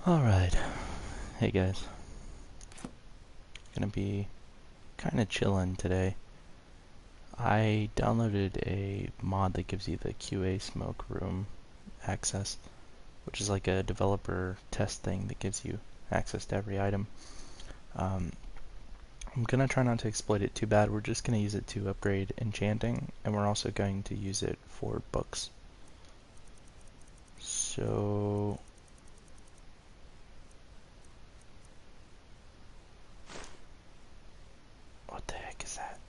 Alright, hey guys, gonna be kinda chillin' today. I downloaded a mod that gives you the QA smoke room access, which is like a developer test thing that gives you access to every item. Um, I'm gonna try not to exploit it too bad. We're just gonna use it to upgrade enchanting, and we're also going to use it for books. So what the heck is that?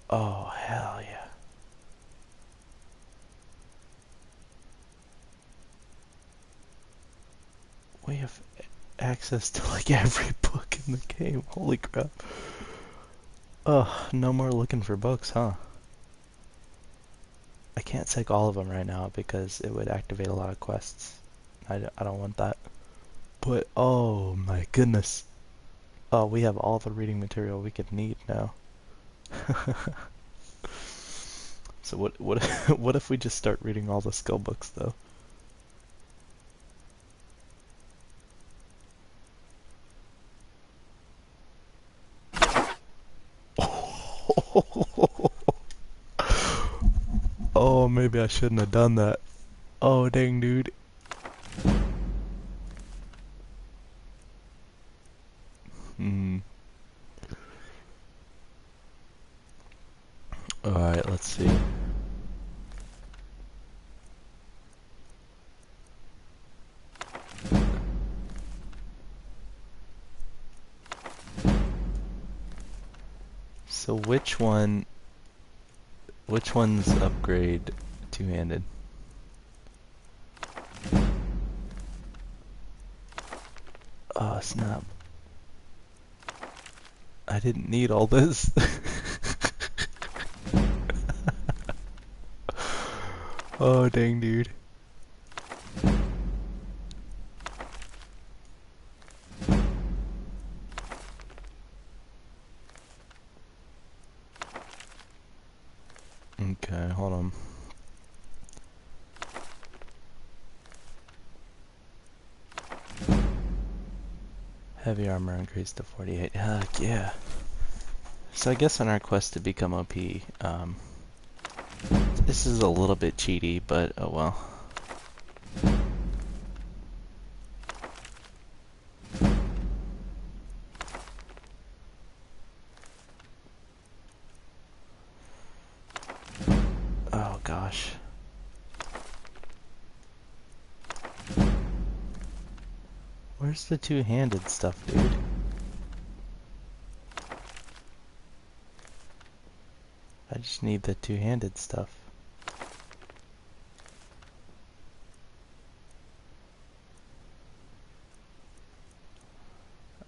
Oh, hell yeah. We have access to like every book in the game. Holy crap. Ugh, no more looking for books, huh? I can't take all of them right now because it would activate a lot of quests. I don't want that. But, oh my goodness. Oh, we have all the reading material we could need now. So what what if we just start reading all the skill books though? Oh, maybe I shouldn't have done that. Oh, dang, dude. Hmm. Alright, let's see. So which one's upgrade two-handed? Oh, snap. I didn't need all this. Oh, dang, dude. Okay, hold on. Heavy armor increased to 48. Heck yeah. So I guess on our quest to become OP, this is a little bit cheaty, but oh well. Oh gosh. Where's the two-handed stuff, dude? I just need the two-handed stuff.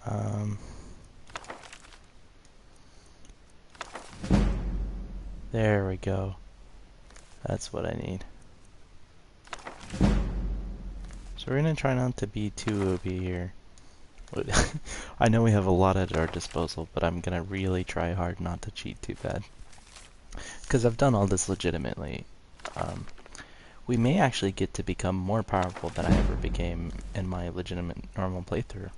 Um, there we go. That's what I need. So we're gonna try not to be too OP here. I know we have a lot at our disposal, but I'm gonna really try hard not to cheat too bad. Because I've done all this legitimately. We may actually get to become more powerful than I ever became in my legitimate normal playthrough.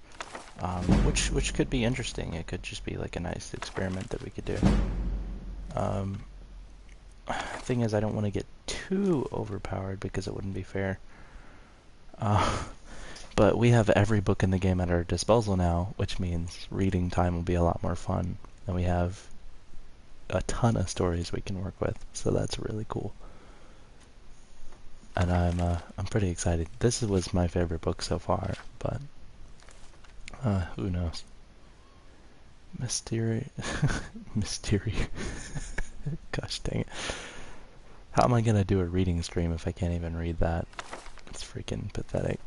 Which could be interesting. It could just be like a nice experiment that we could do. Thing is, I don't want to get too overpowered because it wouldn't be fair. But we have every book in the game at our disposal now, which means reading time will be a lot more fun. And we have a ton of stories we can work with, so that's really cool. And I'm pretty excited. This was my favorite book so far, but who knows? Mystery, mystery. Gosh dang it! How am I gonna do a reading stream if I can't even read that? It's freaking pathetic.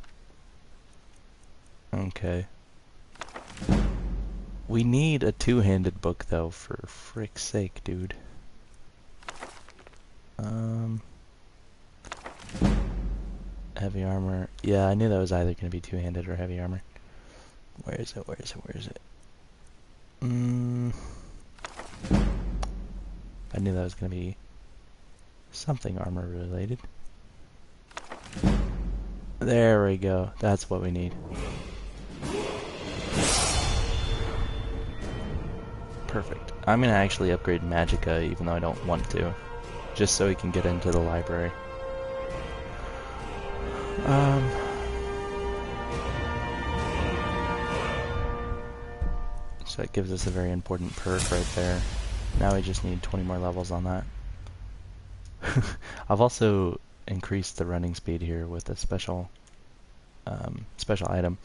Okay. We need a two-handed book though, for frick's sake, dude. Heavy armor. Yeah, I knew that was either gonna be two-handed or heavy armor. Where is it? Where is it? Where is it? I knew that was gonna be something armor related. There we go. That's what we need. Perfect. I'm gonna actually upgrade Magicka even though I don't want to. Just so we can get into the library. So it gives us a very important perk right there. Now we just need 20 more levels on that. I've also increased the running speed here with a special item.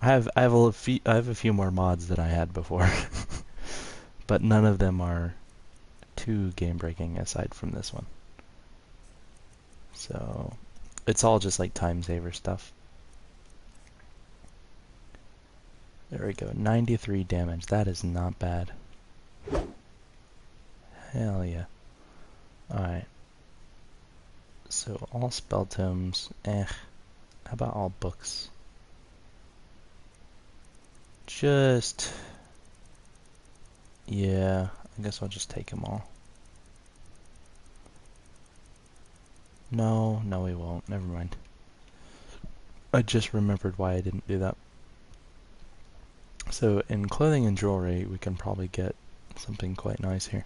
I have a few more mods than I had before, but none of them are too game breaking aside from this one. So it's all just like time saver stuff. There we go, 93 damage. That is not bad. Hell yeah. Alright. So all spell tomes, How about all books? Yeah, I guess I'll just take them all. No, we won't. Never mind. I just remembered why I didn't do that. So in clothing and jewelry, we can probably get something quite nice here.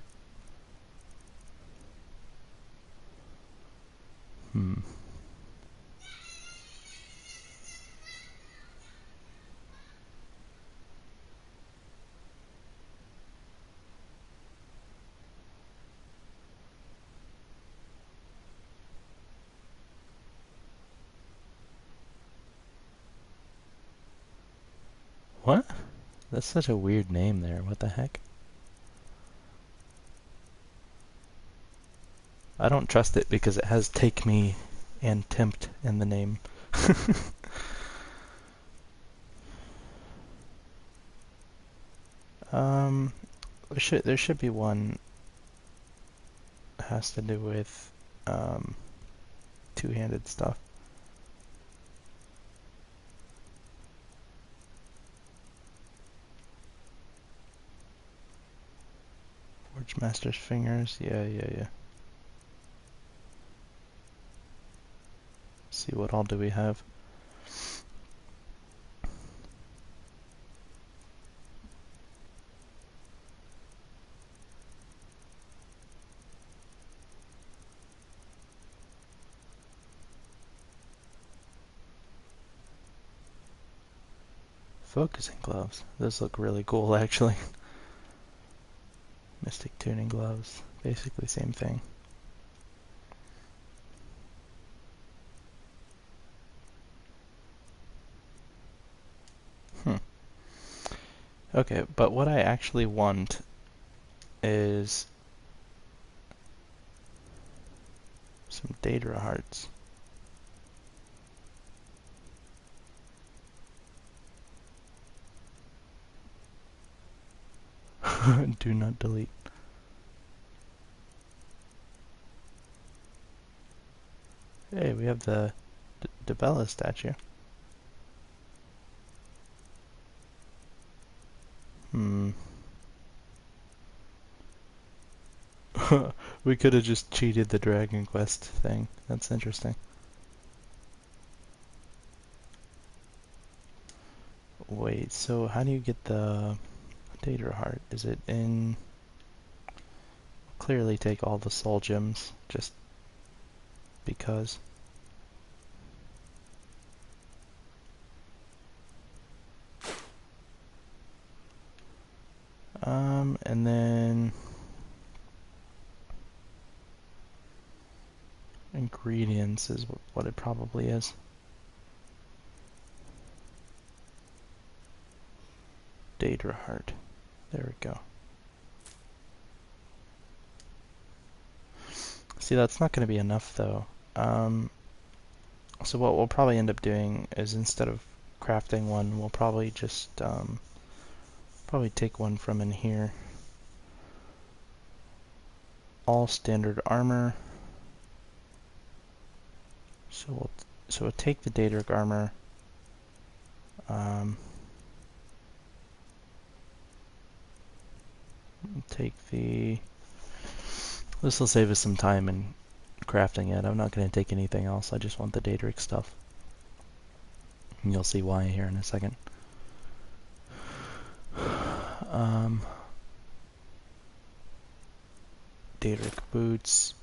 What? That's such a weird name there. What the heck? I don't trust it because it has take me and tempt in the name. There should be one that has to do with two-handed stuff. Forge Master's Fingers, yeah. See what all do we have. Focusing gloves. Those look really cool, actually. Mystic tuning gloves. Basically same thing. Okay, but what I actually want is some Daedra hearts. Do not delete. Hey, we have the Debella statue. We could have just cheated the Dragon Quest thing. That's interesting. Wait, so how do you get the Daedra heart? Is it in... Clearly take all the soul gems, just because. And then... Ingredients is what it probably is. Daedra heart. There we go. See, that's not going to be enough though. So what we'll probably end up doing is instead of crafting one, we'll probably just probably take one from in here. All standard armor. So we'll take the Daedric armor. Take the... This will save us some time in crafting it. I'm not going to take anything else. I just want the Daedric stuff. You'll see why here in a second. Daedric boots,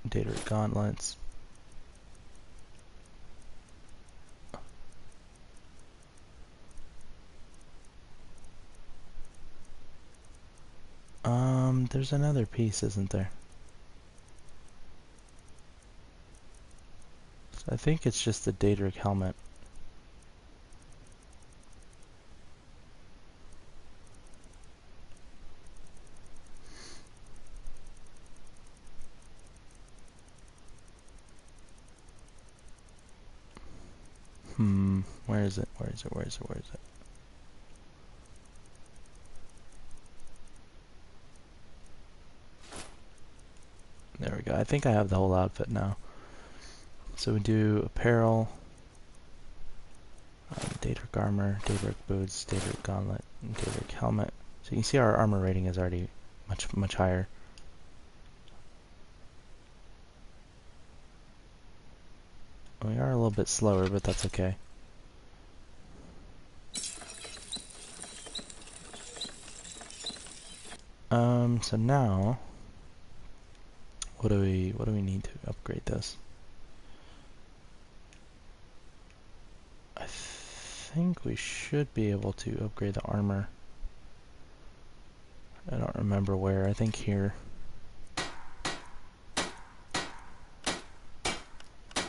Daedric gauntlets. There's another piece, isn't there? So I think it's just the Daedric helmet. Where is it? Where is it? Where is it? Where is it? There we go. I think I have the whole outfit now. So we do apparel, Daedric armor, Daedric boots, Daedric gauntlet, and Daedric helmet. So you can see our armor rating is already much higher. We are a little bit slower, but that's okay. So now, what do we need to upgrade this? I think we should be able to upgrade the armor. I don't remember where. I think here.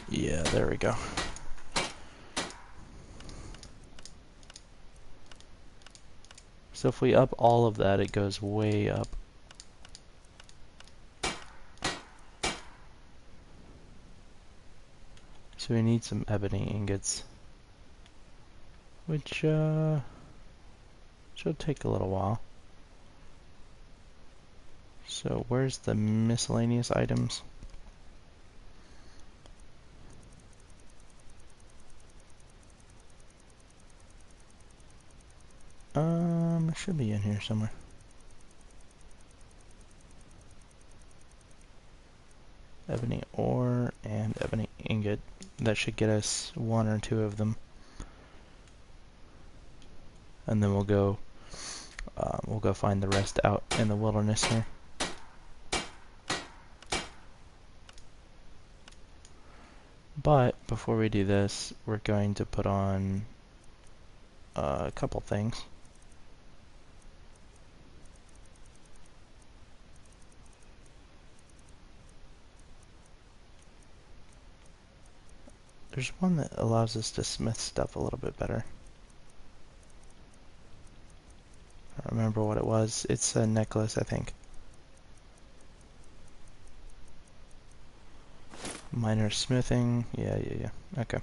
Yeah, there we go. So if we up all of that, it goes way up. So we need some ebony ingots, which should take a little while. So where's the miscellaneous items? It should be in here somewhere. Ebony ore and ebony ingot. That should get us one or two of them. And then we'll go find the rest out in the wilderness here. But before we do this, we're going to put on a couple things. There's one that allows us to smith stuff a little bit better. I don't remember what it was. It's a necklace, I think. Minor smithing. Yeah. Okay.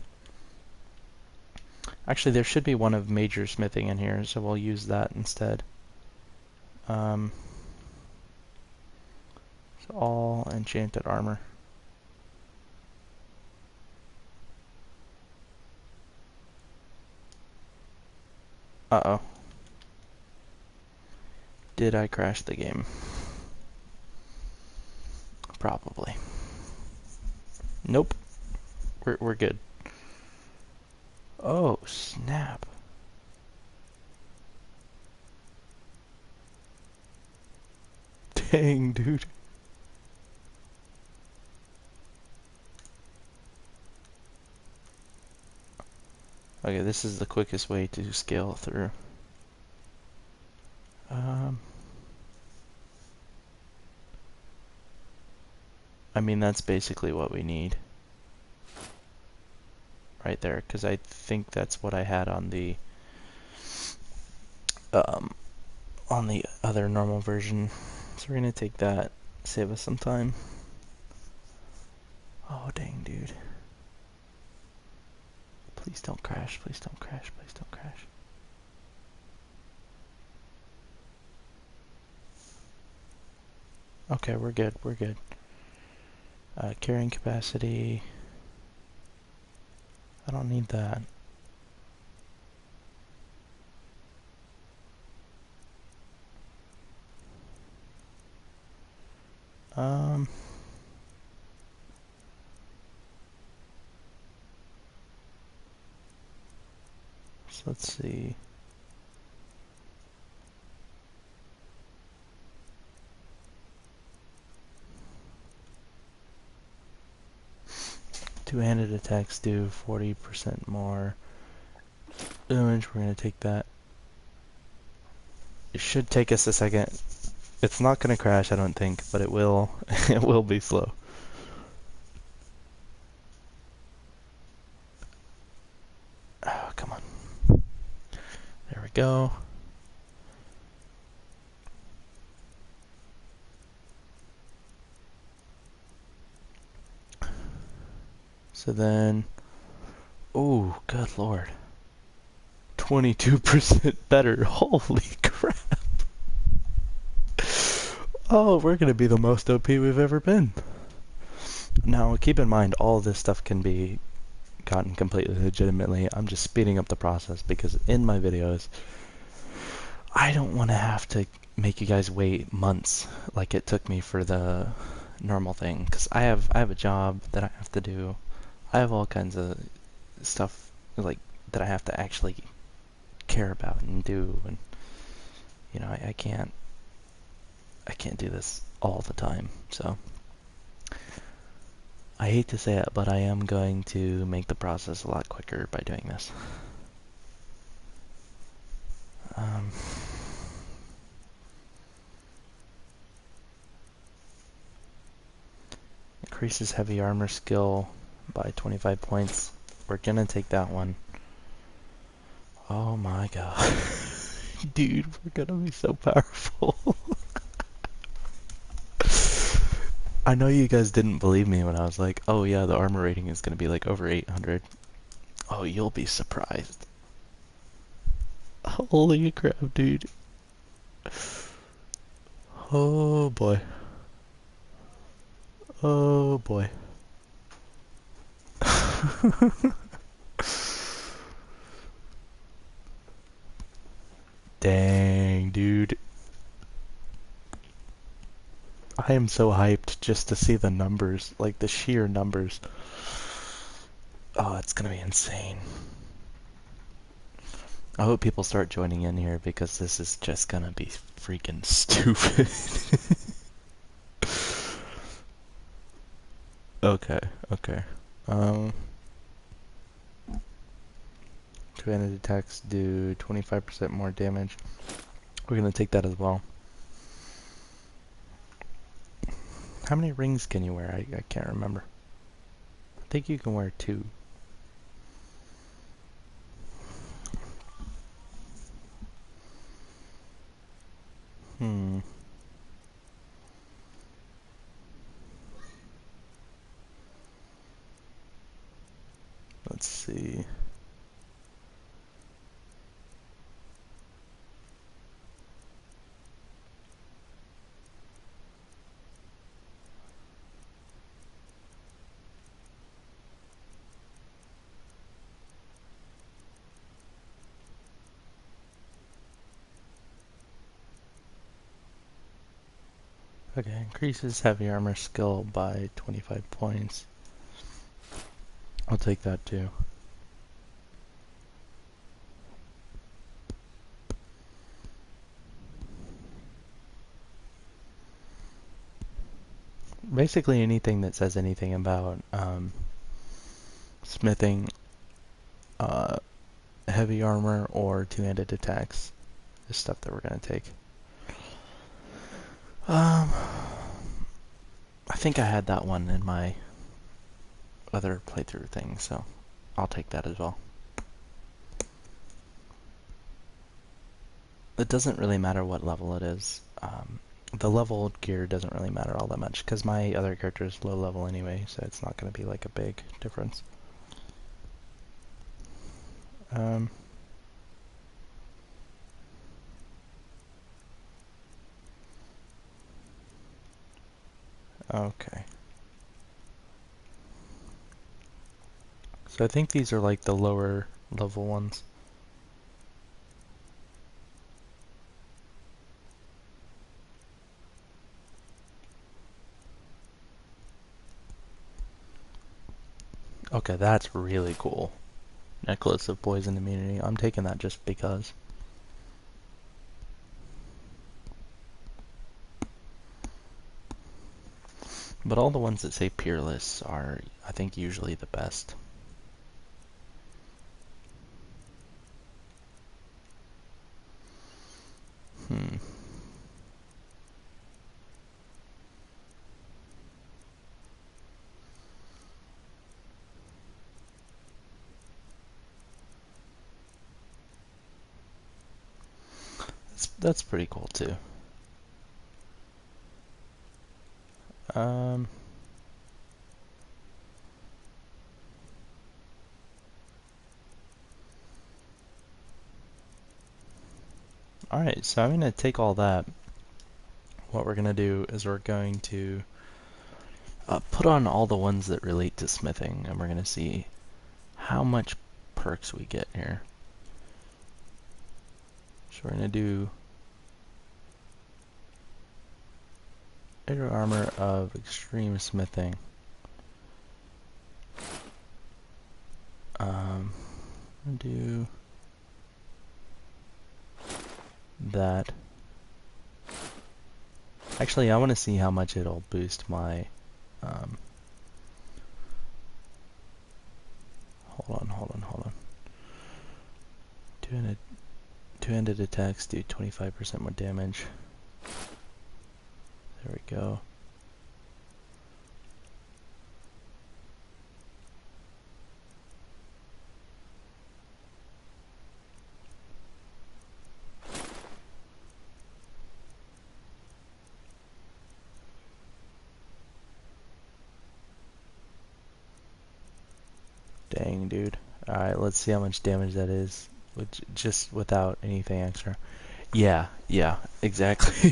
Actually, there should be one of major smithing in here, so we'll use that instead. So all enchanted armor. Uh-oh. Did I crash the game? Probably. Nope. We're good. Oh, snap. Dang, dude. Okay, this is the quickest way to scale through. I mean, that's basically what we need. Right there, because I think that's what I had on the other normal version. So we're gonna take that, save us some time. Oh, dang, dude. Please don't crash, please don't crash, please don't crash. Okay, we're good, we're good. Carrying capacity. I don't need that. So let's see. Two-handed attacks do 40% more damage. We're going to take that. It should take us a second. It's not going to crash, I don't think, but it will. It will be slow. Oh, come on. There we go. So then, oh, good lord. 22% better. Holy crap. Oh, we're going to be the most OP we've ever been. Now, keep in mind, all this stuff can be gotten completely legitimately. I'm just speeding up the process because in my videos, I don't want to have to make you guys wait months like it took me for the normal thing. Because I have a job that I have to do. I have all kinds of stuff like that I have to actually care about and do, and you know, I can't do this all the time. So I hate to say it, but I am going to make the process a lot quicker by doing this. Increases heavy armor skill by 25 points. We're gonna take that one. Oh my god. Dude, we're gonna be so powerful. I know you guys didn't believe me when I was like, oh yeah, the armor rating is gonna be like over 800. Oh, you'll be surprised. Holy crap, dude. Oh boy. Oh boy. Dang, dude. I am so hyped just to see the numbers, like the sheer numbers. Oh, it's gonna be insane. I hope people start joining in here because this is just gonna be freaking stupid. Okay, okay. Two-handed attacks do 25% more damage. We're gonna take that as well. How many rings can you wear? I can't remember. I think you can wear 2. Let's see. Okay, increases heavy armor skill by 25 points. I'll take that too. Basically anything that says anything about smithing, heavy armor, or two-handed attacks is stuff that we're going to take. I think I had that one in my other playthrough thing, so I'll take that as well. It doesn't really matter what level it is. The level gear doesn't really matter all that much because my other character is low level anyway, so it's not going to be like a big difference. Okay. So I think these are like the lower level ones. Okay, that's really cool. necklace of poison immunity. I'm taking that just because. But all the ones that say peerless are, I think, usually the best. That's pretty cool too. Alright, so I'm going to take all that. What we're going to do is we're going to put on all the ones that relate to smithing, and we're going to see how much perks we get here. So we're going to do Greater Armor of Extreme Smithing. I'm going to do that. Actually, I want to see how much it'll boost my hold on. Two-handed attacks do 25% more damage. There we go. Dang, dude. Alright, let's see how much damage that is. Just without anything extra. Yeah, exactly.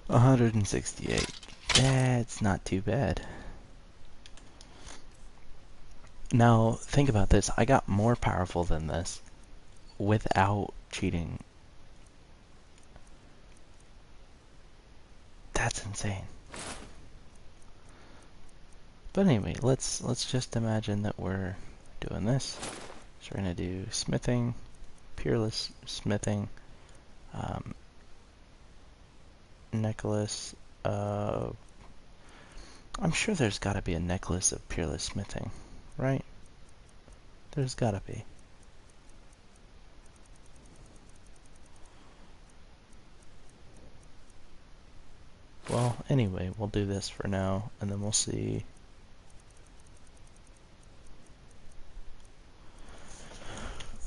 168. That's not too bad. Now, think about this. I got more powerful than this without cheating. That's insane. But anyway, let's just imagine that we're doing this. So we're gonna do smithing, peerless smithing, necklace. I'm sure there's got to be a necklace of peerless smithing, right? There's got to be. Well, anyway, we'll do this for now, and then we'll see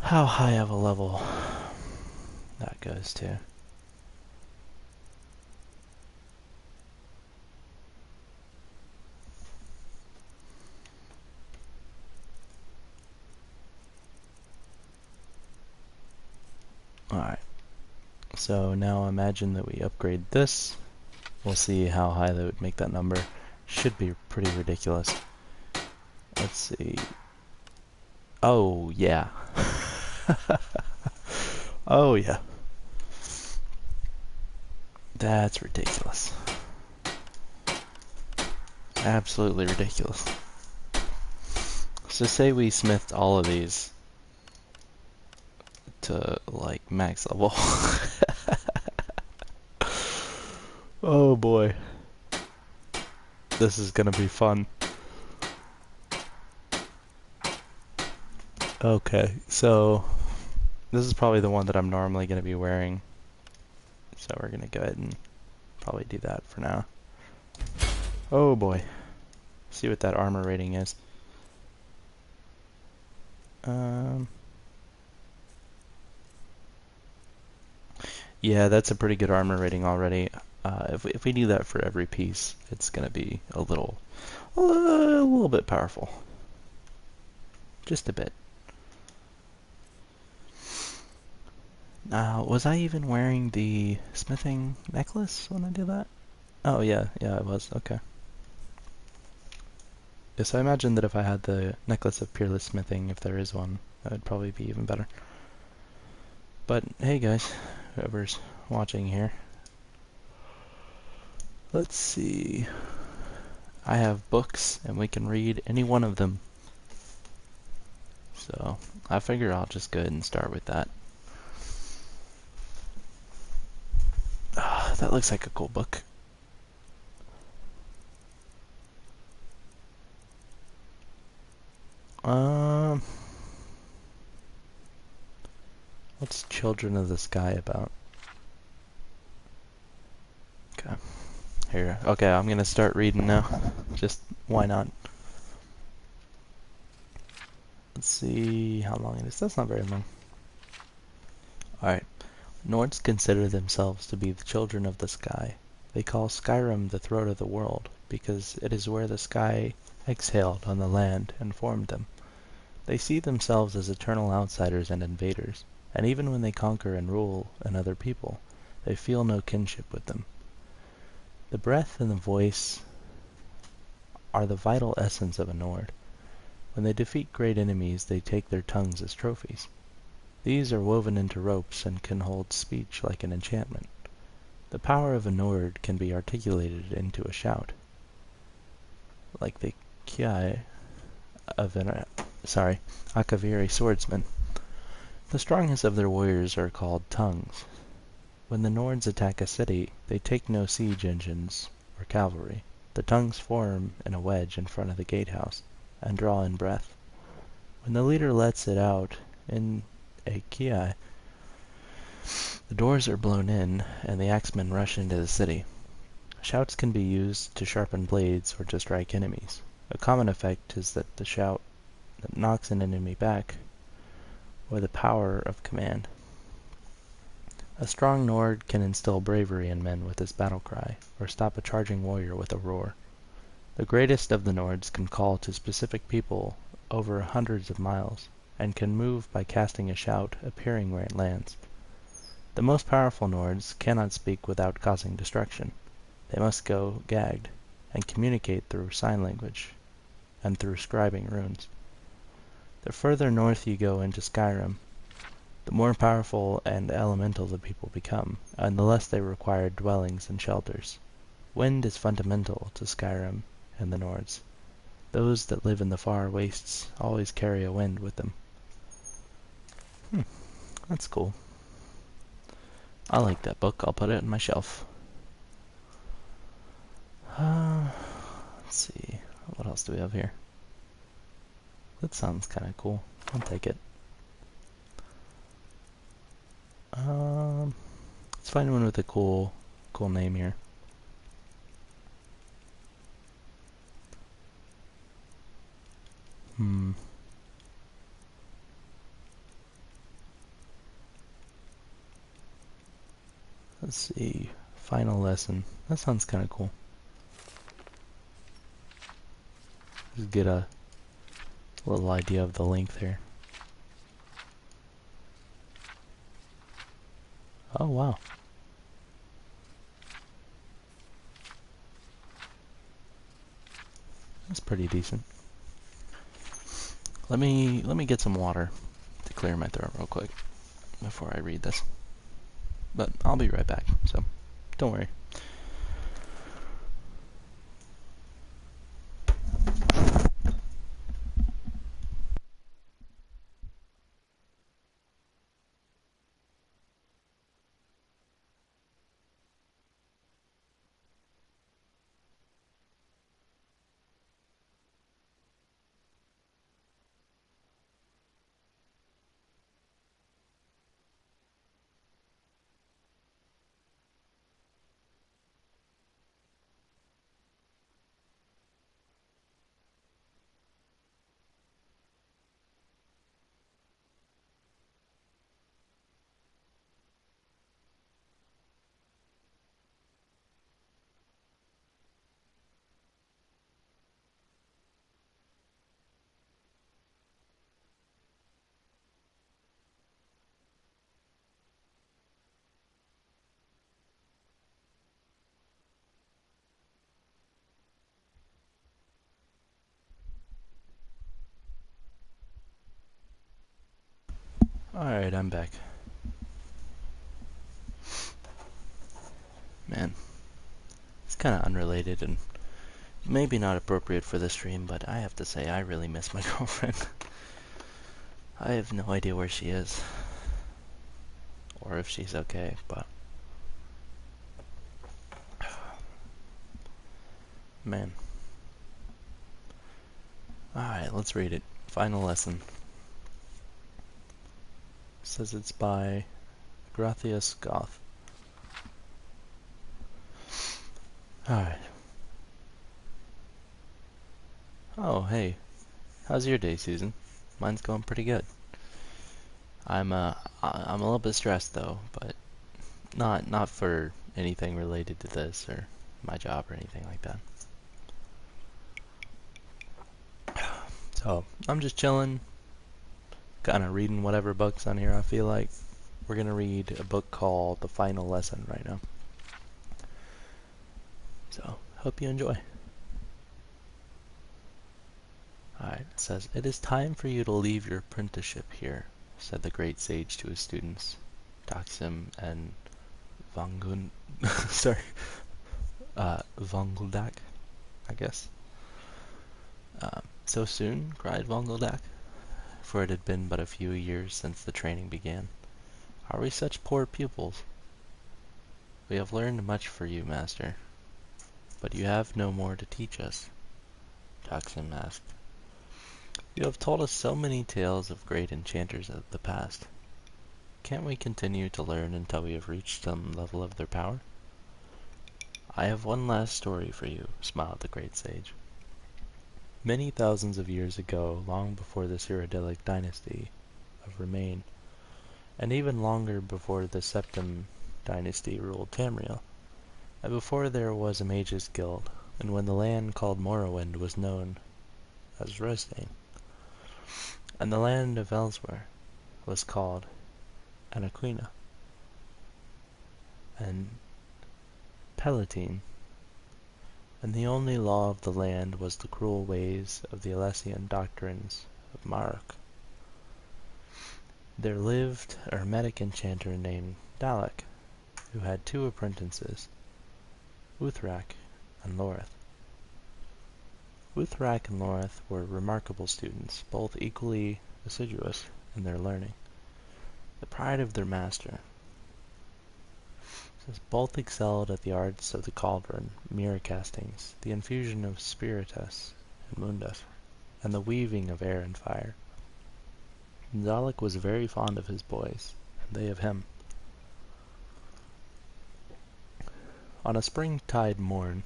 how high of a level that goes to. Alright, so now imagine that we upgrade this. We'll see how high that would make that number. Should be pretty ridiculous. Let's see. Oh, yeah. Oh, yeah. That's ridiculous. Absolutely ridiculous. So say we smithed all of these to, like, max level. Oh boy. This is gonna be fun. Okay, so this is probably the one that I'm normally gonna be wearing. So we're gonna go ahead and probably do that for now. Oh boy. See what that armor rating is. Yeah, that's a pretty good armor rating already. If we do that for every piece, it's gonna be a little bit powerful. Just a bit. Was I even wearing the smithing necklace when I did that? Oh yeah, I was. Okay. Yes, I imagine that if I had the necklace of peerless smithing, if there is one, that would probably be even better. But hey guys, whoever's watching here. Let's see. I have books, and we can read any one of them. So I figure I'll just go ahead and start with that. That looks like a cool book. What's Children of the Sky about? Okay. Here. Okay, I'm gonna start reading now. Just why not? Let's see how long it is. That's not very long. Alright. Nords consider themselves to be the children of the sky. They call Skyrim the throat of the world, because it is where the sky exhaled on the land and formed them. They see themselves as eternal outsiders and invaders, and even when they conquer and rule another people, they feel no kinship with them. The breath and the voice are the vital essence of a Nord. When they defeat great enemies, they take their tongues as trophies. These are woven into ropes and can hold speech like an enchantment. The power of a Nord can be articulated into a shout, like the Kiai of an Akaviri swordsman. The strongest of their warriors are called tongues. When the Nords attack a city, they take no siege engines or cavalry. The tongues form in a wedge in front of the gatehouse and draw in breath. When the leader lets it out in a kiai, the doors are blown in and the axemen rush into the city. Shouts can be used to sharpen blades or to strike enemies. A common effect is that the shout that knocks an enemy back, or the power of command. A strong Nord can instill bravery in men with his battle cry, or stop a charging warrior with a roar. The greatest of the Nords can call to specific people over hundreds of miles, and can move by casting a shout appearing where it lands. The most powerful Nords cannot speak without causing destruction. They must go gagged, and communicate through sign language, and through scribing runes. The further north you go into Skyrim, the more powerful and elemental the people become, and the less they require dwellings and shelters. Wind is fundamental to Skyrim and the Nords. Those that live in the far wastes always carry a wind with them. That's cool. I like that book. I'll put it on my shelf. Let's see. What else do we have here? That sounds kind of cool. I'll take it. Let's find one with a cool name here. Let's see. Final lesson. That sounds kind of cool. Just get a little idea of the length here. Oh wow. That's pretty decent. Let me get some water to clear my throat real quick before I read this. But I'll be right back, so don't worry. Alright, I'm back. Man, it's kind of unrelated and maybe not appropriate for the stream, but I have to say I really miss my girlfriend. I have no idea where she is, or if she's okay, but... Man. Alright, let's read it. Final lesson. It says it's by Gracias Goth. Alright. Oh, hey. How's your day, Susan? Mine's going pretty good. I'm a little bit stressed though, but not for anything related to this or my job or anything like that. So, I'm just chilling, kind of reading whatever books on here I feel like. We're gonna read a book called The Final Lesson right now. So, hope you enjoy. Alright, it says, "It is time for you to leave your apprenticeship here," said the great sage to his students, Taksim and Vangun... sorry, Vonguldak, I guess. "So soon?" cried Vonguldak, for it had been but a few years since the training began. "Are we such poor pupils?" "We have learned much for you, master, but you have no more to teach us," Taksim asked. "You have told us so many tales of great enchanters of the past. Can't we continue to learn until we have reached some level of their power?" "I have one last story for you," smiled the great sage. "Many thousands of years ago, long before the Cyrodiilic dynasty of Remain, and even longer before the Septim dynasty ruled Tamriel, and before there was a mages guild, and when the land called Morrowind was known as Rosdane, and the land of Elsewhere was called Anaquina, and Palatine, and the only law of the land was the cruel ways of the Alessian doctrines of Marok, there lived a hermetic enchanter named Dalek, who had two apprentices, Uthrak and Lorith. Uthrak and Lorith were remarkable students, both equally assiduous in their learning, the pride of their master. Both excelled at the arts of the cauldron, mirror castings, the infusion of spiritus and mundus, and the weaving of air and fire. Dalek was very fond of his boys, and they of him. On a springtide morn,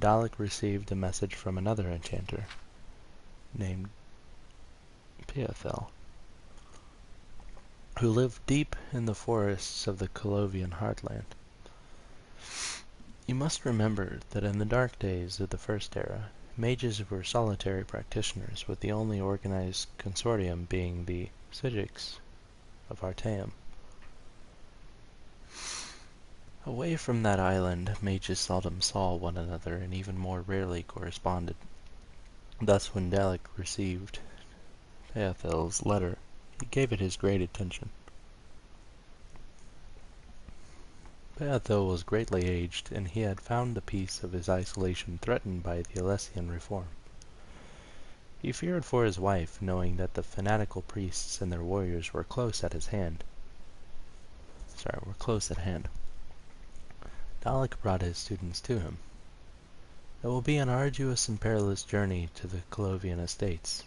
Dalek received a message from another enchanter, named Peathel, who lived deep in the forests of the Colovian heartland. "You must remember that in the dark days of the First Era, mages were solitary practitioners, with the only organized consortium being the Psijics of Artaeum. Away from that island, mages seldom saw one another, and even more rarely corresponded. Thus, when Dalek received Peathel's letter, he gave it his great attention. Peathel was greatly aged, and he had found the peace of his isolation threatened by the Alessian reform. He feared for his wife, knowing that the fanatical priests and their warriors were close at hand. Dalek brought his students to him. "It will be an arduous and perilous journey to the Colovian estates,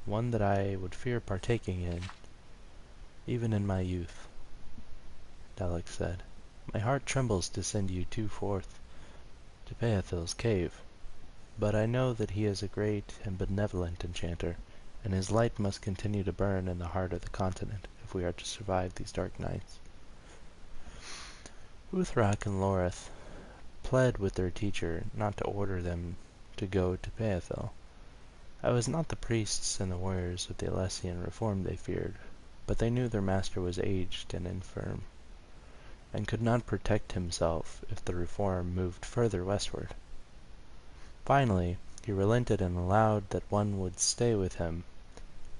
one that I would fear partaking in, even in my youth," Dalek said. "My heart trembles to send you two forth to Peathel's cave, but I know that he is a great and benevolent enchanter, and his light must continue to burn in the heart of the continent if we are to survive these dark nights." Uthrak and Lorith pled with their teacher not to order them to go to Peathel. It was not the priests and the warriors of the Alessian reform they feared, but they knew their master was aged and infirm, and could not protect himself if the reform moved further westward. Finally, he relented and allowed that one would stay with him,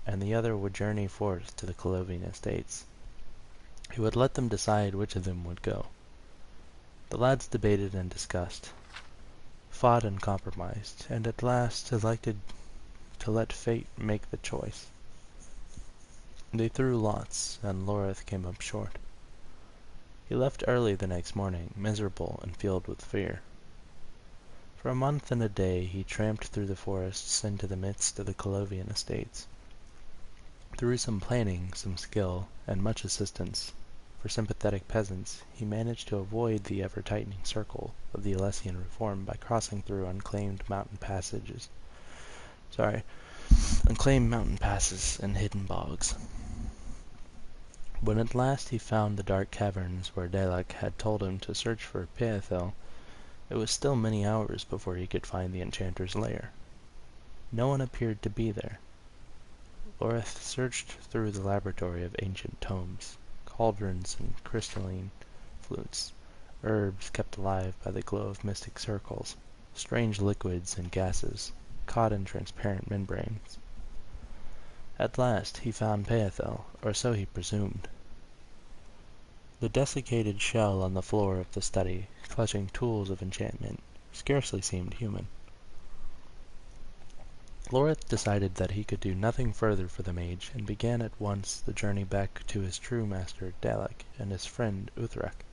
and the other would journey forth to the Colovian estates. He would let them decide which of them would go. The lads debated and discussed, fought and compromised, and at last elected to let fate make the choice. They threw lots, and Lorith came up short. He left early the next morning, miserable and filled with fear. For a month and a day he tramped through the forests into the midst of the Colovian estates. Through some planning, some skill, and much assistance for sympathetic peasants, he managed to avoid the ever-tightening circle of the Alessian reform by crossing through unclaimed mountain passes and hidden bogs. When at last he found the dark caverns where Dalek had told him to search for Peathel, it was still many hours before he could find the enchanter's lair. No one appeared to be there. Lorith searched through the laboratory of ancient tomes, cauldrons and crystalline flutes, herbs kept alive by the glow of mystic circles, strange liquids and gases, caught in transparent membranes. At last he found Peathel, or so he presumed. The desiccated shell on the floor of the study, clutching tools of enchantment, scarcely seemed human. Lorith decided that he could do nothing further for the mage, and began at once the journey back to his true master Dalek and his friend Uthrak.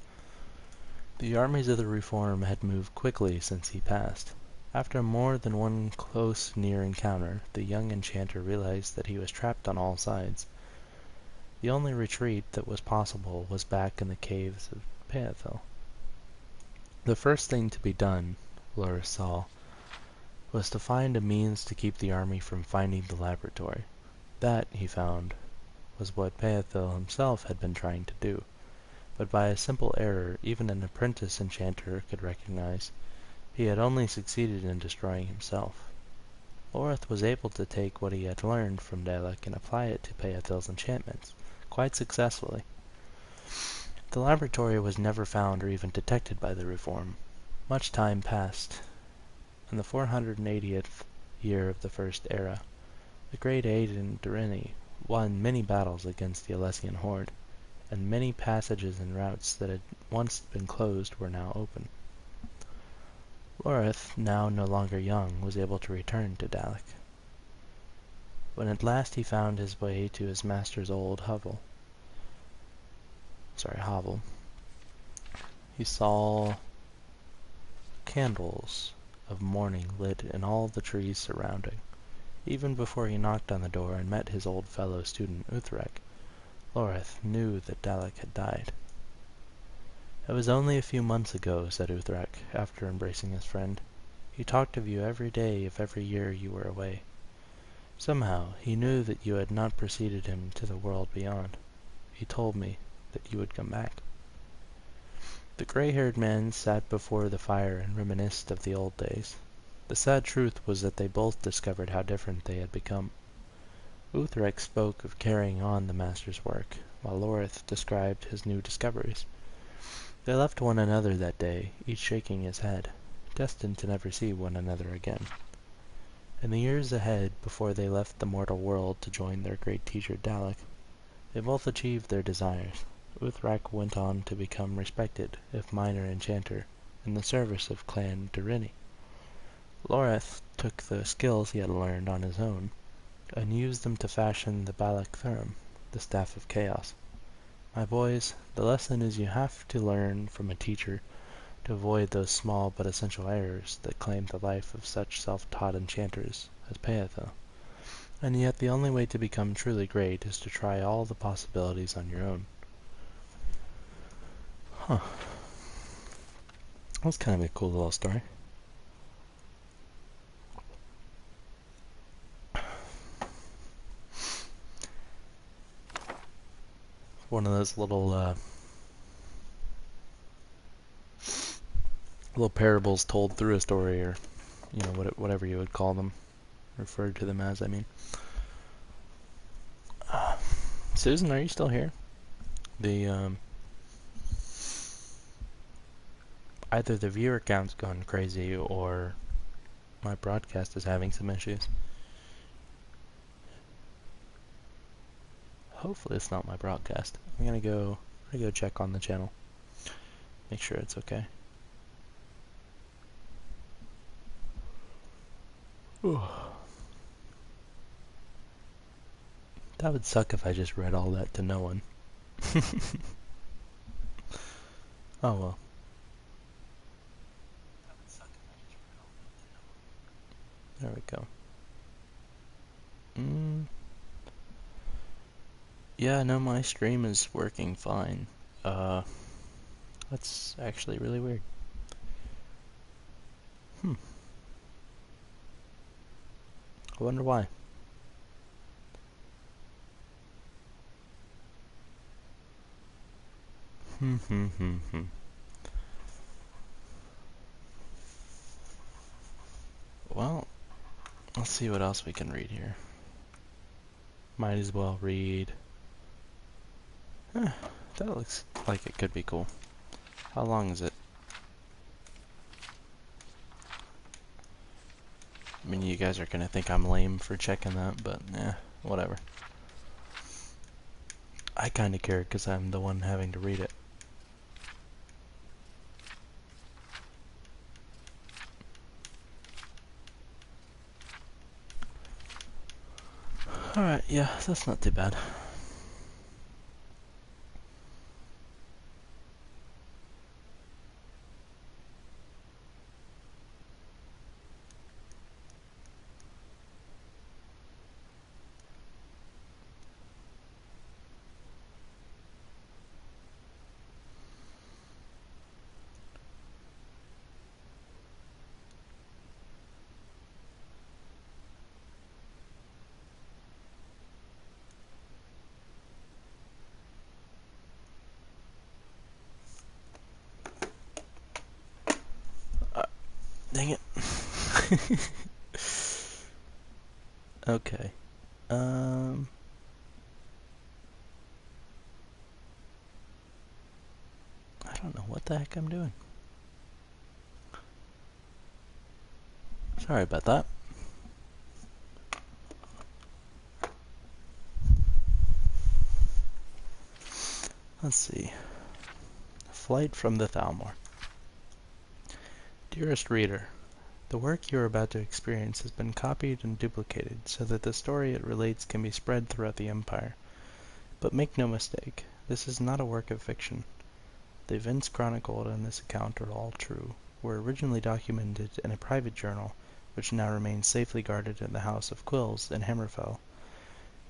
The armies of the Reform had moved quickly since he passed. After more than one close, near encounter, the young enchanter realized that he was trapped on all sides. The only retreat that was possible was back in the caves of Peathel. The first thing to be done, Lorith saw, was to find a means to keep the army from finding the laboratory. That, he found, was what Peathel himself had been trying to do, but by a simple error even an apprentice enchanter could recognize. He had only succeeded in destroying himself. Lorith was able to take what he had learned from Dalek and apply it to Peathel's enchantments, quite successfully. The laboratory was never found or even detected by the Reform. Much time passed. In the 480th year of the First Era, the great Aiden Durini won many battles against the Alessian horde, and many passages and routes that had once been closed were now open. Lorith, now no longer young, was able to return to Dalek. When at last he found his way to his master's old hovel, he saw candles of morning lit in all the trees surrounding. Even before he knocked on the door and met his old fellow student Uthrak, Lorith knew that Dalek had died. "It was only a few months ago," said Uthrak, after embracing his friend. "He talked of you every day of every year you were away. Somehow he knew that you had not preceded him to the world beyond. He told me that you would come back." The gray-haired man sat before the fire and reminisced of the old days. The sad truth was that they both discovered how different they had become. Uthrak spoke of carrying on the master's work, while Lorith described his new discoveries. They left one another that day, each shaking his head, destined to never see one another again. In the years ahead, before they left the mortal world to join their great teacher Dalek, they both achieved their desires. Uthrak went on to become respected, if minor enchanter, in the service of Clan Durini. Lorith took the skills he had learned on his own, and used them to fashion the Balak Thurim, the Staff of Chaos. My boys, the lesson is you have to learn from a teacher to avoid those small but essential errors that claim the life of such self-taught enchanters as Peathel. And yet the only way to become truly great is to try all the possibilities on your own. Huh. That's kind of a cool little story. One of those little parables told through a story, or whatever you would call them, referred to them as. I mean, Susan, are you still here? The either the viewer count's gone crazy or my broadcast is having some issues. Hopefully it's not my broadcast. I'm gonna go check on the channel. Make sure it's okay. That would suck if I just read all that to no one. Oh well. There we go. Mm, yeah, no, my stream is working fine. Uh, that's actually really weird. Hmm. I wonder why. Hmm. Well, let's see what else we can read here. Might as well read. That looks like it could be cool. How long is it? I mean, you guys are gonna think I'm lame for checking that, but whatever. I kinda care because I'm the one having to read it. Alright, yeah, that's not too bad. Dang it. Okay. I don't know what the heck I'm doing. Sorry about that. Let's see. Flight from the Thalmor. Dearest reader, the work you are about to experience has been copied and duplicated so that the story it relates can be spread throughout the Empire. But make no mistake, this is not a work of fiction. The events chronicled in this account are all true, were originally documented in a private journal, which now remains safely guarded in the House of Quills in Hammerfell,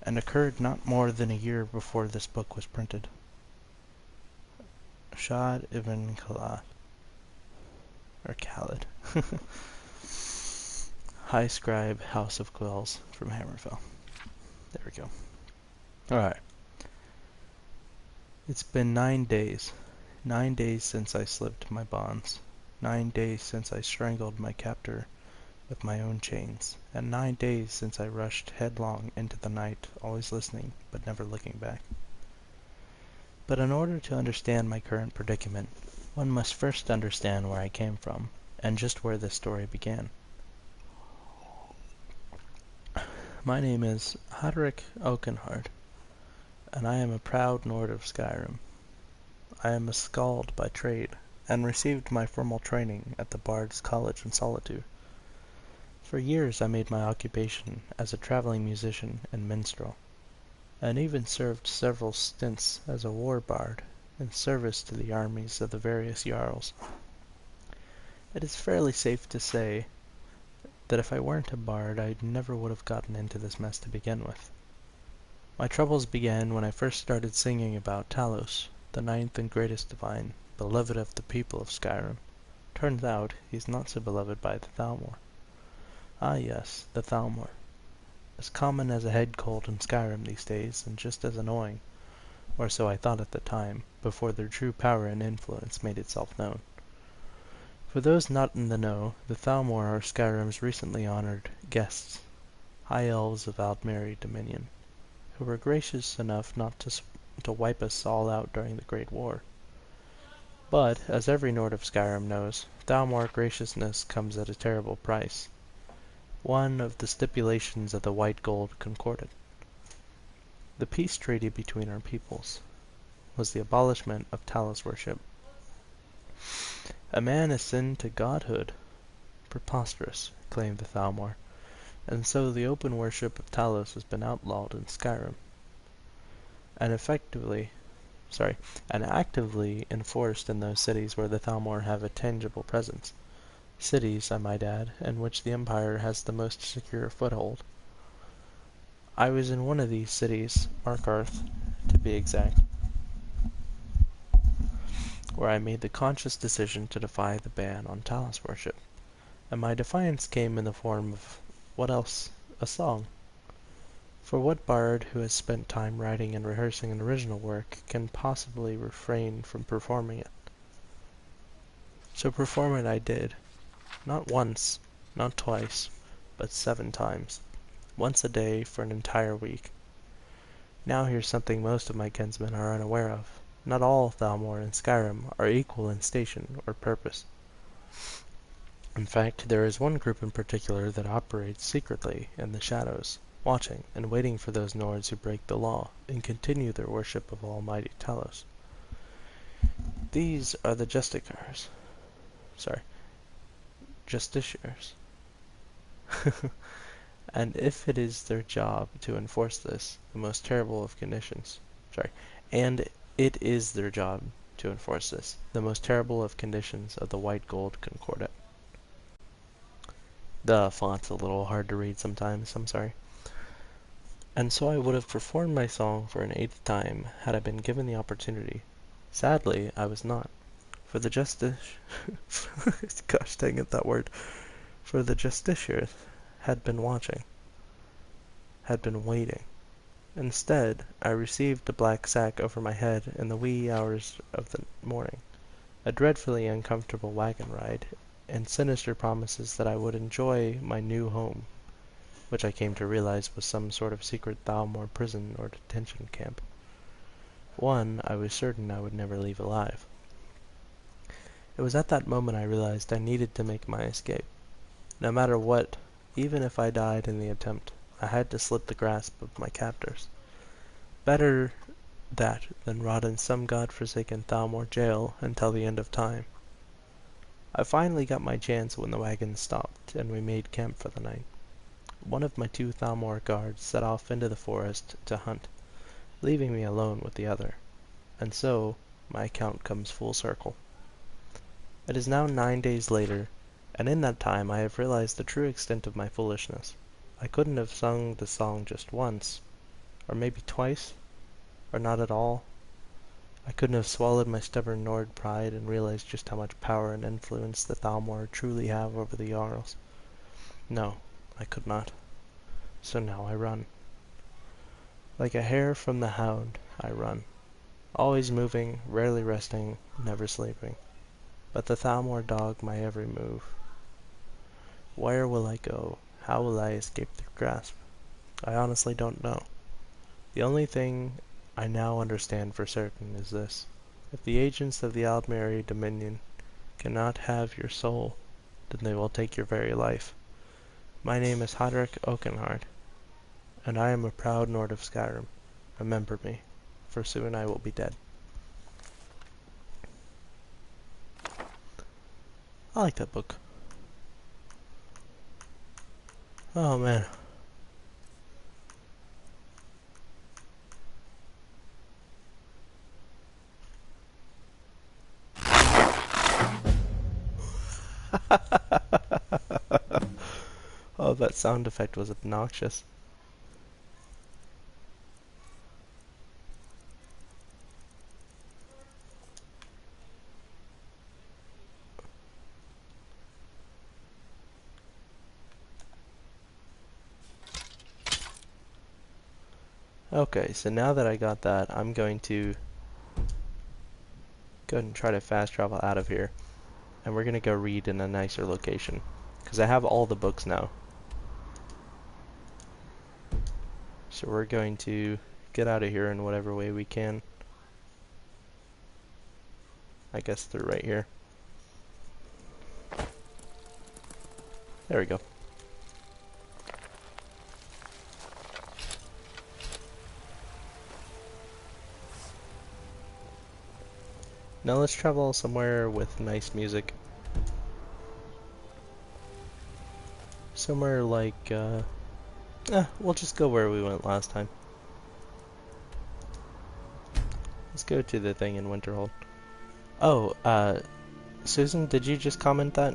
and occurred not more than a year before this book was printed. Shad ibn Khalad, or Khalid, High Scribe, House of Quills, from Hammerfell. There we go. Alright. It's been 9 days. 9 days since I slipped my bonds. 9 days since I strangled my captor with my own chains. And 9 days since I rushed headlong into the night, always listening, but never looking back. But in order to understand my current predicament, one must first understand where I came from, and just where this story began. My name is Hadric Oakenhard, and I am a proud Nord of Skyrim. I am a skald by trade, and received my formal training at the Bard's College in Solitude. For years I made my occupation as a traveling musician and minstrel, and even served several stints as a war bard in service to the armies of the various jarls. It is fairly safe to say that if I weren't a bard I never would have gotten into this mess to begin with. My troubles began when I first started singing about Talos, the ninth and greatest divine, beloved of the people of Skyrim. Turns out he's not so beloved by the Thalmor. Ah yes, the Thalmor. As common as a head cold in Skyrim these days, and just as annoying, or so I thought at the time, before their true power and influence made itself known. For those not in the know, the Thalmor are Skyrim's recently honored guests, high elves of Aldmeri Dominion, who were gracious enough not to wipe us all out during the Great War. But, as every Nord of Skyrim knows, Thalmor graciousness comes at a terrible price. One of the stipulations of the White Gold Concordat, the peace treaty between our peoples, was the abolishment of Talos worship. A man ascend to godhood? Preposterous, claimed the Thalmor, and so the open worship of Talos has been outlawed in Skyrim. and sorry, and actively enforced in those cities where the Thalmor have a tangible presence. Cities, I might add, in which the Empire has the most secure foothold. I was in one of these cities, Markarth, to be exact, where I made the conscious decision to defy the ban on Talos worship. And my defiance came in the form of, what else? A song. For what bard who has spent time writing and rehearsing an original work can possibly refrain from performing it? So perform it I did. Not once, not twice, but 7 times. Once a day for an entire week. Now here's something most of my kinsmen are unaware of. Not all Thalmor in Skyrim are equal in station or purpose. In fact, there is one group in particular that operates secretly in the shadows, watching and waiting for those Nords who break the law and continue their worship of Almighty Talos. These are the Justiciars. And if it is their job to enforce this, the most terrible of conditions, and it is their job to enforce this, the most terrible of conditions of the White Gold Concordat. The font's a little hard to read sometimes, I'm sorry. And so I would have performed my song for an 8th time had I been given the opportunity. Sadly, I was not. For the gosh dang it, that word. For the justiciars had been watching, had been waiting. Instead, I received a black sack over my head in the wee hours of the morning, a dreadfully uncomfortable wagon ride, and sinister promises that I would enjoy my new home, which I came to realize was some sort of secret Thalmor prison or detention camp. One I was certain I would never leave alive. It was at that moment I realized I needed to make my escape. No matter what, even if I died in the attempt, I had to slip the grasp of my captors. Better that than rot in some god-forsaken Thalmor jail until the end of time. I finally got my chance when the wagon stopped and we made camp for the night. One of my 2 Thalmor guards set off into the forest to hunt, leaving me alone with the other. And so, my account comes full circle. It is now 9 days later, and in that time I have realized the true extent of my foolishness. I couldn't have sung the song just once, or maybe twice, or not at all. I couldn't have swallowed my stubborn Nord pride and realized just how much power and influence the Thalmor truly have over the Jarls. No, I could not. So now I run. Like a hare from the hound, I run. Always moving, rarely resting, never sleeping. But the Thalmor dog my every move. Where will I go? How will I escape their grasp? I honestly don't know. The only thing I now understand for certain is this. If the agents of the Aldmeri Dominion cannot have your soul, then they will take your very life. My name is Hodrick Oakenhard, and I am a proud Nord of Skyrim. Remember me, for soon I will be dead. I like that book. Oh man. Oh, that sound effect was obnoxious. Okay, so now that I got that, I'm going to go ahead and try to fast travel out of here. And we're going to go read in a nicer location. Because I have all the books now. So we're going to get out of here in whatever way we can. I guess through right here. There we go. Now let's travel somewhere with nice music. Somewhere like, we'll just go where we went last time. Let's go to the thing in Winterhold. Oh, Susan, did you just comment that?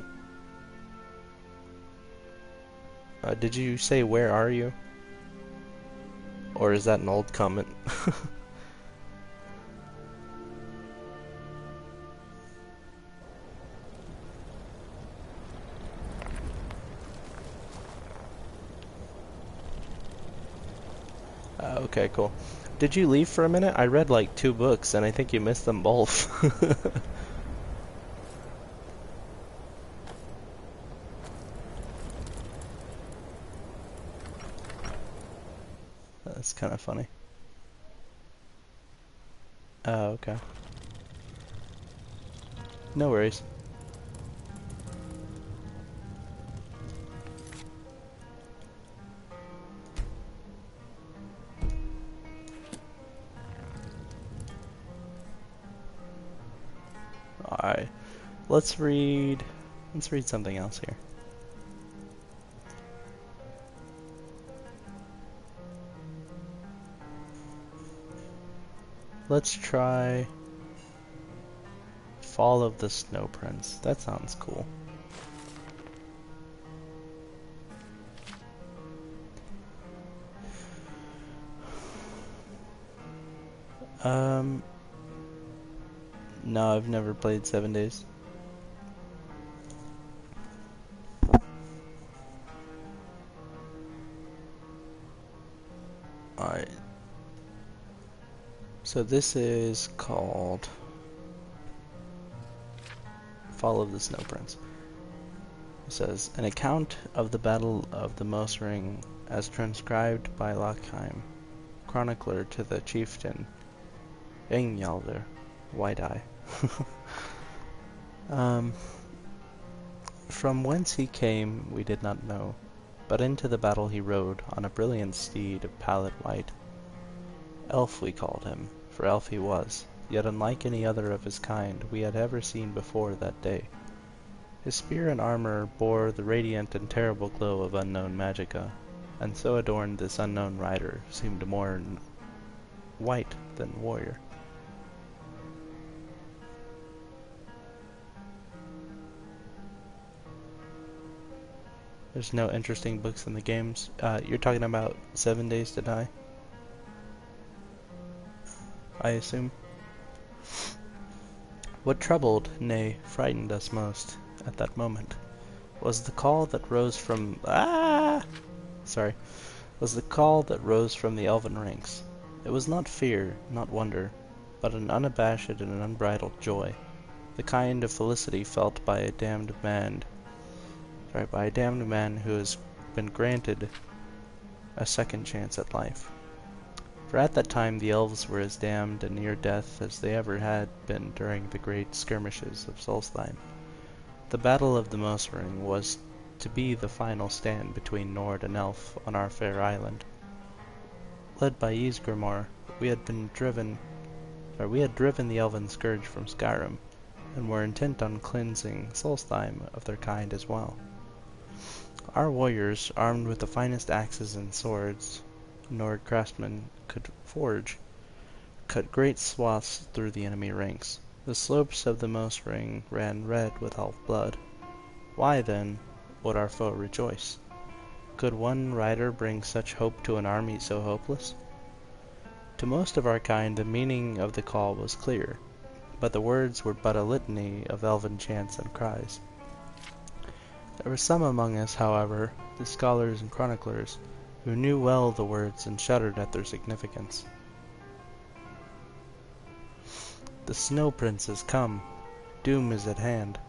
Did you say where are you? Or is that an old comment? Okay, cool. Did you leave for a minute? I read like 2 books and I think you missed them both. That's kind of funny. Oh, okay. No worries. Alright. Let's read something else here. Let's try Fall of the Snow Prince. That sounds cool. No, I've never played 7 Days. Alright. So this is called Fall of the Snow Prince. It says, an account of the Battle of the Mouse Ring as transcribed by Lockheim, chronicler to the chieftain Engjaldr, White Eye. From whence he came we did not know, but into the battle he rode on a brilliant steed of pallid white. Elf we called him, for elf he was, yet unlike any other of his kind we had ever seen before that day. His spear and armor bore the radiant and terrible glow of unknown magicka, and so adorned this unknown rider seemed more white than warrior. There's no interesting books in the games. You're talking about 7 Days to Die? I assume. What troubled, nay, frightened us most at that moment was the call that rose from was the call that rose from the elven ranks. It was not fear, not wonder, but an unabashed and an unbridled joy, the kind of felicity felt by a damned man who has been granted a second chance at life. For at that time the elves were as damned and near death as they ever had been during the great skirmishes of Solstheim. The Battle of the Mouse Ring was to be the final stand between Nord and Elf on our fair island. Led by Ysgramor, we had driven the elven scourge from Skyrim, and were intent on cleansing Solstheim of their kind as well. Our warriors, armed with the finest axes and swords Nord craftsmen could forge, cut great swaths through the enemy ranks. The slopes of the Mouse Ring ran red with elf blood. Why, then, would our foe rejoice? Could one rider bring such hope to an army so hopeless? To most of our kind the meaning of the call was clear, but the words were but a litany of elven chants and cries. There were some among us, however, the scholars and chroniclers, who knew well the words and shuddered at their significance. The Snow Prince has come. Doom is at hand.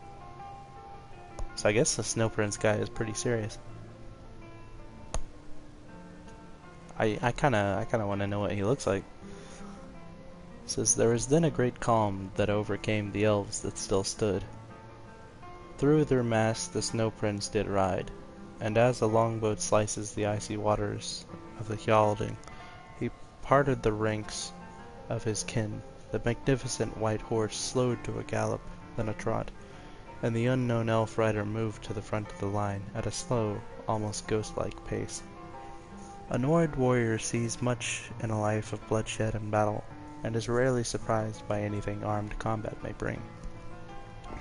So I guess the Snow Prince guy is pretty serious. I kinda want to know what he looks like. It says, there was then a great calm that overcame the elves that still stood. Through their mass the Snow Prince did ride, and as a longboat slices the icy waters of the Hjalling, he parted the ranks of his kin. The magnificent white horse slowed to a gallop, then a trot, and the unknown elf rider moved to the front of the line at a slow, almost ghost-like pace. A Nord warrior sees much in a life of bloodshed and battle, and is rarely surprised by anything armed combat may bring.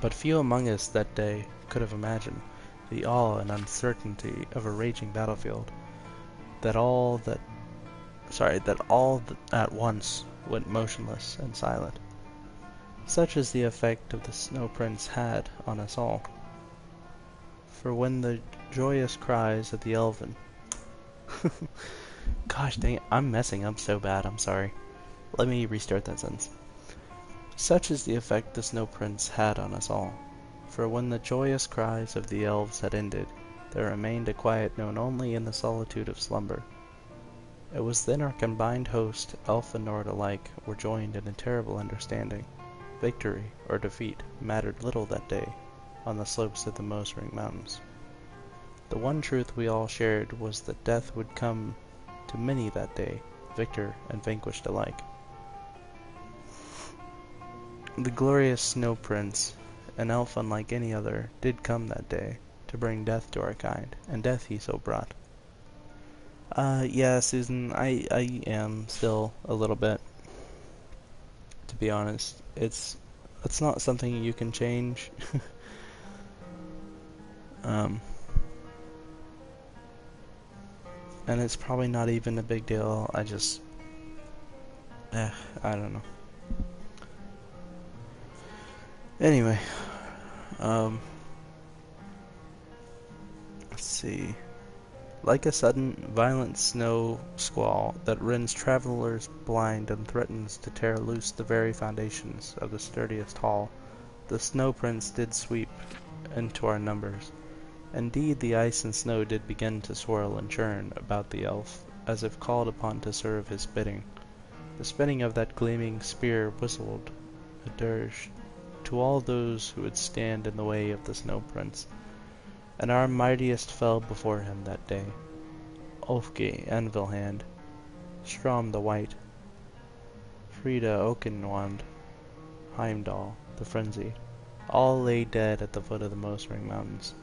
But few among us that day could have imagined the awe and uncertainty of a raging battlefield, that at once went motionless and silent. Such is the effect of the Snow Prince had on us all. For when the joyous cries of the elven Gosh dang it, I'm messing up so bad, I'm sorry. Let me restart that sentence. Such is the effect the Snow Prince had on us all. For when the joyous cries of the elves had ended, there remained a quiet known only in the solitude of slumber. It was then our combined host, elf and Nord alike, were joined in a terrible understanding. Victory or defeat mattered little that day on the slopes of the Mosring Mountains. The one truth we all shared was that death would come to many that day, victor and vanquished alike. The glorious Snow Prince, an elf unlike any other, did come that day to bring death to our kind, and death he so brought. Yeah, Susan, I am still a little bit, to be honest. It's not something you can change. And it's probably not even a big deal. I don't know. Anyway, let's see. Like a sudden, violent snow squall that rends travelers blind and threatens to tear loose the very foundations of the sturdiest hall, the Snow Prince did sweep into our numbers. Indeed, the ice and snow did begin to swirl and churn about the elf, as if called upon to serve his bidding. The spinning of that gleaming spear whistled a dirge to all those who would stand in the way of the Snow Prince, and our mightiest fell before him that day. Ulfge Anvilhand, Strom the White, Frida Oakenwand, Heimdall the Frenzied, all lay dead at the foot of the Mosring Mountains.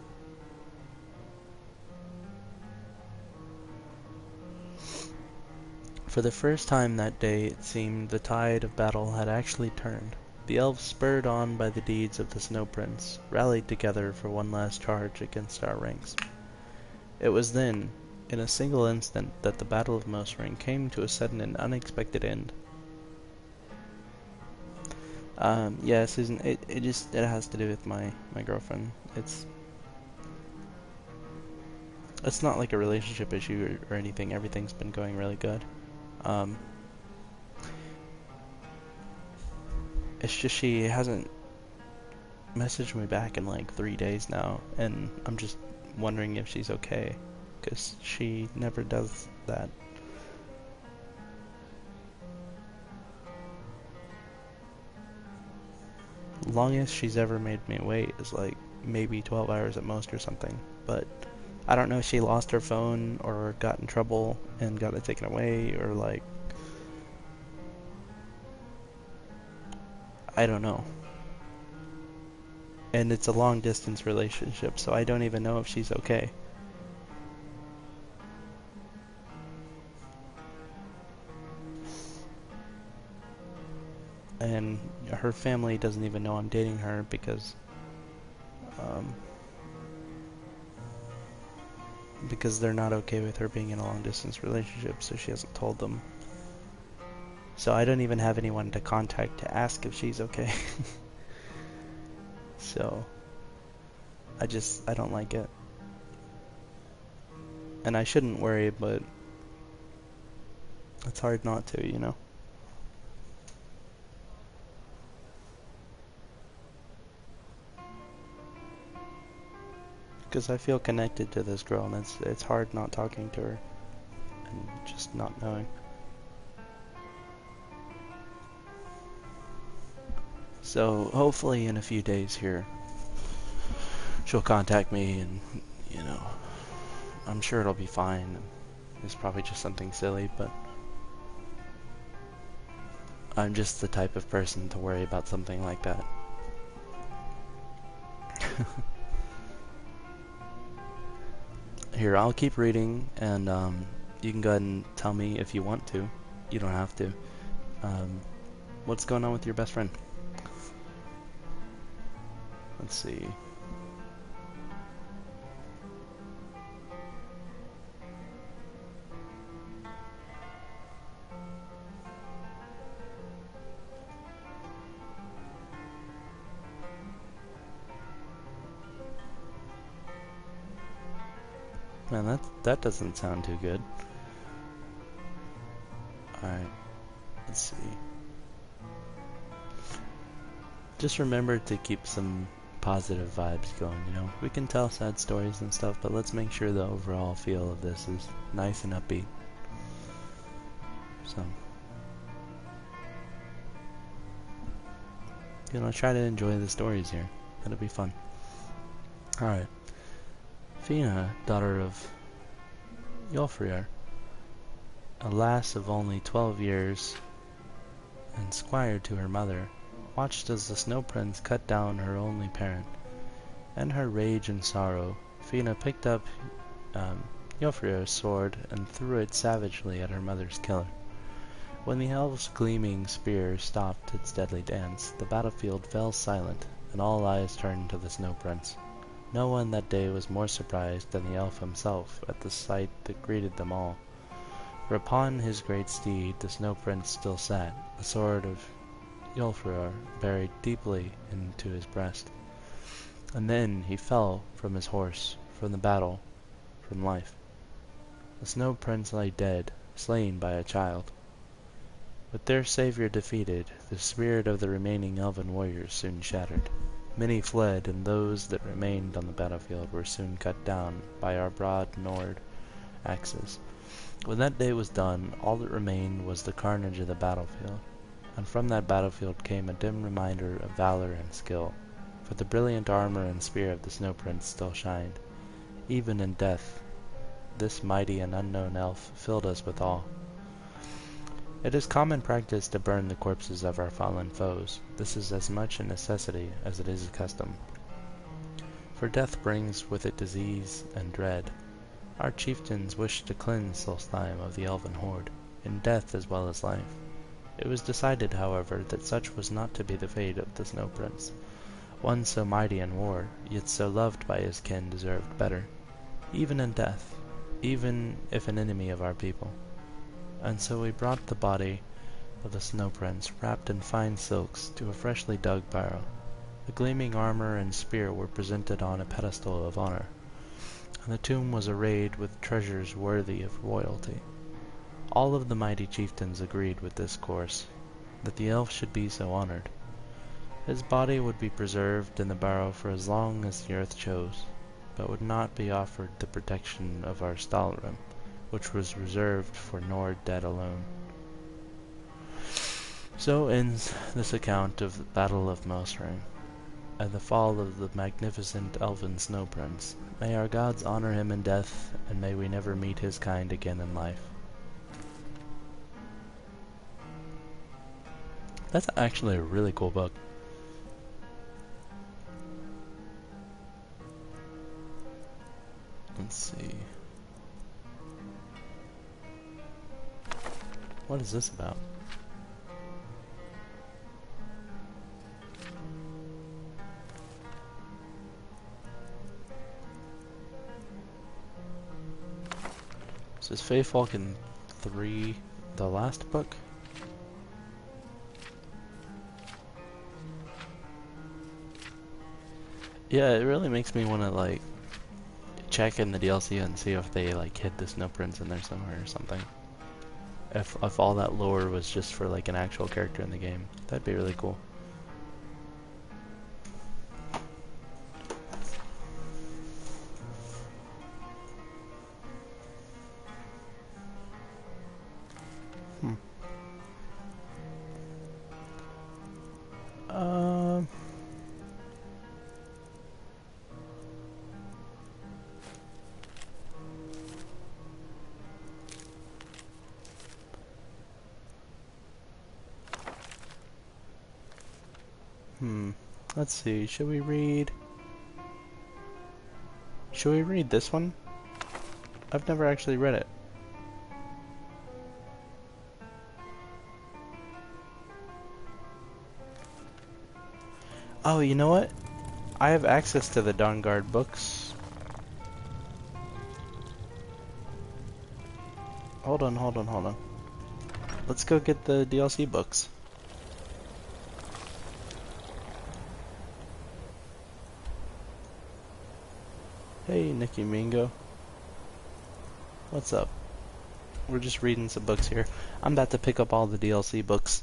For the first time that day, it seemed, the tide of battle had actually turned. The elves, spurred on by the deeds of the Snow Prince, rallied together for one last charge against our ranks. It was then, in a single instant, that the Battle of Mosring came to a sudden and unexpected end. Yeah, Susan, it has to do with my girlfriend. It's not like a relationship issue or anything. Everything's been going really good. It's just she hasn't messaged me back in like 3 days now, and I'm just wondering if she's okay, because she never does that. Longest she's ever made me wait is like maybe 12 hours at most or something, but I don't know if she lost her phone or got in trouble and got it taken away, or like, I don't know. And it's a long distance relationship, so I don't even know if she's okay. And her family doesn't even know I'm dating her because they're not okay with her being in a long distance relationship, so she hasn't told them. So I don't even have anyone to contact to ask if she's okay. So I don't like it. And I shouldn't worry, but it's hard not to, you know? Because I feel connected to this girl, and it's hard not talking to her and just not knowing. So hopefully in a few days here, she'll contact me, and you know, I'm sure it'll be fine. It's probably just something silly, but I'm just the type of person to worry about something like that. Here, I'll keep reading, and you can go ahead and tell me if you want to. You don't have to. what's going on with your best friend? Let's see. Man, that doesn't sound too good. Alright, let's see. Just remember to keep some positive vibes going, you know? We can tell sad stories and stuff, but let's make sure the overall feel of this is nice and upbeat. So, you know, try to enjoy the stories here. That'll be fun. Alright. Fina, daughter of Jolfrir, a lass of only 12 years, and squire to her mother, watched as the Snow Prince cut down her only parent. In her rage and sorrow, Fina picked up Jolfrir's sword and threw it savagely at her mother's killer. When the elf's gleaming spear stopped its deadly dance, the battlefield fell silent, and all eyes turned to the Snow Prince. No one that day was more surprised than the elf himself at the sight that greeted them all. For upon his great steed the Snow Prince still sat, the sword of Jolfrir buried deeply into his breast. And then he fell from his horse, from the battle, from life. The Snow Prince lay dead, slain by a child. With their savior defeated, the spirit of the remaining elven warriors soon shattered. Many fled, and those that remained on the battlefield were soon cut down by our broad Nord axes. When that day was done, all that remained was the carnage of the battlefield, and from that battlefield came a dim reminder of valor and skill, for the brilliant armor and spear of the Snow Prince still shined. Even in death, this mighty and unknown elf filled us with awe. It is common practice to burn the corpses of our fallen foes. This is as much a necessity as it is a custom. For death brings with it disease and dread. Our chieftains wished to cleanse Solstheim of the elven horde, in death as well as life. It was decided, however, that such was not to be the fate of the Snow Prince. One so mighty in war, yet so loved by his kin, deserved better, even in death, even if an enemy of our people. And so we brought the body of the Snow Prince, wrapped in fine silks, to a freshly dug barrow. The gleaming armor and spear were presented on a pedestal of honor, and the tomb was arrayed with treasures worthy of royalty. All of the mighty chieftains agreed with this course, that the elf should be so honored. His body would be preserved in the barrow for as long as the earth chose, but would not be offered the protection of our Stalrim, which was reserved for Nord dead alone. So ends this account of the Battle of Mosring, and the fall of the magnificent elven Snow Prince. May our gods honor him in death, and may we never meet his kind again in life. That's actually a really cool book. Let's see. What is this about? So is Fae Falcon 3 the last book? Yeah, it really makes me want to like check in the DLC and see if they like hid the Snow Prince in there somewhere or something. If all that lore was just for like an actual character in the game, that'd be really cool. Let's see, should we read this one? I've never actually read it. Oh, you know what? I have access to the Dawn Guard books. Hold on, hold on, hold on. Let's go get the DLC books. Hey, Nicky Mingo. What's up? We're just reading some books here. I'm about to pick up all the DLC books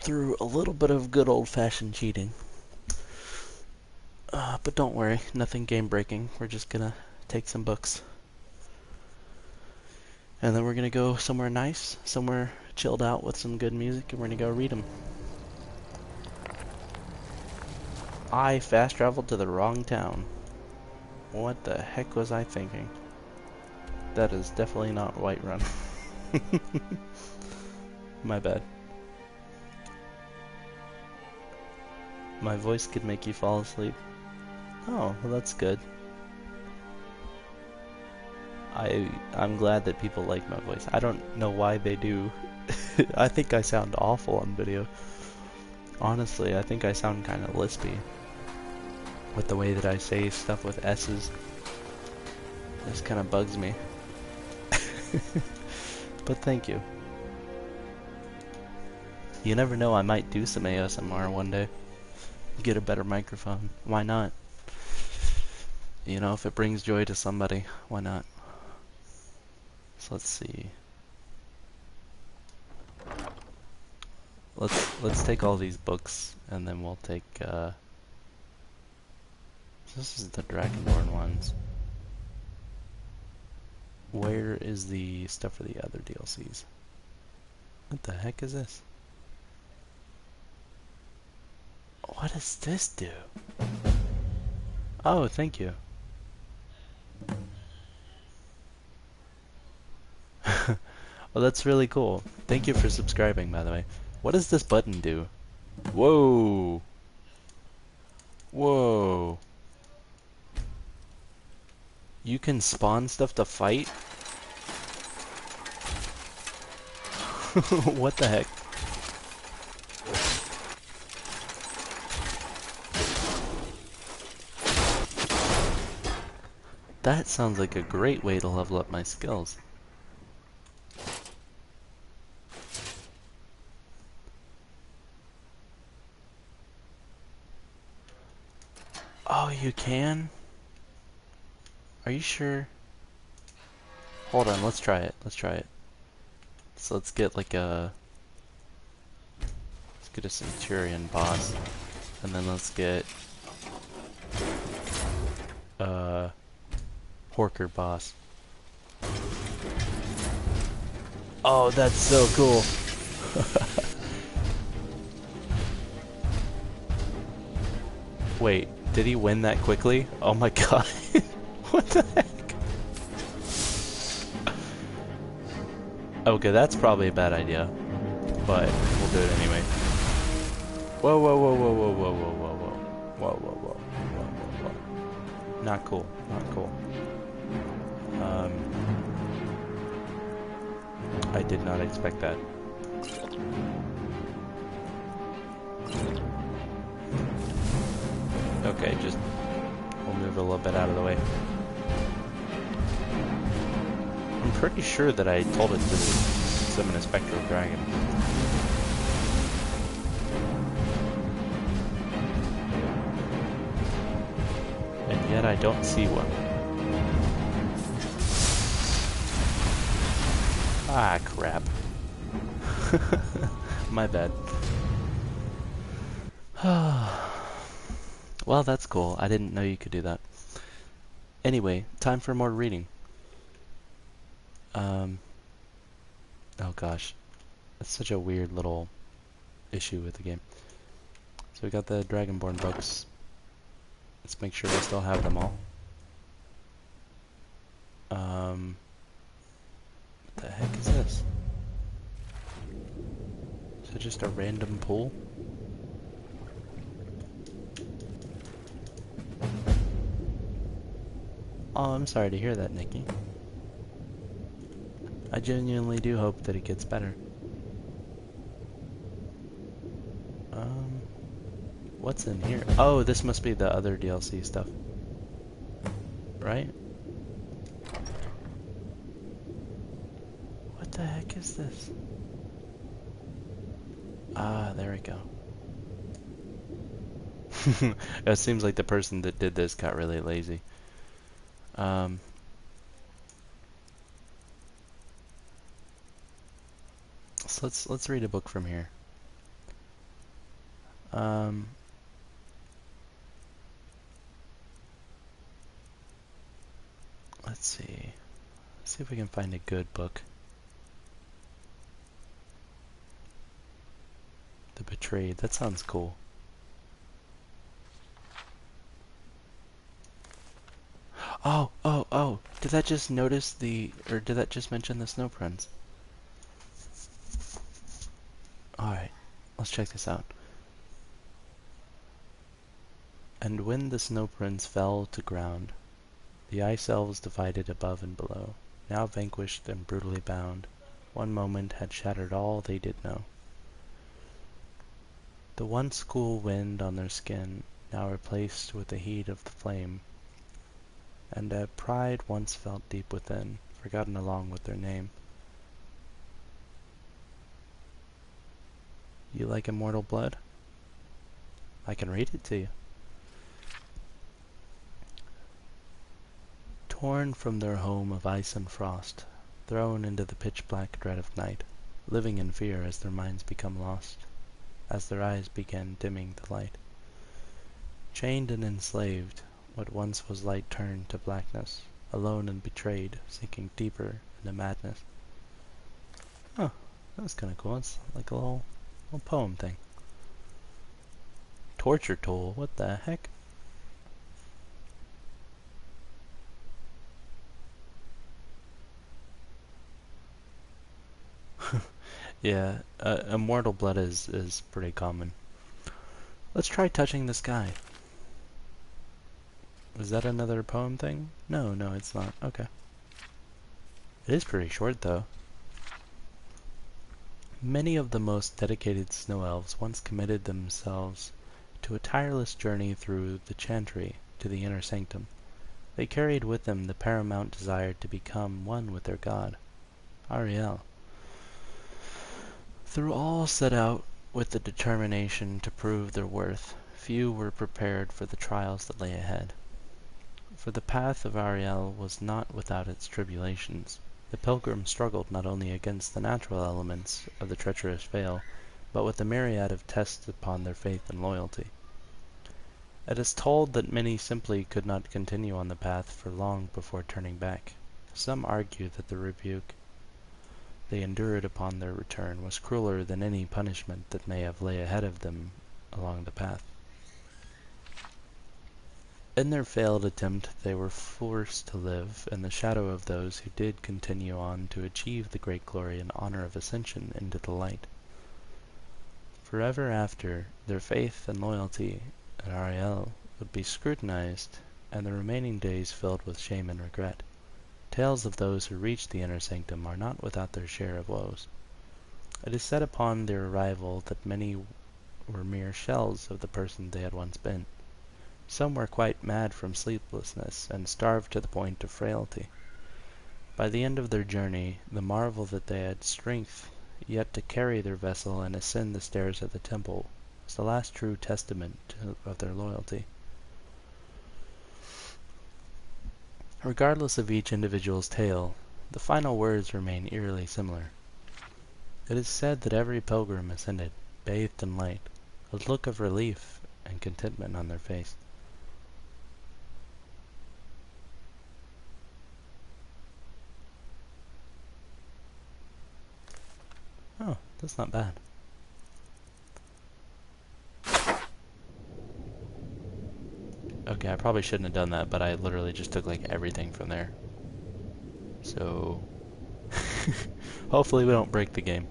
through a little bit of good old-fashioned cheating. But don't worry, nothing game-breaking. We're just gonna take some books. And then we're gonna go somewhere nice, somewhere chilled out with some good music, and we're gonna go read them. I fast traveled to the wrong town. What the heck was I thinking? That is definitely not Whiterun. My bad. My voice could make you fall asleep. Oh, well that's good. I'm glad that people like my voice. I don't know why they do. I think I sound awful on video. Honestly, I think I sound kind of lispy with the way that I say stuff with S's. This kind of bugs me. But thank you. You never know, I might do some ASMR one day. Get a better microphone. Why not? You know, if it brings joy to somebody, why not? So let's see. Let's take all these books and then we'll take this is the Dragonborn ones. Where is the stuff for the other DLCs? What the heck is this? What does this do? Oh, thank you. Well, that's really cool. Thank you for subscribing, by the way. What does this button do? Whoa! Whoa! You can spawn stuff to fight? What the heck? That sounds like a great way to level up my skills. Oh, you can? Are you sure? Hold on, let's try it. Let's try it. So let's get like a... Let's get a Centurion boss. And then let's get... Horker boss. Oh, that's so cool. Wait, did he win that quickly? Oh my god. What the heck? Okay, that's probably a bad idea. But we'll do it anyway. Whoa, whoa, whoa, whoa, whoa, whoa, whoa, whoa, whoa. Whoa, whoa, whoa. Whoa, whoa, whoa. Not cool. Not cool. I did not expect that. Okay, just we'll move a little bit out of the way. I'm pretty sure that I told it to summon a spectral dragon. And yet I don't see one. Ah, crap. My bad. Well, that's cool. I didn't know you could do that. Anyway, time for more reading. Oh gosh. That's such a weird little issue with the game. So we got the Dragonborn books. Let's make sure we still have them all. What the heck is this? Is it just a random pool? Oh, I'm sorry to hear that, Nikki. I genuinely do hope that it gets better. What's in here? Oh, this must be the other DLC stuff. Right? What the heck is this? Ah, there we go. It seems like the person that did this got really lazy. So let's read a book from here. Let's see. Let's see if we can find a good book. The Betrayed. That sounds cool. Oh! Did that just notice or did that just mention the Snow Prince? Alright, let's check this out. And when the Snow Prince fell to ground, the Ice Elves divided above and below, now vanquished and brutally bound, one moment had shattered all they did know. The once cool wind on their skin, now replaced with the heat of the flame, and a pride once felt deep within, forgotten along with their name. You like immortal blood? I can read it to you. Torn from their home of ice and frost, thrown into the pitch-black dread of night, living in fear as their minds become lost, as their eyes begin dimming the light. Chained and enslaved, what once was light turned to blackness, alone and betrayed, sinking deeper into madness. Oh, that's kind of cool. It's like a little poem thing. Torture tool? What the heck? Yeah, immortal blood is pretty common. Let's try touching the sky. Is that another poem thing? No, it's not. Okay. It is pretty short, though. Many of the most dedicated snow elves once committed themselves to a tireless journey through the Chantry to the inner sanctum. They carried with them the paramount desire to become one with their god, Ariel. Through all set out with the determination to prove their worth, few were prepared for the trials that lay ahead. For the path of Ariel was not without its tribulations. The pilgrim struggled not only against the natural elements of the treacherous vale, but with a myriad of tests upon their faith and loyalty. It is told that many simply could not continue on the path for long before turning back. Some argue that the rebuke they endured upon their return was crueler than any punishment that may have lay ahead of them along the path. In their failed attempt they were forced to live in the shadow of those who did continue on to achieve the great glory and honor of ascension into the light. Forever after, their faith and loyalty in Ariel would be scrutinized, and the remaining days filled with shame and regret. Tales of those who reached the inner sanctum are not without their share of woes. It is said upon their arrival that many were mere shells of the person they had once been. Some were quite mad from sleeplessness, and starved to the point of frailty. By the end of their journey, the marvel that they had strength yet to carry their vessel and ascend the stairs of the temple was the last true testament of their loyalty. Regardless of each individual's tale, the final words remain eerily similar. It is said that every pilgrim ascended, bathed in light, a look of relief and contentment on their face. Oh, that's not bad. Okay, I probably shouldn't have done that, but I literally just took like everything from there. So, hopefully we don't break the game.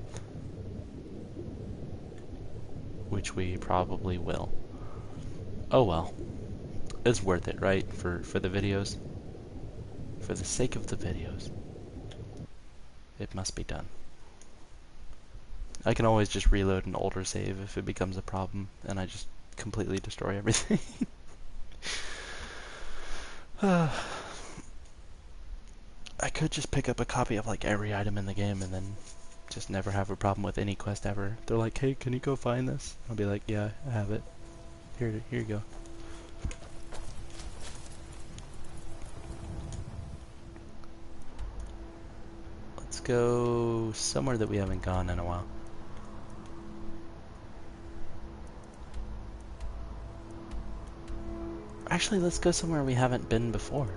Which we probably will. Oh well. It's worth it, right? For the videos. For the sake of the videos. It must be done. I can always just reload an older save if it becomes a problem, and I just completely destroy everything. I could just pick up a copy of like every item in the game and then just never have a problem with any quest ever. They're like, hey, can you go find this? I'll be like, yeah, I have it. Here you go. Let's go somewhere that we haven't gone in a while. Actually, let's go somewhere we haven't been before.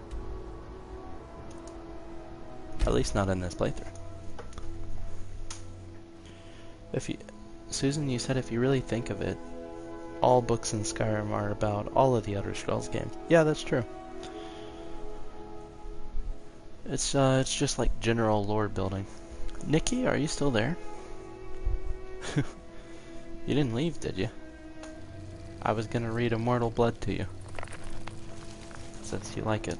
At least not in this playthrough. Susan, you said if you really think of it, all books in Skyrim are about all of the Elder Scrolls games. Yeah, that's true. It's just like general lore building. Nikki, are you still there? You didn't leave, did you? I was gonna read Immortal Blood to you, since you like it.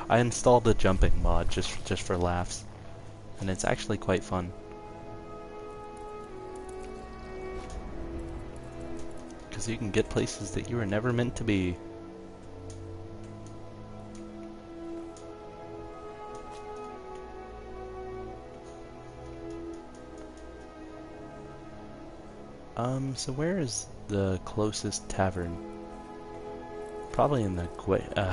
I installed the jumping mod just for laughs, and it's actually quite fun. Because you can get places that you were never meant to be. So where is the closest tavern? Probably in the I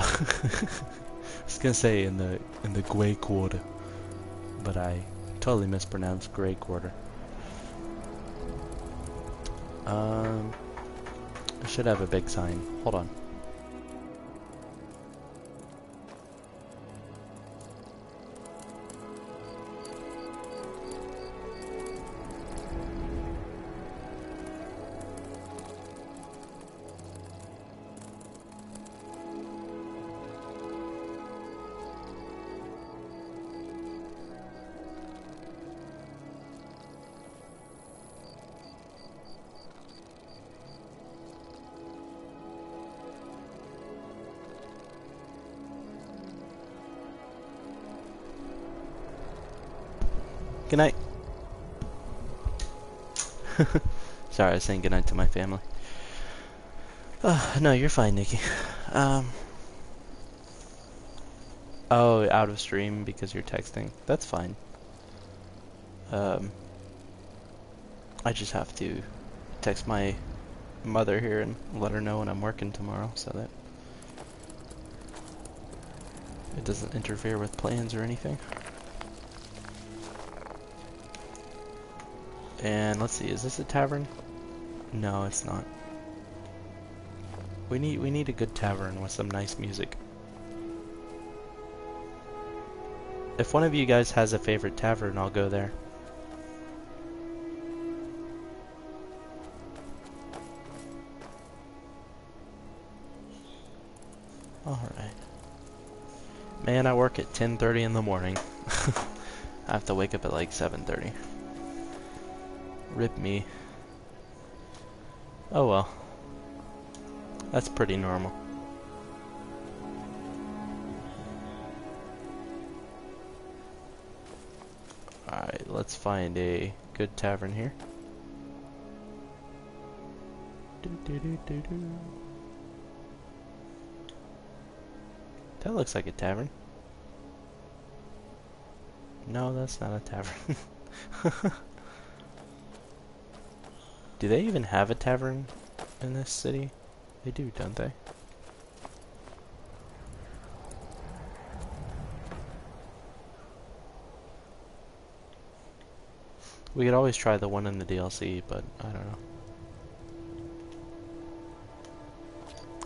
was gonna say in the Gwei Quarter, but I totally mispronounced Grey Quarter. I should have a big sign. Hold on. Good night. Sorry, I was saying goodnight to my family. No, you're fine, Nikki. Oh, out of stream because you're texting. That's fine. I just have to text my mother here and let her know when I'm working tomorrow so that it doesn't interfere with plans or anything. And let's see, is this a tavern? No, it's not. We need a good tavern with some nice music. If one of you guys has a favorite tavern, I'll go there. Alright. Man, I work at 10:30 in the morning. I have to wake up at like 7:30. Rip me. Oh well. That's pretty normal. Alright, let's find a good tavern here. That looks like a tavern. No, that's not a tavern. Do they even have a tavern in this city? They do, don't they? We could always try the one in the DLC, but I don't know.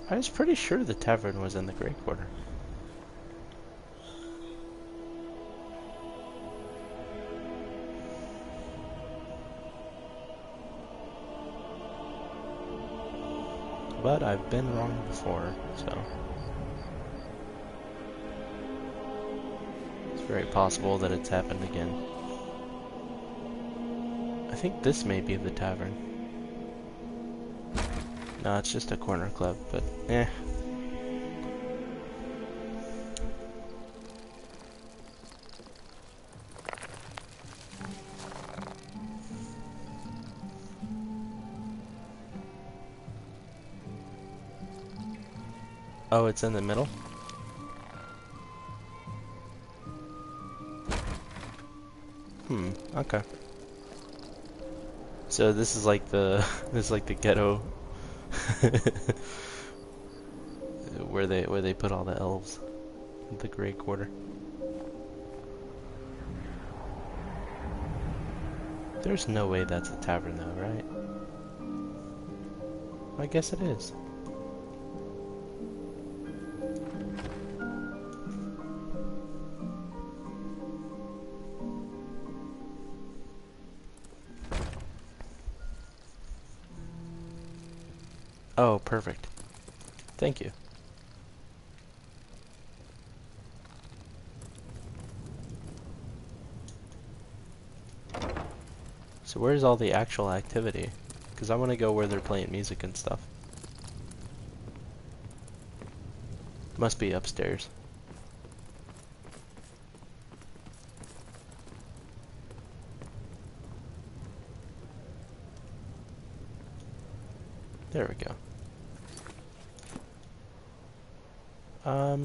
I was pretty sure the tavern was in the Grey Quarter. But I've been wrong before, so it's very possible that it's happened again. I think this may be the tavern. No, it's just a corner club, but eh. Oh, it's in the middle? Okay. So this is like the this is like the ghetto where they put all the elves. The Grey Quarter. There's no way that's a tavern though, right? I guess it is. Oh, perfect. Thank you. So where's all the actual activity? Because I want to go where they're playing music and stuff. Must be upstairs. There we go.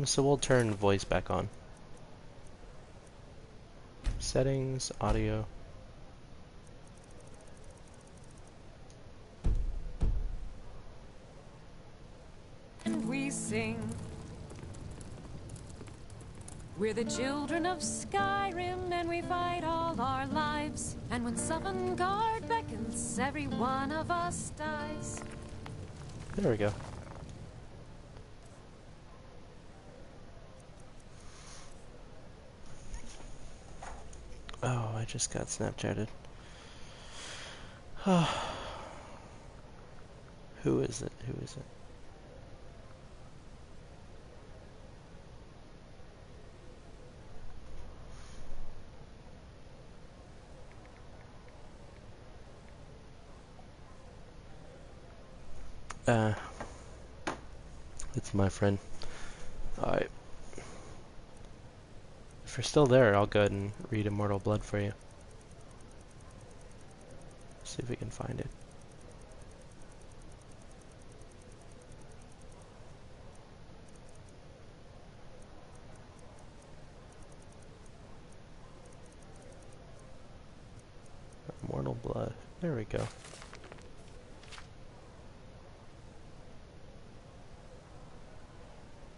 So we'll turn voice back on. Settings, audio. And we sing. We're the children of Skyrim, and we fight all our lives. And when Sovngarde beckons, every one of us dies. There we go. Oh, I just got Snapchatted. Who is it? Who is it? It's my friend. Alright. If you're still there, I'll go ahead and read Immortal Blood for you. See if we can find it. Immortal Blood. There we go.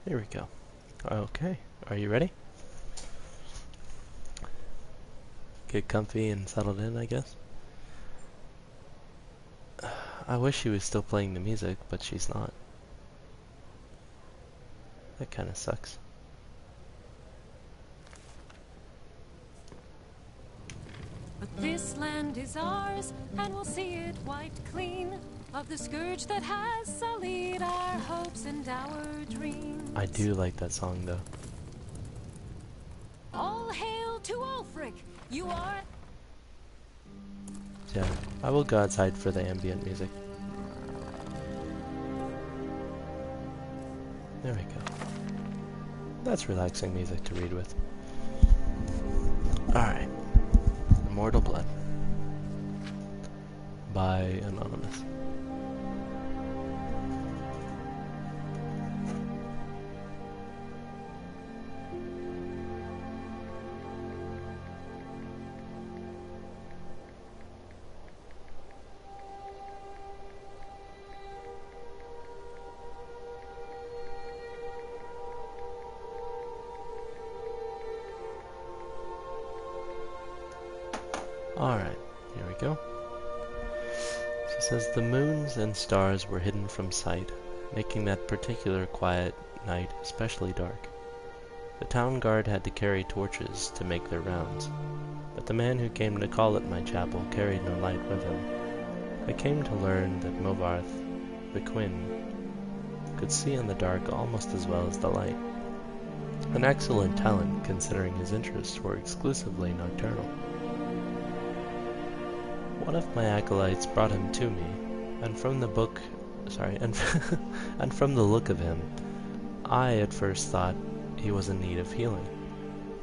There we go. Okay. Are you ready? Get comfy and settled in, I guess. I wish she was still playing the music, but she's not. That kind of sucks. But this land is ours, and we'll see it wiped clean of the scourge that has sullied our hopes and our dreams. I do like that song, though. All hail to Ulfric! You are... Yeah, I will go outside for the ambient music. There we go. That's relaxing music to read with. Alright. Immortal Blood. By Anonymous. Alright, here we go. So it says the moons and stars were hidden from sight, making that particular quiet night especially dark. The town guard had to carry torches to make their rounds, but the man who came to call at my chapel carried no light with him. I came to learn that Movarth, the Quinn, could see in the dark almost as well as the light. An excellent talent considering his interests were exclusively nocturnal. One of my acolytes brought him to me, and from the and from the look of him, I at first thought he was in need of healing.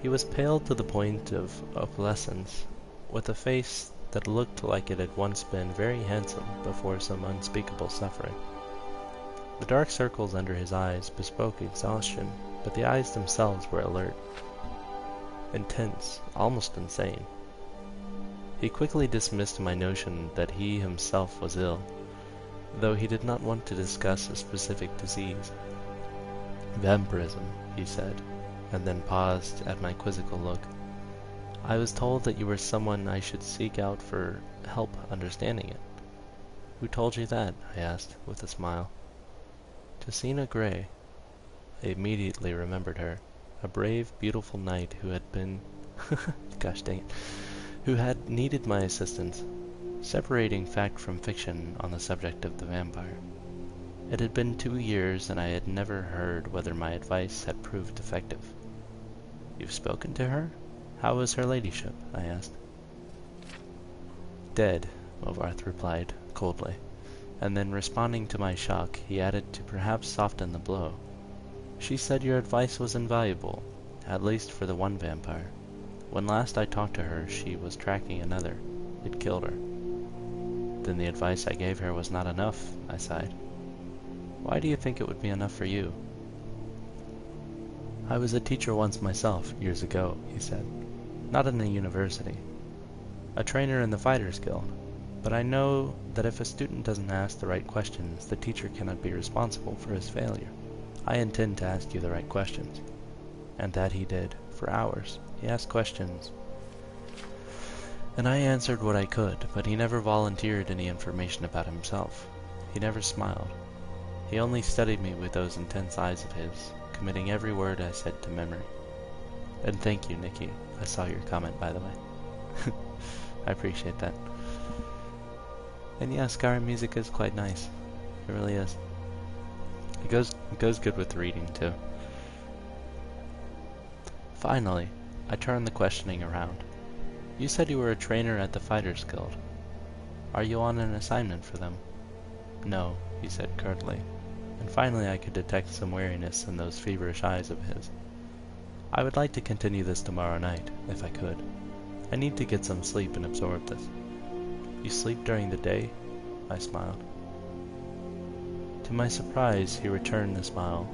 He was pale to the point of opalescence, with a face that looked like it had once been very handsome before some unspeakable suffering. The dark circles under his eyes bespoke exhaustion, but the eyes themselves were alert, intense, almost insane. He quickly dismissed my notion that he himself was ill, though he did not want to discuss a specific disease. Vampirism, he said, and then paused at my quizzical look. I was told that you were someone I should seek out for help understanding it. Who told you that? I asked, with a smile. Tessina Gray. I immediately remembered her, a brave, beautiful knight who had been... gosh dang it. Who had needed my assistance, separating fact from fiction on the subject of the vampire. It had been 2 years, and I had never heard whether my advice had proved effective. You've spoken to her? How is her ladyship? I asked. Dead, Movarth replied, coldly, and then responding to my shock, he added to perhaps soften the blow. She said your advice was invaluable, at least for the one vampire. When last I talked to her, she was tracking another. It killed her. Then the advice I gave her was not enough, I sighed. Why do you think it would be enough for you? I was a teacher once myself, years ago, he said. Not in a university. A trainer in the Fighters Guild. But I know that if a student doesn't ask the right questions, the teacher cannot be responsible for his failure. I intend to ask you the right questions. And that he did, for hours. He asked questions, and I answered what I could, but he never volunteered any information about himself. He never smiled. He only studied me with those intense eyes of his, committing every word I said to memory. And thank you, Nikki. I saw your comment, by the way. I appreciate that. And yeah, Skyrim music is quite nice. It really is. It goes good with reading, too. Finally, I turned the questioning around. You said you were a trainer at the Fighters Guild. Are you on an assignment for them? No, he said curtly, and finally I could detect some weariness in those feverish eyes of his. I would like to continue this tomorrow night, if I could. I need to get some sleep and absorb this. You sleep during the day? I smiled. To my surprise, he returned the smile,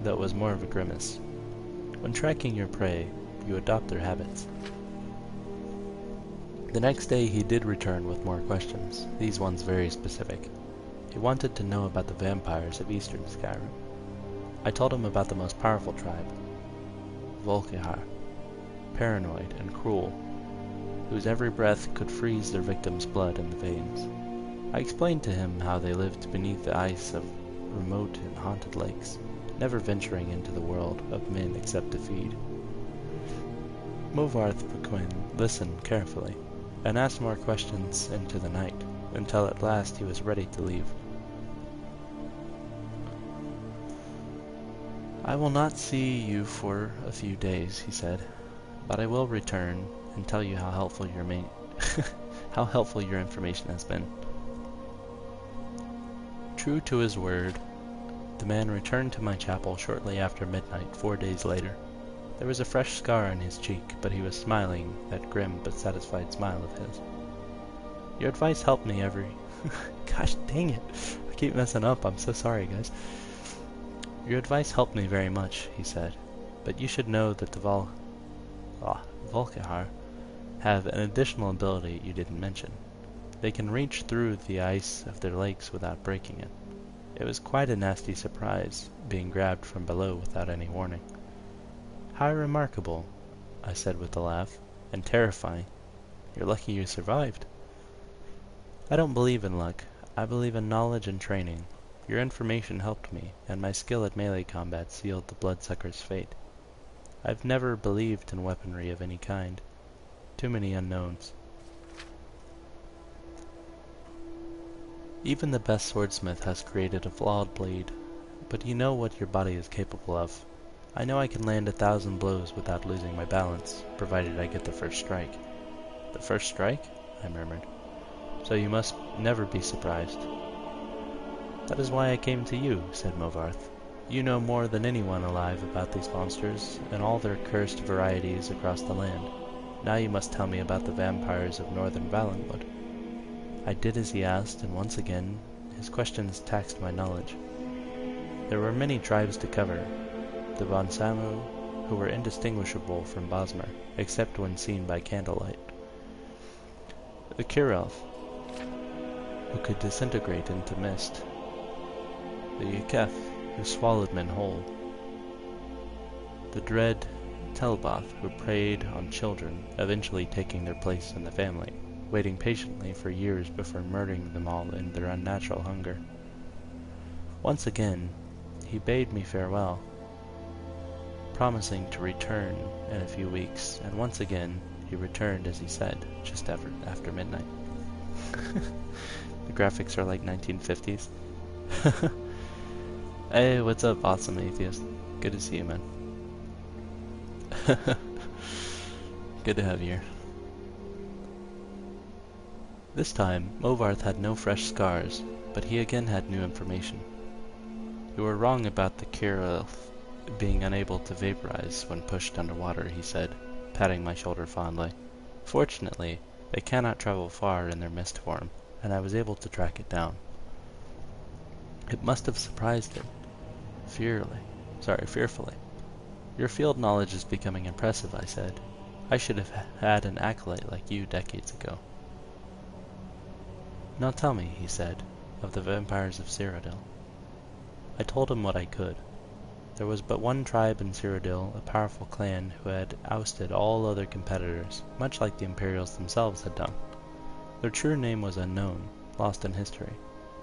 though it was more of a grimace. When tracking your prey, you adopt their habits. The next day he did return with more questions, these ones very specific. He wanted to know about the vampires of eastern Skyrim. I told him about the most powerful tribe, Volkihar, paranoid and cruel, whose every breath could freeze their victims' blood in the veins. I explained to him how they lived beneath the ice of remote and haunted lakes, never venturing into the world of men except to feed. Movarth Pequin listened carefully, and asked more questions into the night, until at last he was ready to leave. I will not see you for a few days, he said, but I will return and tell you how helpful your information has been. True to his word, the man returned to my chapel shortly after midnight 4 days later. There was a fresh scar on his cheek, but he was smiling that grim but satisfied smile of his. Your advice helped me every... Gosh dang it, I keep messing up, I'm so sorry guys. Your advice helped me very much, he said, but you should know that the Volkihar have an additional ability you didn't mention. They can reach through the ice of their lakes without breaking it. It was quite a nasty surprise, being grabbed from below without any warning. How remarkable, I said with a laugh, and terrifying. You're lucky you survived. I don't believe in luck. I believe in knowledge and training. Your information helped me, and my skill at melee combat sealed the bloodsucker's fate. I've never believed in weaponry of any kind. Too many unknowns. Even the best swordsmith has created a flawed blade, but you know what your body is capable of. I know I can land 1,000 blows without losing my balance, provided I get the first strike. The first strike? I murmured. So you must never be surprised. That is why I came to you, said Movarth. You know more than anyone alive about these monsters, and all their cursed varieties across the land. Now you must tell me about the vampires of northern Valenwood. I did as he asked, and once again, his questions taxed my knowledge. There were many tribes to cover. The Bonsamu, who were indistinguishable from Bosmer, except when seen by candlelight. The Kirelf, who could disintegrate into mist. The Yakef, who swallowed men whole. The dread Telboth, who preyed on children, eventually taking their place in the family, waiting patiently for years before murdering them all in their unnatural hunger. Once again, he bade me farewell, promising to return in a few weeks, and once again he returned as he said, just after midnight. The graphics are like 1950s. Hey, what's up, awesome atheist? Good to see you, man. Good to have you here. This time, Movarth had no fresh scars, but he again had new information. You were wrong about the Kirelf being unable to vaporize when pushed underwater, he said, patting my shoulder fondly. Fortunately, they cannot travel far in their mist form, and I was able to track it down. It must have surprised him. Fearfully. Your field knowledge is becoming impressive, I said. I should have had an acolyte like you decades ago. Now tell me, he said, of the vampires of Cyrodiil. I told him what I could. There was but one tribe in Cyrodiil, a powerful clan who had ousted all other competitors, much like the Imperials themselves had done. Their true name was unknown, lost in history,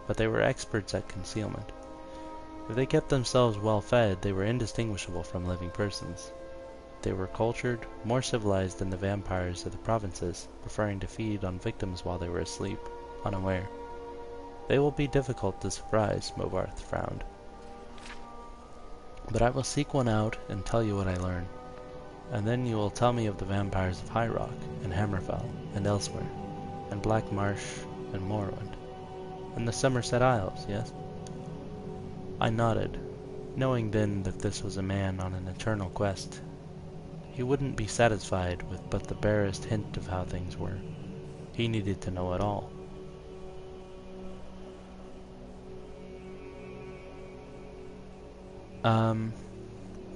but they were experts at concealment. If they kept themselves well fed, they were indistinguishable from living persons. They were cultured, more civilized than the vampires of the provinces, preferring to feed on victims while they were asleep, unaware. They will be difficult to surprise, Movarth frowned. But I will seek one out and tell you what I learn. And then you will tell me of the vampires of High Rock, and Hammerfell, and elsewhere, and Black Marsh, and Morrowind, and the Somerset Isles, yes? I nodded, knowing then that this was a man on an eternal quest. He wouldn't be satisfied with but the barest hint of how things were. He needed to know it all.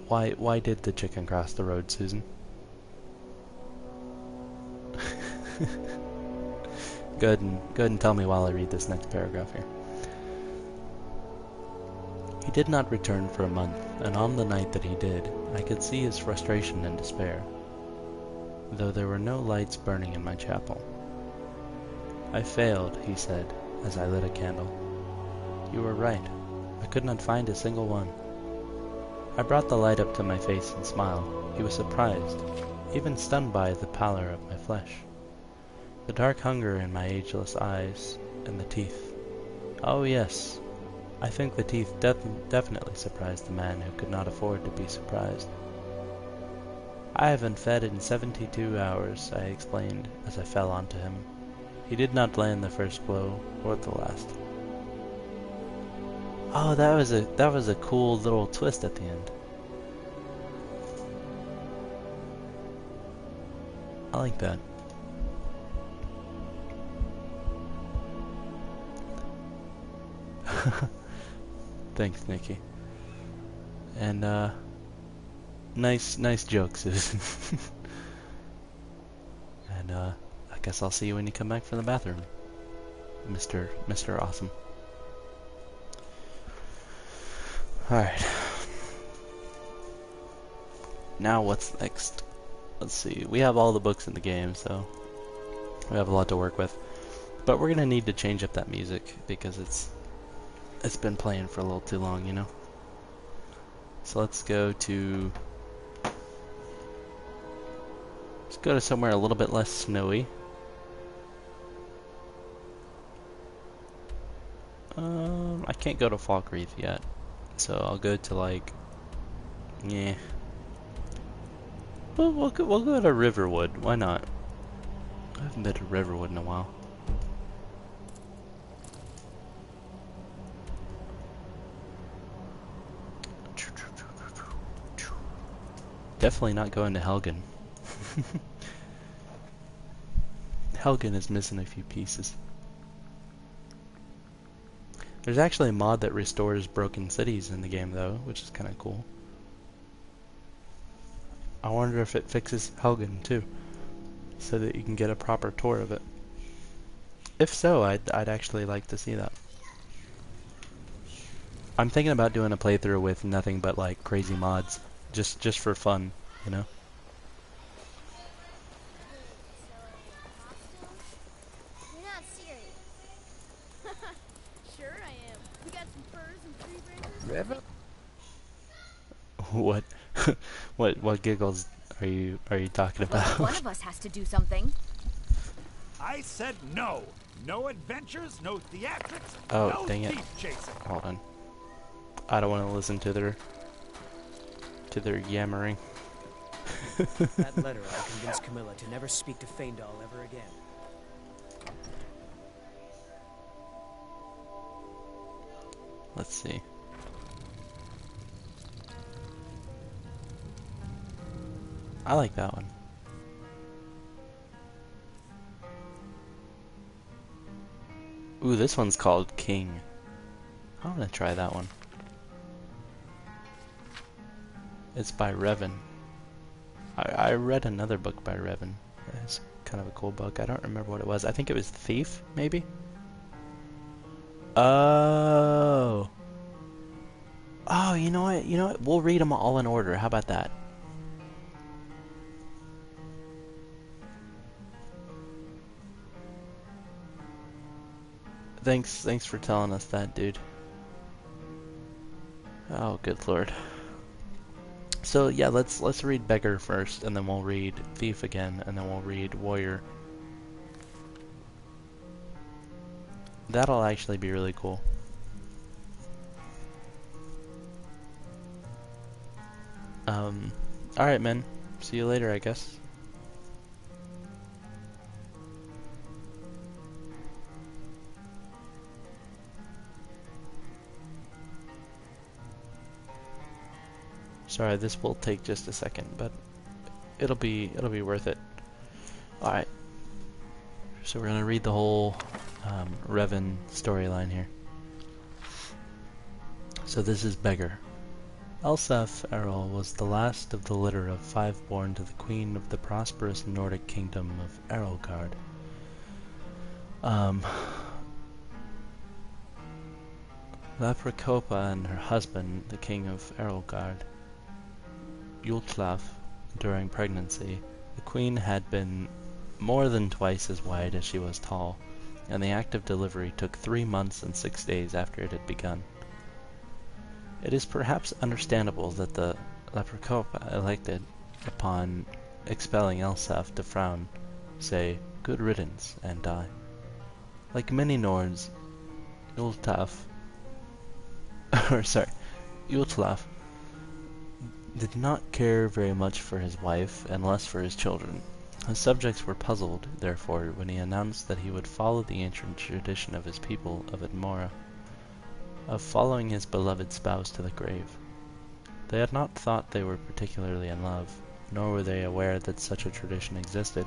Why did the chicken cross the road, Susan? Go ahead and tell me while I read this next paragraph here. He did not return for a month, and on the night that he did, I could see his frustration and despair, though there were no lights burning in my chapel. I failed, he said, as I lit a candle. You were right. I could not find a single one. I brought the light up to my face and smiled. He was surprised, even stunned by the pallor of my flesh, the dark hunger in my ageless eyes, and the teeth. Oh yes, I think the teeth definitely surprised the man who could not afford to be surprised. I haven't fed in 72 hours, I explained as I fell onto him. He did not land the first blow, or the last. Oh, that was a cool little twist at the end. I like that. Thanks, Nikki. And nice joke, Susan. And I guess I'll see you when you come back from the bathroom, Mr. Awesome. Alright. Now what's next? Let's see. We have all the books in the game, so we have a lot to work with. But we're gonna need to change up that music because it's been playing for a little too long, you know? So let's go to somewhere a little bit less snowy. I can't go to Falkreath yet. So I'll go to like, yeah. We'll go to Riverwood. Why not? I haven't been to Riverwood in a while. Definitely not going to Helgen. Helgen is missing a few pieces. There's actually a mod that restores broken cities in the game, though, which is kind of cool. I wonder if it fixes Helgen, too, so that you can get a proper tour of it. If so, I'd actually like to see that. I'm thinking about doing a playthrough with nothing but like crazy mods, just for fun, you know. You're not serious. Sure I am. We got some furs and tree branches. River? What, what giggles are you talking Well, about? one of us has to do something. I said no. No adventures, no theatrics, Oh, no dang it. thief chasing. Hold on. I don't want to listen to their yammering. That letter will convince Camilla to never speak to Faendal ever again. Let's see. I like that one. Ooh, this one's called King. I'm gonna try that one. It's by Revan. I read another book by Revan. It's kind of a cool book. I don't remember what it was. I think it was Thief, maybe? Oh. Oh, you know what? You know what? We'll read them all in order. How about that? Thanks for telling us that, dude. Oh, good lord. So yeah, let's read Beggar first, and then we'll read Thief again, and then we'll read Warrior. That'll actually be really cool. Alright, men. See you later, I guess. Sorry, this will take just a second, but it'll be worth it. Alright. So we're gonna read the whole Revan storyline here. So this is Beggar. Elsef Errol was the last of the litter of 5 born to the queen of the prosperous Nordic kingdom of Errolgard. Lapracopa and her husband, the king of Errolgard, Yultlaf, during pregnancy. The queen had been more than twice as wide as she was tall, and the act of delivery took 3 months and 6 days after it had begun. It is perhaps understandable that the Lapracopa elected, upon expelling Elsef, to frown, say, "Good riddance," and die. Like many Nords, Yultlaf did not care very much for his wife and less for his children. His subjects were puzzled, therefore, when he announced that he would follow the ancient tradition of his people of Edmora, of following his beloved spouse to the grave. They had not thought they were particularly in love, nor were they aware that such a tradition existed.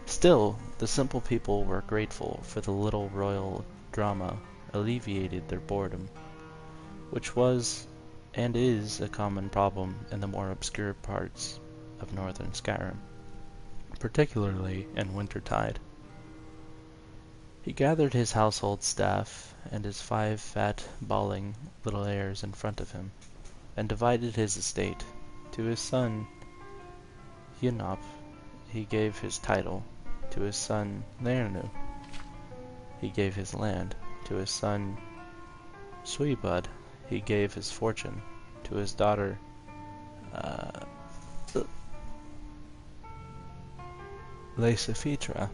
Still, the simple people were grateful, for the little royal drama alleviated their boredom, which was and is a common problem in the more obscure parts of northern Skyrim, particularly in wintertide. He gathered his household staff and his 5 fat, bawling little heirs in front of him, and divided his estate. To his son Yunop he gave his title, to his son Lernu he gave his land, to his son Suibud he gave his fortune, to his daughter Leisafitra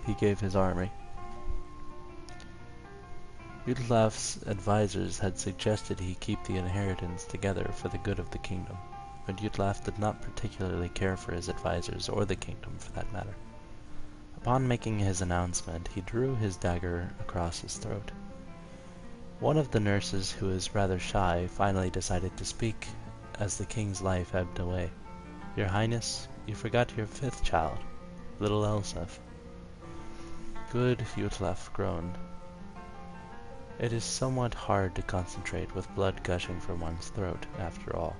he gave his army. Yudlaf's advisors had suggested he keep the inheritance together for the good of the kingdom, but Yudlaf did not particularly care for his advisors, or the kingdom for that matter. Upon making his announcement, he drew his dagger across his throat. One of the nurses, who was rather shy, finally decided to speak as the king's life ebbed away. "Your Highness, you forgot your 5th child, little Elsef." Good Yudlaf groaned. It is somewhat hard to concentrate with blood gushing from one's throat, after all.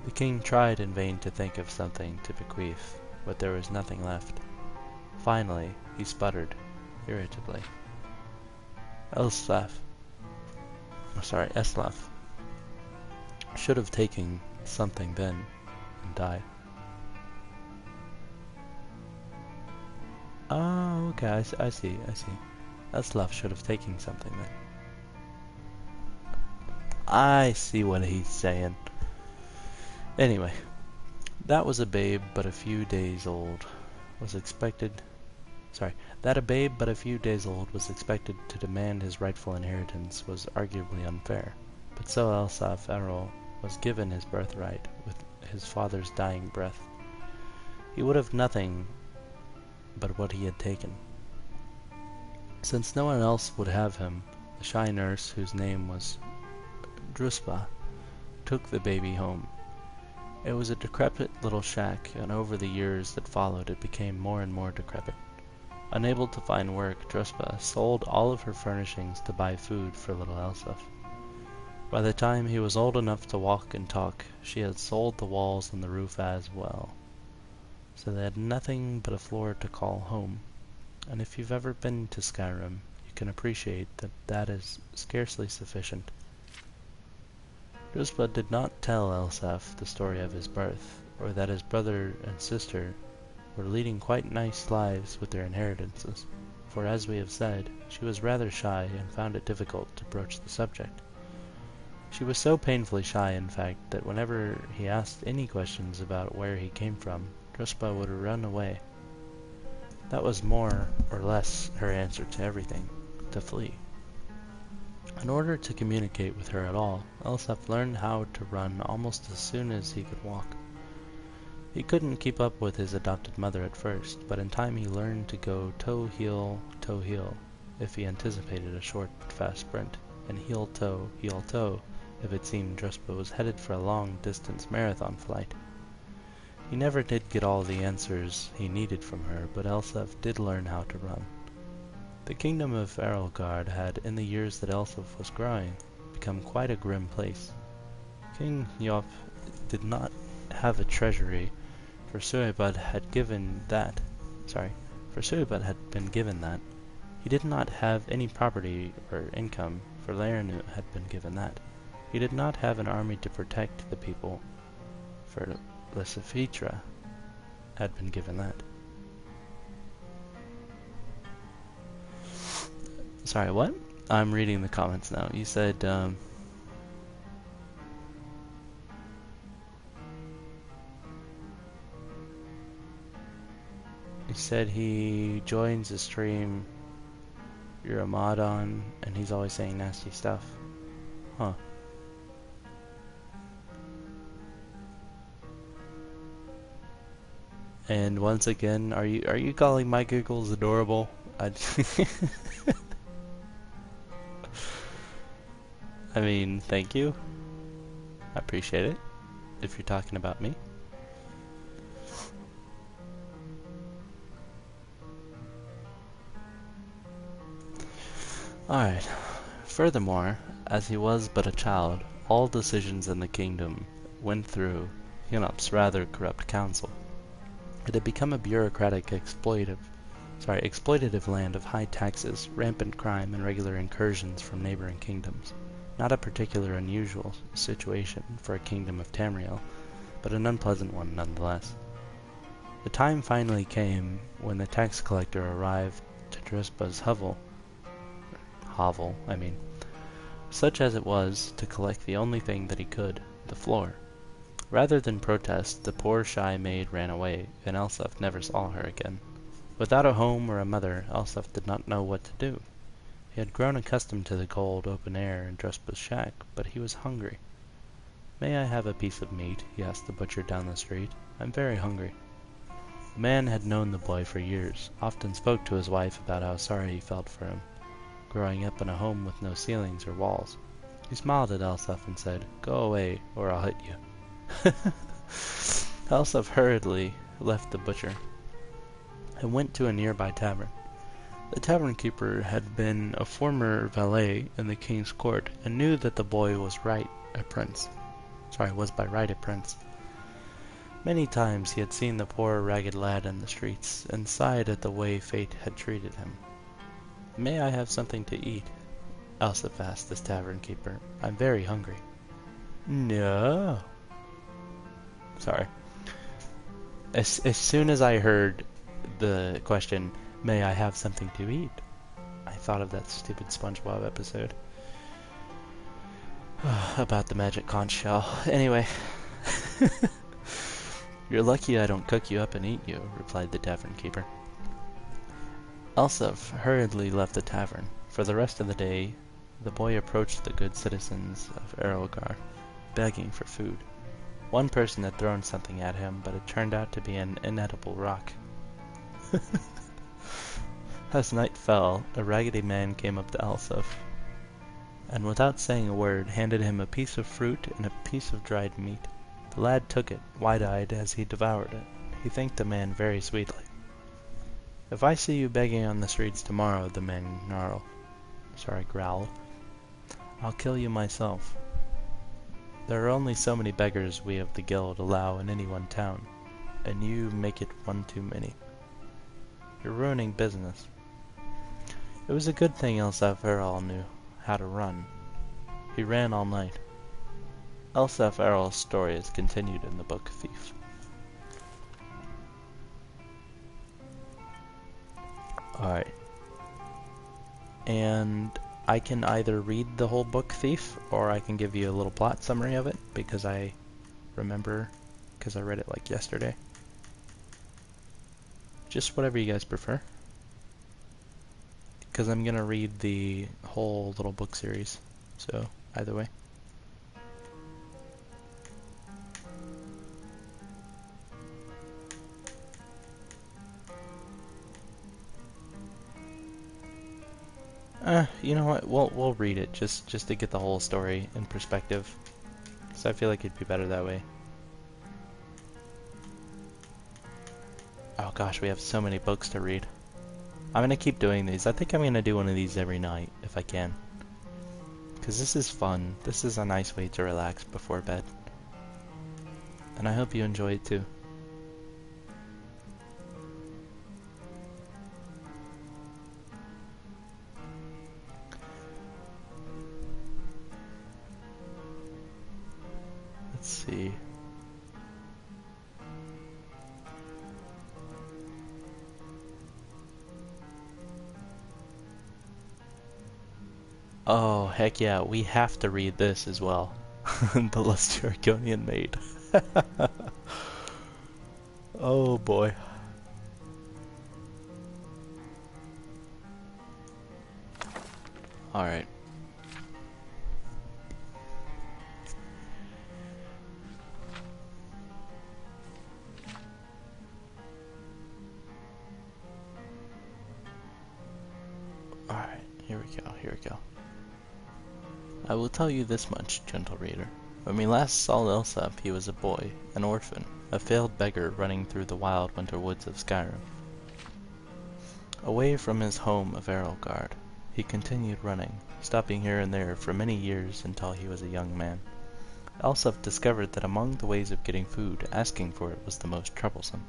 The king tried in vain to think of something to bequeath, but there was nothing left. Finally, he sputtered, irritably. Eslaf should have taken something then, and died. Oh, okay, I see. Eslaf should have taken something then. I see what he's saying. Anyway, that was a babe but a few days old was expected that a babe but a few days old was expected to demand his rightful inheritance was arguably unfair. But so Elsaf Errol was given his birthright with his father's dying breath. He would have nothing but what he had taken. Since no one else would have him, the shy nurse, whose name was Druspa, took the baby home. It was a decrepit little shack, and over the years that followed it became more and more decrepit. Unable to find work, Druspa sold all of her furnishings to buy food for little Elsaf. By the time he was old enough to walk and talk, she had sold the walls and the roof as well. So they had nothing but a floor to call home. And if you've ever been to Skyrim, you can appreciate that that is scarcely sufficient. Druspa did not tell Elsaf the story of his birth, or that his brother and sister were leading quite nice lives with their inheritances, for as we have said, she was rather shy and found it difficult to broach the subject. She was so painfully shy, in fact, that whenever he asked any questions about where he came from, Druspa would run away. That was more or less her answer to everything, to flee. In order to communicate with her at all, Elsaf learned how to run almost as soon as he could walk. He couldn't keep up with his adopted mother at first, but in time he learned to go toe-heel if he anticipated a short but fast sprint, and heel-toe if it seemed Druspa was headed for a long-distance marathon flight. He never did get all the answers he needed from her, but Elsaf did learn how to run. The kingdom of Erelgard had, in the years that Elsaf was growing, become quite a grim place. King Yop did not have a treasury, for Suebud had been given that. He did not have any property or income, for Laernu had been given that. He did not have an army to protect the people, for Lysifitra had been given that. Sorry, what? I'm reading the comments now. You said, he said he joins the stream, you're a mod on, and he's always saying nasty stuff. Huh. And once again, are you calling my giggles adorable? I mean, thank you. I appreciate it, if you're talking about me. Alright. Furthermore, as he was but a child, all decisions in the kingdom went through Hunop's rather corrupt council. It had become a bureaucratic exploitative land of high taxes, rampant crime, and regular incursions from neighboring kingdoms. Not a particularly unusual situation for a kingdom of Tamriel, but an unpleasant one nonetheless. The time finally came when the tax collector arrived to Druspa's hovel, such as it was, to collect the only thing that he could, the floor. Rather than protest, the poor shy maid ran away, and Elsaf never saw her again. Without a home or a mother, Elsaf did not know what to do. He had grown accustomed to the cold, open air in Druspa's shack, but he was hungry. "May I have a piece of meat?" he asked the butcher down the street. "I'm very hungry." The man had known the boy for years, often spoke to his wife about how sorry he felt for him, growing up in a home with no ceilings or walls. He smiled at Elsaf and said, "Go away, or I'll hit you." Elsaf hurriedly left the butcher and went to a nearby tavern. The tavern keeper had been a former valet in the king's court and knew that the boy was was by right a prince. Many times he had seen the poor ragged lad in the streets and sighed at the way fate had treated him. "May I have something to eat?" Elsif asked this tavern keeper. "I'm very hungry." "No." Sorry. As soon as I heard the question, "May I have something to eat?" I thought of that stupid SpongeBob episode about the magic conch shell. Anyway. "You're lucky I don't cook you up and eat you," replied the tavern keeper. Elsif hurriedly left the tavern. For the rest of the day, the boy approached the good citizens of Erelgar, begging for food. One person had thrown something at him, but it turned out to be an inedible rock. As night fell, a raggedy man came up to Elsif, and without saying a word, handed him a piece of fruit and a piece of dried meat. The lad took it, wide-eyed, as he devoured it. He thanked the man very sweetly. "If I see you begging on the streets tomorrow," the man growled, "I'll kill you myself. There are only so many beggars we of the guild allow in any one town, and you make it one too many. You're ruining business." It was a good thing Elsif knew how to run. He ran all night. Elsif Errol's story is continued in the book Thief. Alright. And I can either read the whole book Thief, or I can give you a little plot summary of it, because I remember, because I read it like yesterday. Just whatever you guys prefer. Because I'm going to read the whole little book series, so either way. You know what? We'll read it just to get the whole story in perspective. So I feel like it'd be better that way. Oh gosh, we have so many books to read. I'm gonna keep doing these. I think I'm gonna do one of these every night if I can. Because this is fun. This is a nice way to relax before bed. And I hope you enjoy it too. Let's see. Oh, heck yeah, we have to read this as well. The Lust Argonian Maid. Oh boy. Alright. Alright, here we go. I will tell you this much, gentle reader. When we last saw Elsif, he was a boy, an orphan, a failed beggar running through the wild winter woods of Skyrim. Away from his home of Erelgard, he continued running, stopping here and there for many years until he was a young man. Elsif discovered that among the ways of getting food, asking for it was the most troublesome.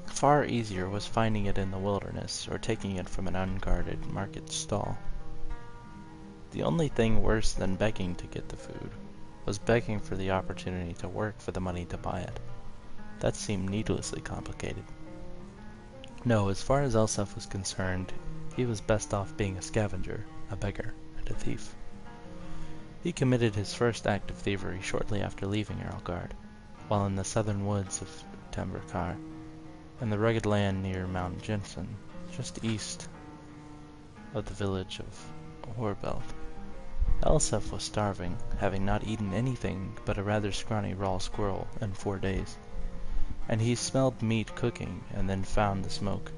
Far easier was finding it in the wilderness or taking it from an unguarded market stall. The only thing worse than begging to get the food was begging for the opportunity to work for the money to buy it. That seemed needlessly complicated. No, as far as Elsif was concerned, he was best off being a scavenger, a beggar, and a thief. He committed his first act of thievery shortly after leaving Erelgard, while in the southern woods of Tamburkar, in the rugged land near Mount Jensen, just east of the village of Horbelt. Elsif was starving, having not eaten anything but a rather scrawny raw squirrel in 4 days, and he smelled meat cooking and then found the smoke.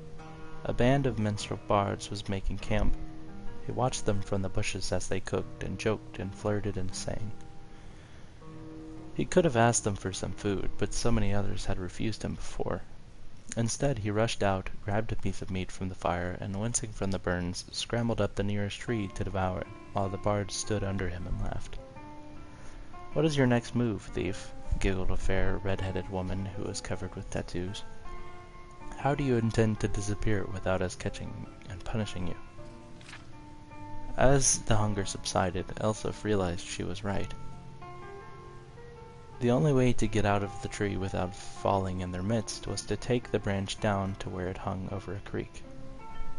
A band of minstrel bards was making camp. He watched them from the bushes as they cooked and joked and flirted and sang. He could have asked them for some food, but so many others had refused him before. Instead, he rushed out, grabbed a piece of meat from the fire, and wincing from the burns, scrambled up the nearest tree to devour it, while the bard stood under him and laughed. "What is your next move, thief?" giggled a fair, red-headed woman who was covered with tattoos. "How do you intend to disappear without us catching and punishing you?" As the hunger subsided, Elsif realized she was right. The only way to get out of the tree without falling in their midst was to take the branch down to where it hung over a creek.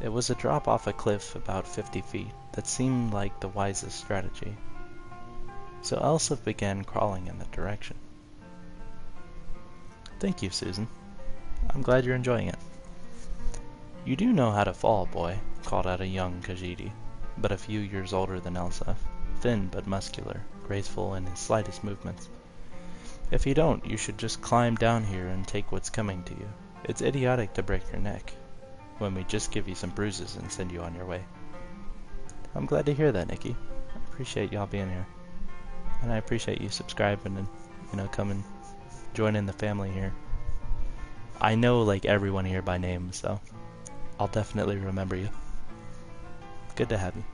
It was a drop off a cliff about 50 feet that seemed like the wisest strategy. So Elsif began crawling in that direction. "Thank you, Susan. I'm glad you're enjoying it." "You do know how to fall, boy," called out a young Khajiit, but a few years older than Elsif, thin but muscular, graceful in his slightest movements. "If you don't, you should just climb down here and take what's coming to you. It's idiotic to break your neck, when we just give you some bruises and send you on your way." "I'm glad to hear that, Nikki. I appreciate y'all being here. And I appreciate you subscribing and, come and join in the family here. I know, like, everyone here by name, so I'll definitely remember you. Good to have you."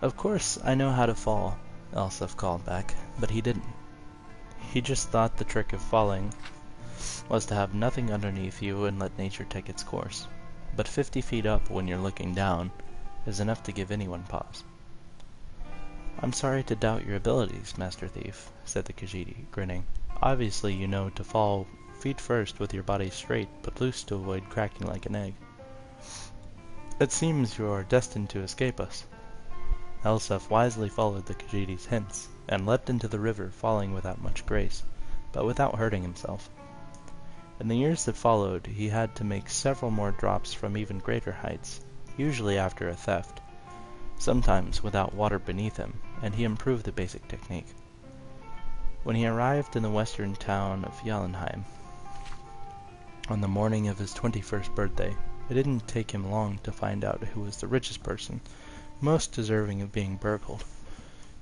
"Of course, I know how to fall," Elsif called back, but he didn't. He just thought the trick of falling was to have nothing underneath you and let nature take its course. But 50 feet up when you're looking down is enough to give anyone pause. "I'm sorry to doubt your abilities, Master Thief," said the Khajiit, grinning. "Obviously you know to fall feet first with your body straight, but loose to avoid cracking like an egg. It seems you are destined to escape us." Elsif wisely followed the Khajiit's hints, and leapt into the river, falling without much grace, but without hurting himself. In the years that followed, he had to make several more drops from even greater heights, usually after a theft, sometimes without water beneath him, and he improved the basic technique. When he arrived in the western town of Jotunheim on the morning of his 21st birthday, it didn't take him long to find out who was the richest person, most deserving of being burgled.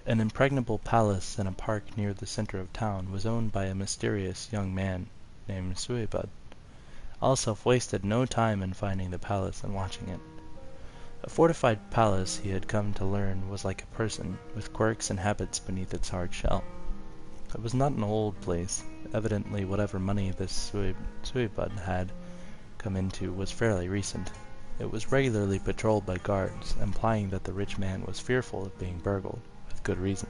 An impregnable palace in a park near the center of town was owned by a mysterious young man named Suebud. Elsif wasted no time in finding the palace and watching it. A fortified palace, he had come to learn, was like a person, with quirks and habits beneath its hard shell. It was not an old place. Evidently whatever money this Suebud had come into was fairly recent. It was regularly patrolled by guards, implying that the rich man was fearful of being burgled, with good reason.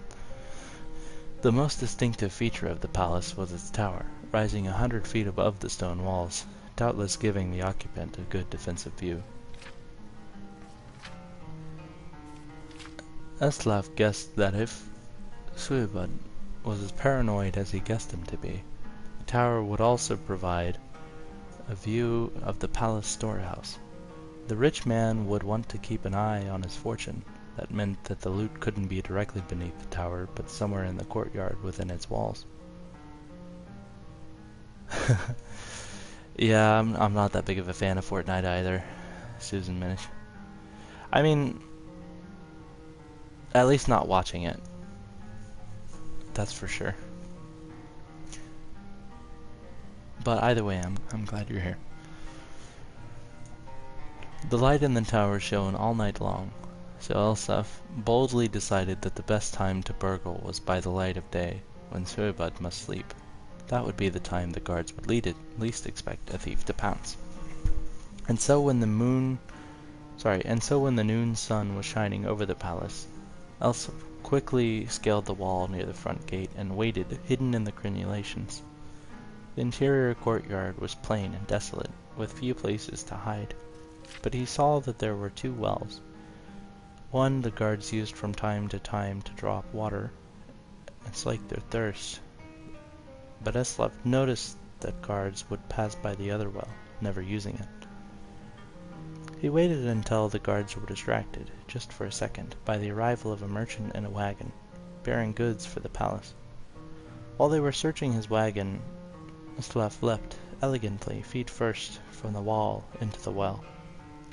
The most distinctive feature of the palace was its tower, rising 100 feet above the stone walls, doubtless giving the occupant a good defensive view. Eslaf guessed that if Suebud was as paranoid as he guessed him to be, the tower would also provide a view of the palace storehouse. The rich man would want to keep an eye on his fortune. That meant that the loot couldn't be directly beneath the tower, but somewhere in the courtyard within its walls. Yeah, I'm not that big of a fan of Fortnite either, Susan Minish. I mean, at least not watching it. That's for sure. But either way, I'm glad you're here. The light in the tower shone all night long, so Elsif boldly decided that the best time to burgle was by the light of day, when Suebud must sleep. That would be the time the guards would least expect a thief to pounce. And so when the noon sun was shining over the palace, Elsif quickly scaled the wall near the front gate and waited, hidden in the crenulations. The interior courtyard was plain and desolate, with few places to hide. But he saw that there were 2 wells. One the guards used from time to time to draw up water and slake their thirst. But Eslaf noticed that guards would pass by the other well, never using it. He waited until the guards were distracted, just for a second, by the arrival of a merchant in a wagon, bearing goods for the palace. While they were searching his wagon, Eslaf leapt elegantly, feet first, from the wall into the well.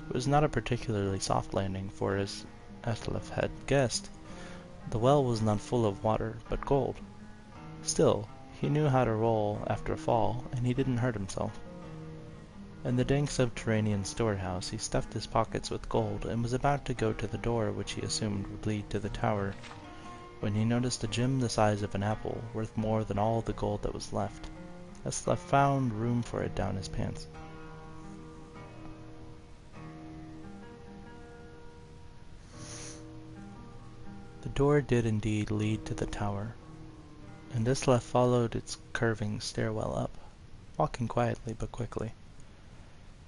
It was not a particularly soft landing, for as Eslaf had guessed, The well was not full of water, but gold. Still, he knew how to roll after a fall, and he didn't hurt himself. In the dank subterranean storehouse, he stuffed his pockets with gold and was about to go to the door which he assumed would lead to the tower, when he noticed a gem the size of an apple, worth more than all the gold that was left. Eslef found room for it down his pants. The door did indeed lead to the tower, and Eslef followed its curving stairwell up, walking quietly but quickly.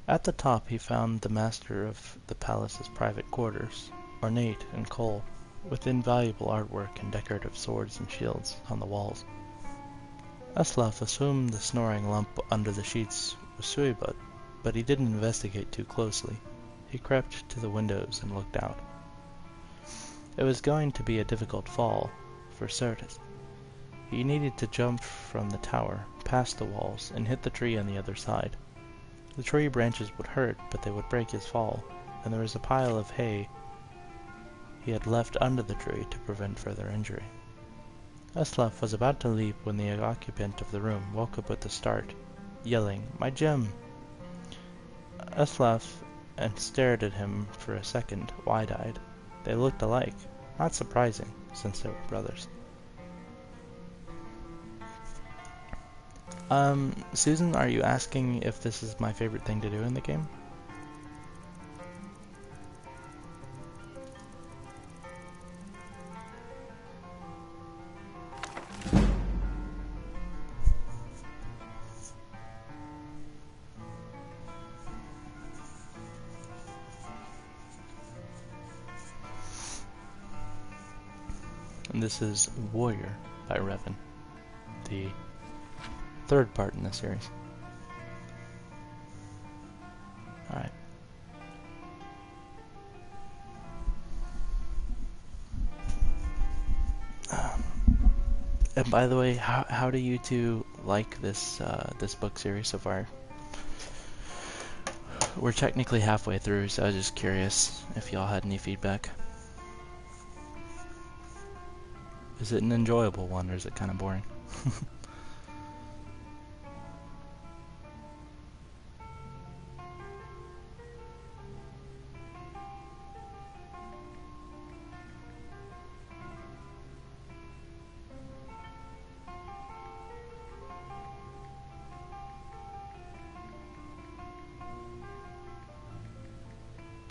At the top he found the master of the palace's private quarters, ornate and coal, with invaluable artwork and decorative swords and shields on the walls. Eslef assumed the snoring lump under the sheets was Suibut, but he didn't investigate too closely. He crept to the windows and looked out. It was going to be a difficult fall, for certain. He needed to jump from the tower, past the walls, and hit the tree on the other side. The tree branches would hurt, but they would break his fall, and there was a pile of hay he had left under the tree to prevent further injury. Eslef was about to leap when the occupant of the room woke up with a start, yelling, "My gem!" Eslef and stared at him for a second, wide-eyed. They looked alike, not surprising, since they were brothers. Susan, are you asking if this is my favorite thing to do in the game? And this is Warrior by Revan, the third part in the series. Alright. And by the way, how do you two like this this book series so far? We're technically halfway through, so I was just curious if y'all had any feedback. Is it an enjoyable one, or is it kind of boring?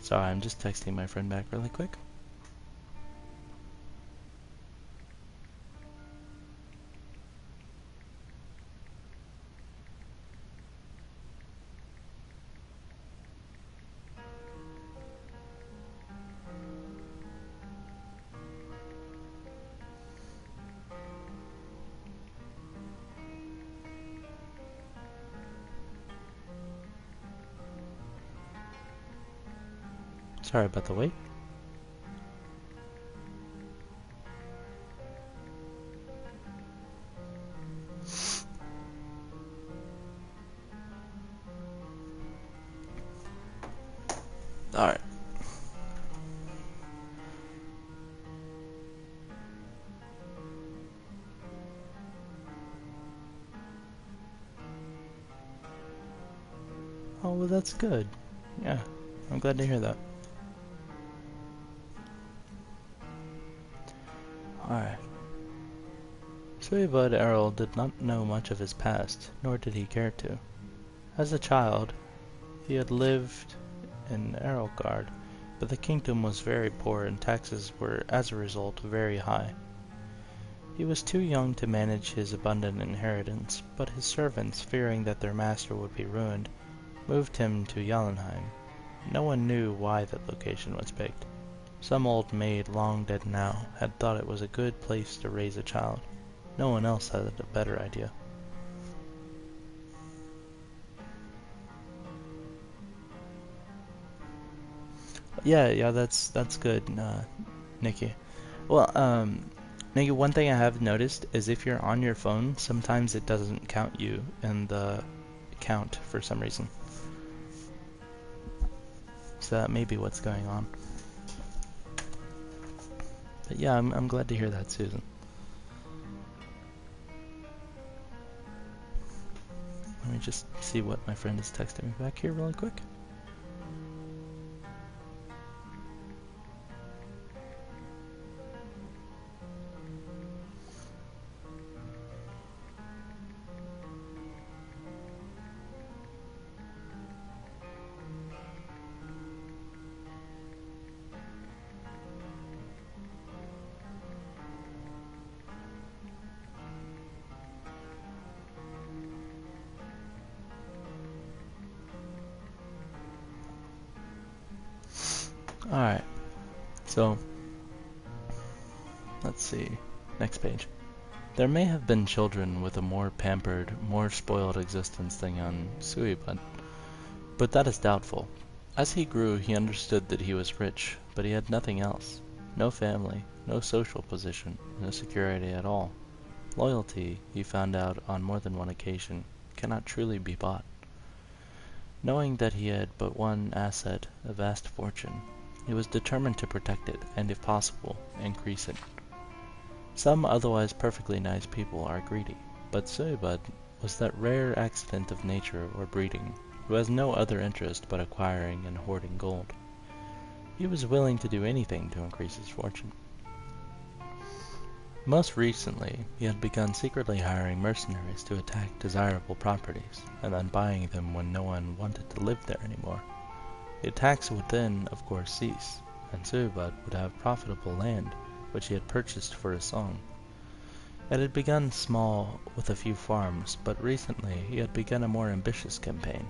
Sorry, I'm just texting my friend back really quick. Sorry about the wait. Alright. Oh, well, that's good. Yeah, I'm glad to hear that. Alright. Suibud Errol did not know much of his past, nor did he care to. As a child, he had lived in Errolgard, but the kingdom was very poor and taxes were, as a result, very high. He was too young to manage his abundant inheritance, but his servants, fearing that their master would be ruined, moved him to Jotunheim. No one knew why that location was picked. Some old maid, long dead now, had thought it was a good place to raise a child. No one else had a better idea. Yeah, that's good, Nikki. Well, Nikki, one thing I have noticed is if you're on your phone, sometimes it doesn't count you in the count for some reason. So that may be what's going on. But yeah, I'm glad to hear that, Susan. Let me just see what my friend is texting me back here really quick. Alright, so let's see. Next page. There may have been children with a more pampered, more spoiled existence than young Suibun, but that is doubtful. As he grew, he understood that he was rich, but he had nothing else. No family, no social position, no security at all. Loyalty, he found out on more than one occasion, cannot truly be bought. Knowing that he had but one asset, a vast fortune, he was determined to protect it, and if possible, increase it. Some otherwise perfectly nice people are greedy, but Suibud was that rare accident of nature or breeding, who has no other interest but acquiring and hoarding gold. He was willing to do anything to increase his fortune. Most recently, he had begun secretly hiring mercenaries to attack desirable properties, and then buying them when no one wanted to live there anymore. The attacks would then, of course, cease, and Suibud would have profitable land, which he had purchased for his song. It had begun small, with a few farms, but recently he had begun a more ambitious campaign.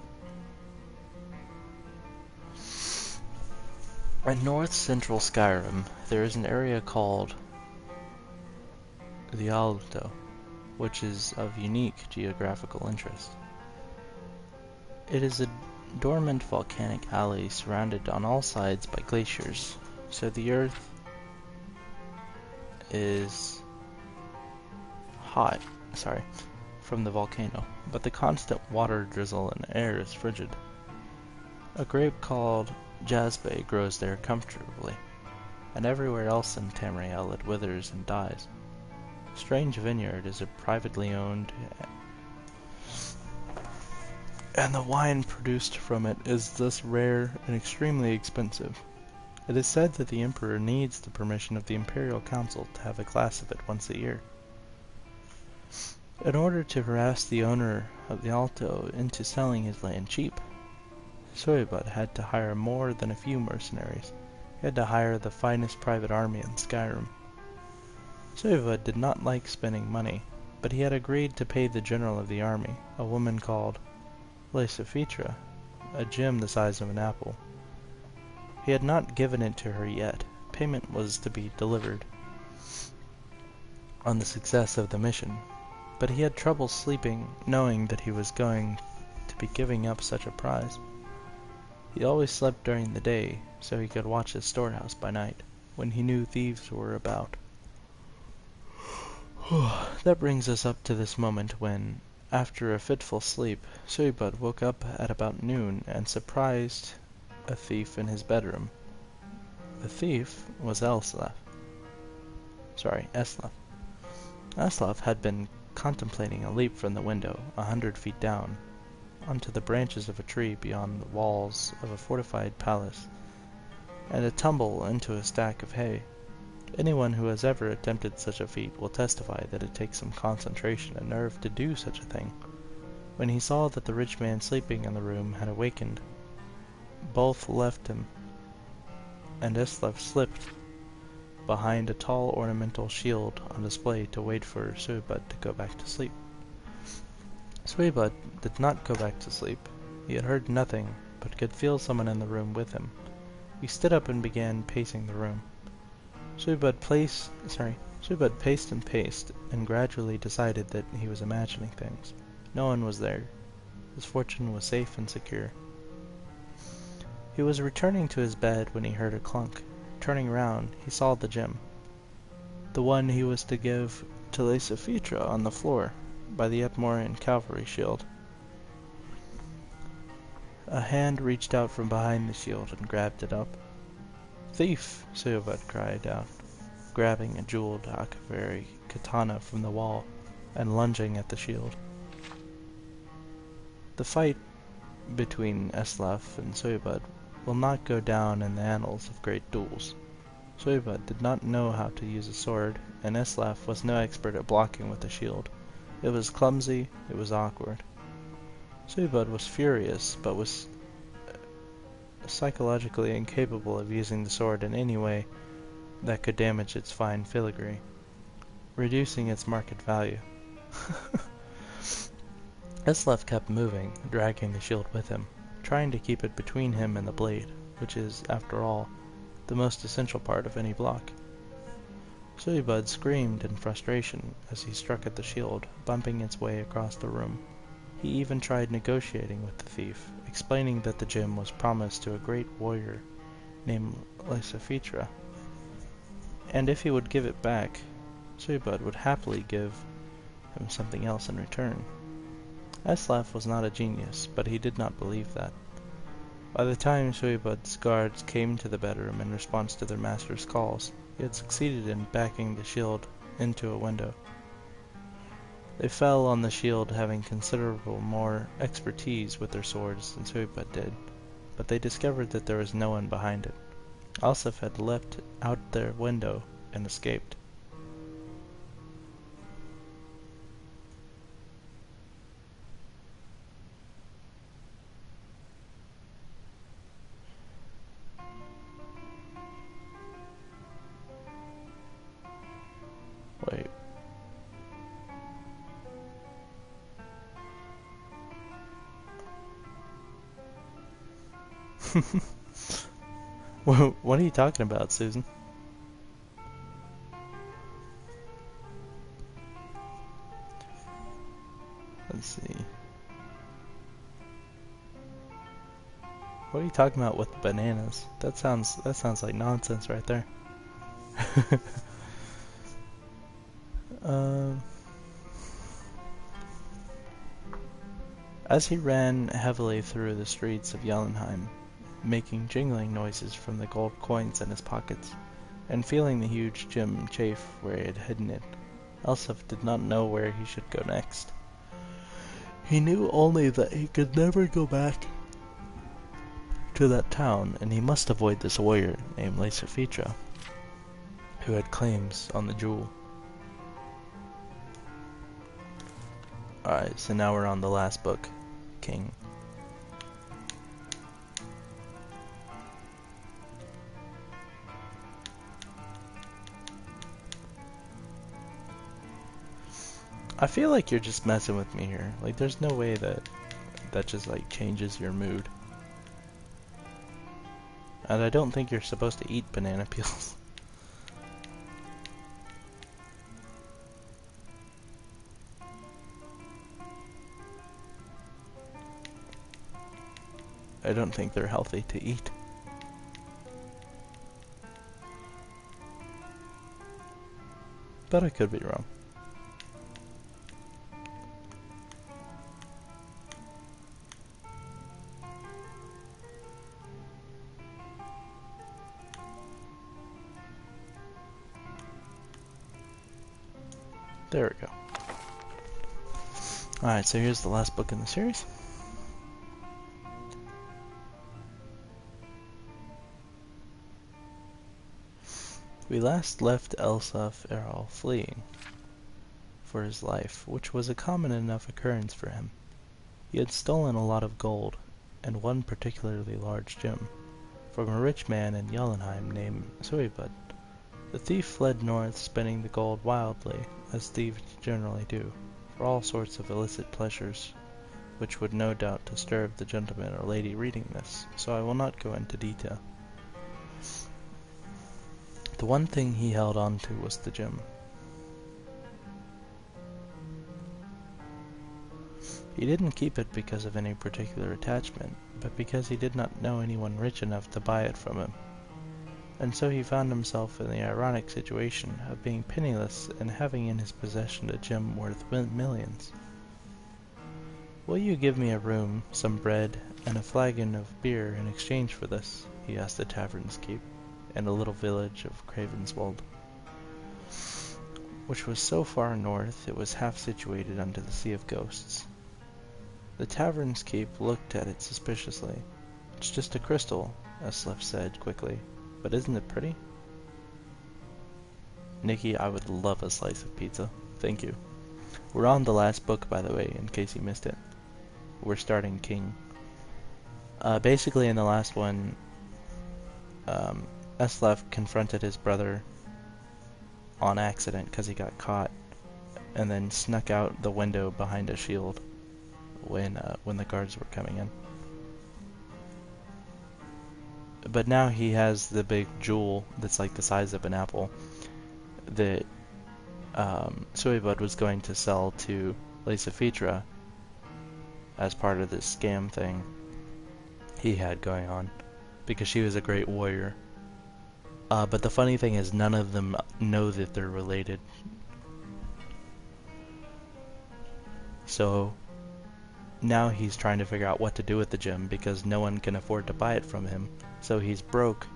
In north-central Skyrim, there is an area called the Alto, which is of unique geographical interest. It is a dormant volcanic alley surrounded on all sides by glaciers, so the earth is hot, from the volcano, but the constant water drizzle and air is frigid. A grape called jaspe grows there comfortably, and everywhere else in Tamriel it withers and dies. Strange Vineyard is a privately owned, and the wine produced from it is thus rare and extremely expensive. It is said that the Emperor needs the permission of the Imperial Council to have a glass of it once a year. In order to harass the owner of the Alto into selling his land cheap, Suibud had to hire more than a few mercenaries. He had to hire the finest private army in Skyrim. Suibud did not like spending money, but he had agreed to pay the general of the army, a woman called Lysafitra, a gem the size of an apple. He had not given it to her yet. Payment was to be delivered on the success of the mission, but he had trouble sleeping, knowing that he was going to be giving up such a prize. He always slept during the day, so he could watch his storehouse by night, when he knew thieves were about. That brings us up to this moment when, after a fitful sleep, Suibud woke up at about noon and surprised a thief in his bedroom. The thief was Eslaf. Eslaf had been contemplating a leap from the window, 100 feet down, onto the branches of a tree beyond the walls of a fortified palace, and a tumble into a stack of hay. Anyone who has ever attempted such a feat will testify that it takes some concentration and nerve to do such a thing. When he saw that the rich man sleeping in the room had awakened, both left him, and Eslaf slipped behind a tall ornamental shield on display to wait for Suibud to go back to sleep. Suibud did not go back to sleep. He had heard nothing, but could feel someone in the room with him. He stood up and began pacing the room. Suibud paced and paced, and gradually decided that he was imagining things. No one was there. His fortune was safe and secure. He was returning to his bed when he heard a clunk. Turning round, he saw the gem, the one he was to give to Lysafitra, on the floor, by the Epmorian cavalry shield. A hand reached out from behind the shield and grabbed it up. "Thief!" Suibud cried out. grabbing a jeweled Akaveri katana from the wall and lunging at the shield. The fight between Eslaf and Soybud will not go down in the annals of great duels. Soybud did not know how to use a sword, and Eslaf was no expert at blocking with a shield. It was clumsy, it was awkward. Soybud was furious, but was psychologically incapable of using the sword in any way that could damage its fine filigree, reducing its market value. Eslaf kept moving, dragging the shield with him, trying to keep it between him and the blade, which is, after all, the most essential part of any block. Soybud screamed in frustration as he struck at the shield, bumping its way across the room. He even tried negotiating with the thief, explaining that the gem was promised to a great warrior named Lysafitra, and if he would give it back, Soybud would happily give him something else in return. Eslaf was not a genius, but he did not believe that. By the time Soybud's guards came to the bedroom in response to their master's calls, he had succeeded in backing the shield into a window. They fell on the shield, having considerable more expertise with their swords than Soybud did, but they discovered that there was no one behind it. Alsif had leapt out their window and escaped. Wait. What are you talking about, Susan? Let's see. What are you talking about with the bananas? That sounds like nonsense right there. As he ran heavily through the streets of Jellenheim, making jingling noises from the gold coins in his pockets, and feeling the huge gem chafe where he had hidden it, Elsif did not know where he should go next. He knew only that he could never go back to that town, and he must avoid this warrior named Lysafitra, who had claims on the jewel. Alright, so now we're on the last book, King. I feel like you're just messing with me here. Like, there's no way that just, like, changes your mood. And I don't think you're supposed to eat banana peels. I don't think they're healthy to eat. But I could be wrong. There we go. Alright, so here's the last book in the series. We last left Elsaf Errol fleeing for his life, which was a common enough occurrence for him. He had stolen a lot of gold, and one particularly large gem, from a rich man in Jellenheim named Soybud. The thief fled north, spending the gold wildly, as thieves generally do, for all sorts of illicit pleasures, which would no doubt disturb the gentleman or lady reading this, so I will not go into detail. The one thing he held on to was the gem. He didn't keep it because of any particular attachment, but because he did not know anyone rich enough to buy it from him. And so he found himself in the ironic situation of being penniless and having in his possession a gem worth millions. "Will you give me a room, some bread, and a flagon of beer in exchange for this?" he asked the tavern's keep in a little village of Cravenswold. which was so far north it was half situated under the Sea of Ghosts. The tavern's keep looked at it suspiciously. "It's just a crystal," Eslef said quickly. "But isn't it pretty?" Nikki, I would love a slice of pizza. Thank you. We're on the last book, by the way, in case you missed it. We're starting King. Basically, in the last one, Eslef confronted his brother on accident because he got caught, and then snuck out the window behind a shield when the guards were coming in. But now he has the big jewel that's like the size of an apple that Suibud was going to sell to Lisa Fitra as part of this scam thing he had going on, because she was a great warrior. But the funny thing is, none of them know that they're related. So now he's trying to figure out what to do with the gem because no one can afford to buy it from him. So he's broke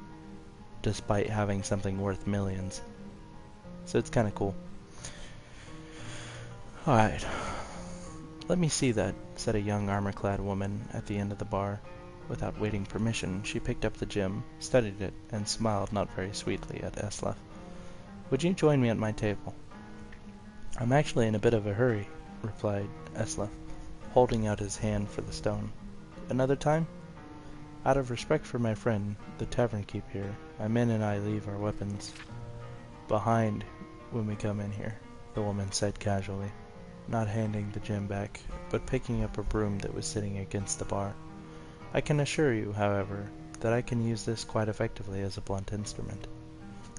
despite having something worth millions. So it's kind of cool. Alright. "Let me see that," said a young armor-clad woman at the end of the bar. Without waiting permission, she picked up the gem, studied it, and smiled not very sweetly at Eslef. "Would you join me at my table?" "I'm actually in a bit of a hurry," replied Eslef, holding out his hand for the stone. "Another time?" "Out of respect for my friend, the tavern keep here, my men and I leave our weapons behind when we come in here," the woman said casually, not handing the gem back, but picking up a broom that was sitting against the bar. "I can assure you, however, that I can use this quite effectively as a blunt instrument.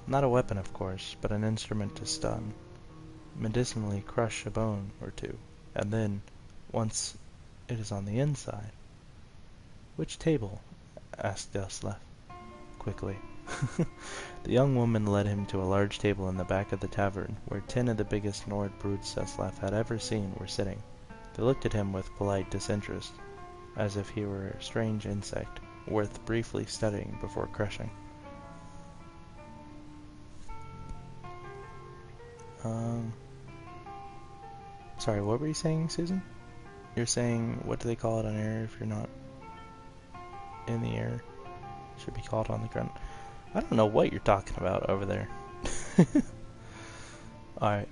Not a weapon, of course, but an instrument to stun, medicinally crush a bone or two, and then, once it is on the inside—" "Which table?" asked Eslef, quickly. The young woman led him to a large table in the back of the tavern, where 10 of the biggest Nord brutes Eslef had ever seen were sitting. They looked at him with polite disinterest, as if he were a strange insect, worth briefly studying before crushing. Sorry, what were you saying, Susan? You're saying, what do they call it on air if you're not in the air? Should be called on the ground. I don't know what you're talking about over there. Alright.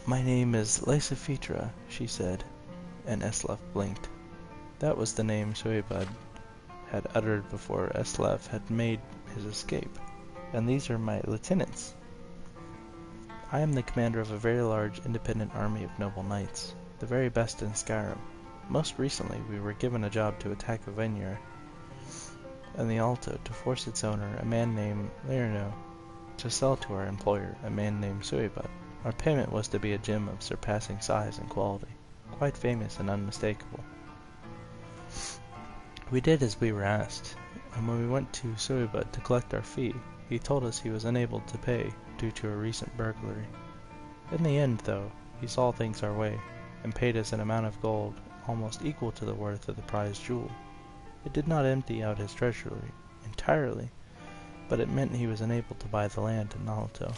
"My name is Lisa Fitra," she said, and Eslef blinked. That was the name Suibud had uttered before Eslef had made his escape. "And these are my lieutenants. I am the commander of a very large independent army of noble knights, the very best in Skyrim. Most recently, we were given a job to attack a vineyard and the Alto to force its owner, a man named Lerno, to sell to our employer, a man named Suibud. Our payment was to be a gem of surpassing size and quality, quite famous and unmistakable. We did as we were asked, and when we went to Suibud to collect our fee, he told us he was unable to pay due to a recent burglary. In the end, though, he saw things our way, and paid us an amount of gold almost equal to the worth of the prized jewel. It did not empty out his treasury entirely, but it meant he was unable to buy the land in Naruto,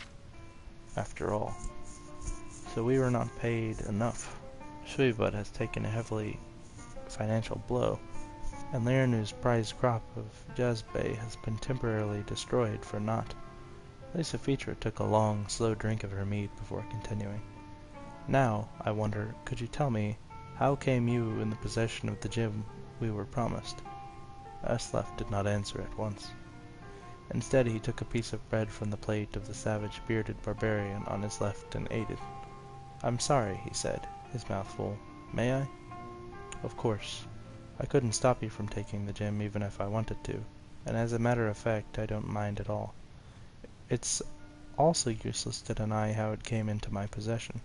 after all. So we were not paid enough. Suibud has taken a heavily financial blow, and Lernu's prized crop of Jazbay has been temporarily destroyed for naught." Lisa Fitra took a long, slow drink of her mead before continuing. "Now, I wonder, could you tell me, how came you in the possession of the gem we were promised?" Eslef did not answer at once. Instead, he took a piece of bread from the plate of the savage bearded barbarian on his left and ate it. "I'm sorry," he said, his mouth full. "May I?" "Of course. I couldn't stop you from taking the gem even if I wanted to, and as a matter of fact, I don't mind at all. It's also useless to deny how it came into my possession.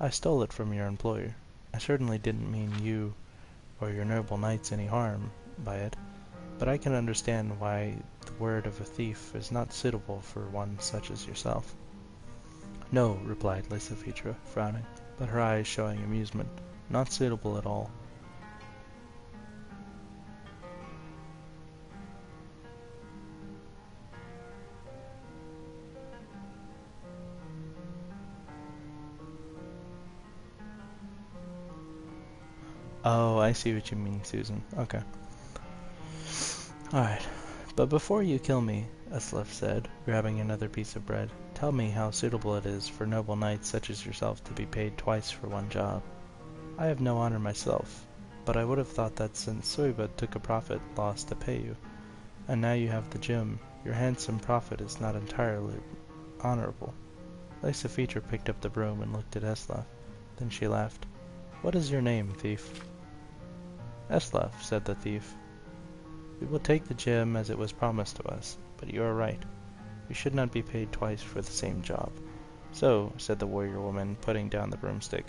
I stole it from your employer. I certainly didn't mean you or your noble knights any harm by it, but I can understand why the word of a thief is not suitable for one such as yourself." "No," replied Lisa Fitra, frowning, but her eyes showing amusement. "Not suitable at all. Oh, I see what you mean, Susan. Okay. Alright. But before you kill me, Eslef said, grabbing another piece of bread, tell me how suitable it is for noble knights such as yourself to be paid twice for one job. I have no honor myself, but I would have thought that since Suiba took a profit loss to pay you, and now you have the gym, your handsome profit is not entirely honorable. Lisa Feature picked up the broom and looked at Eslef. Then she laughed. What is your name, thief? Eslef, said the thief. We will take the gem as it was promised to us, but you are right. We should not be paid twice for the same job. So, said the warrior woman, putting down the broomstick,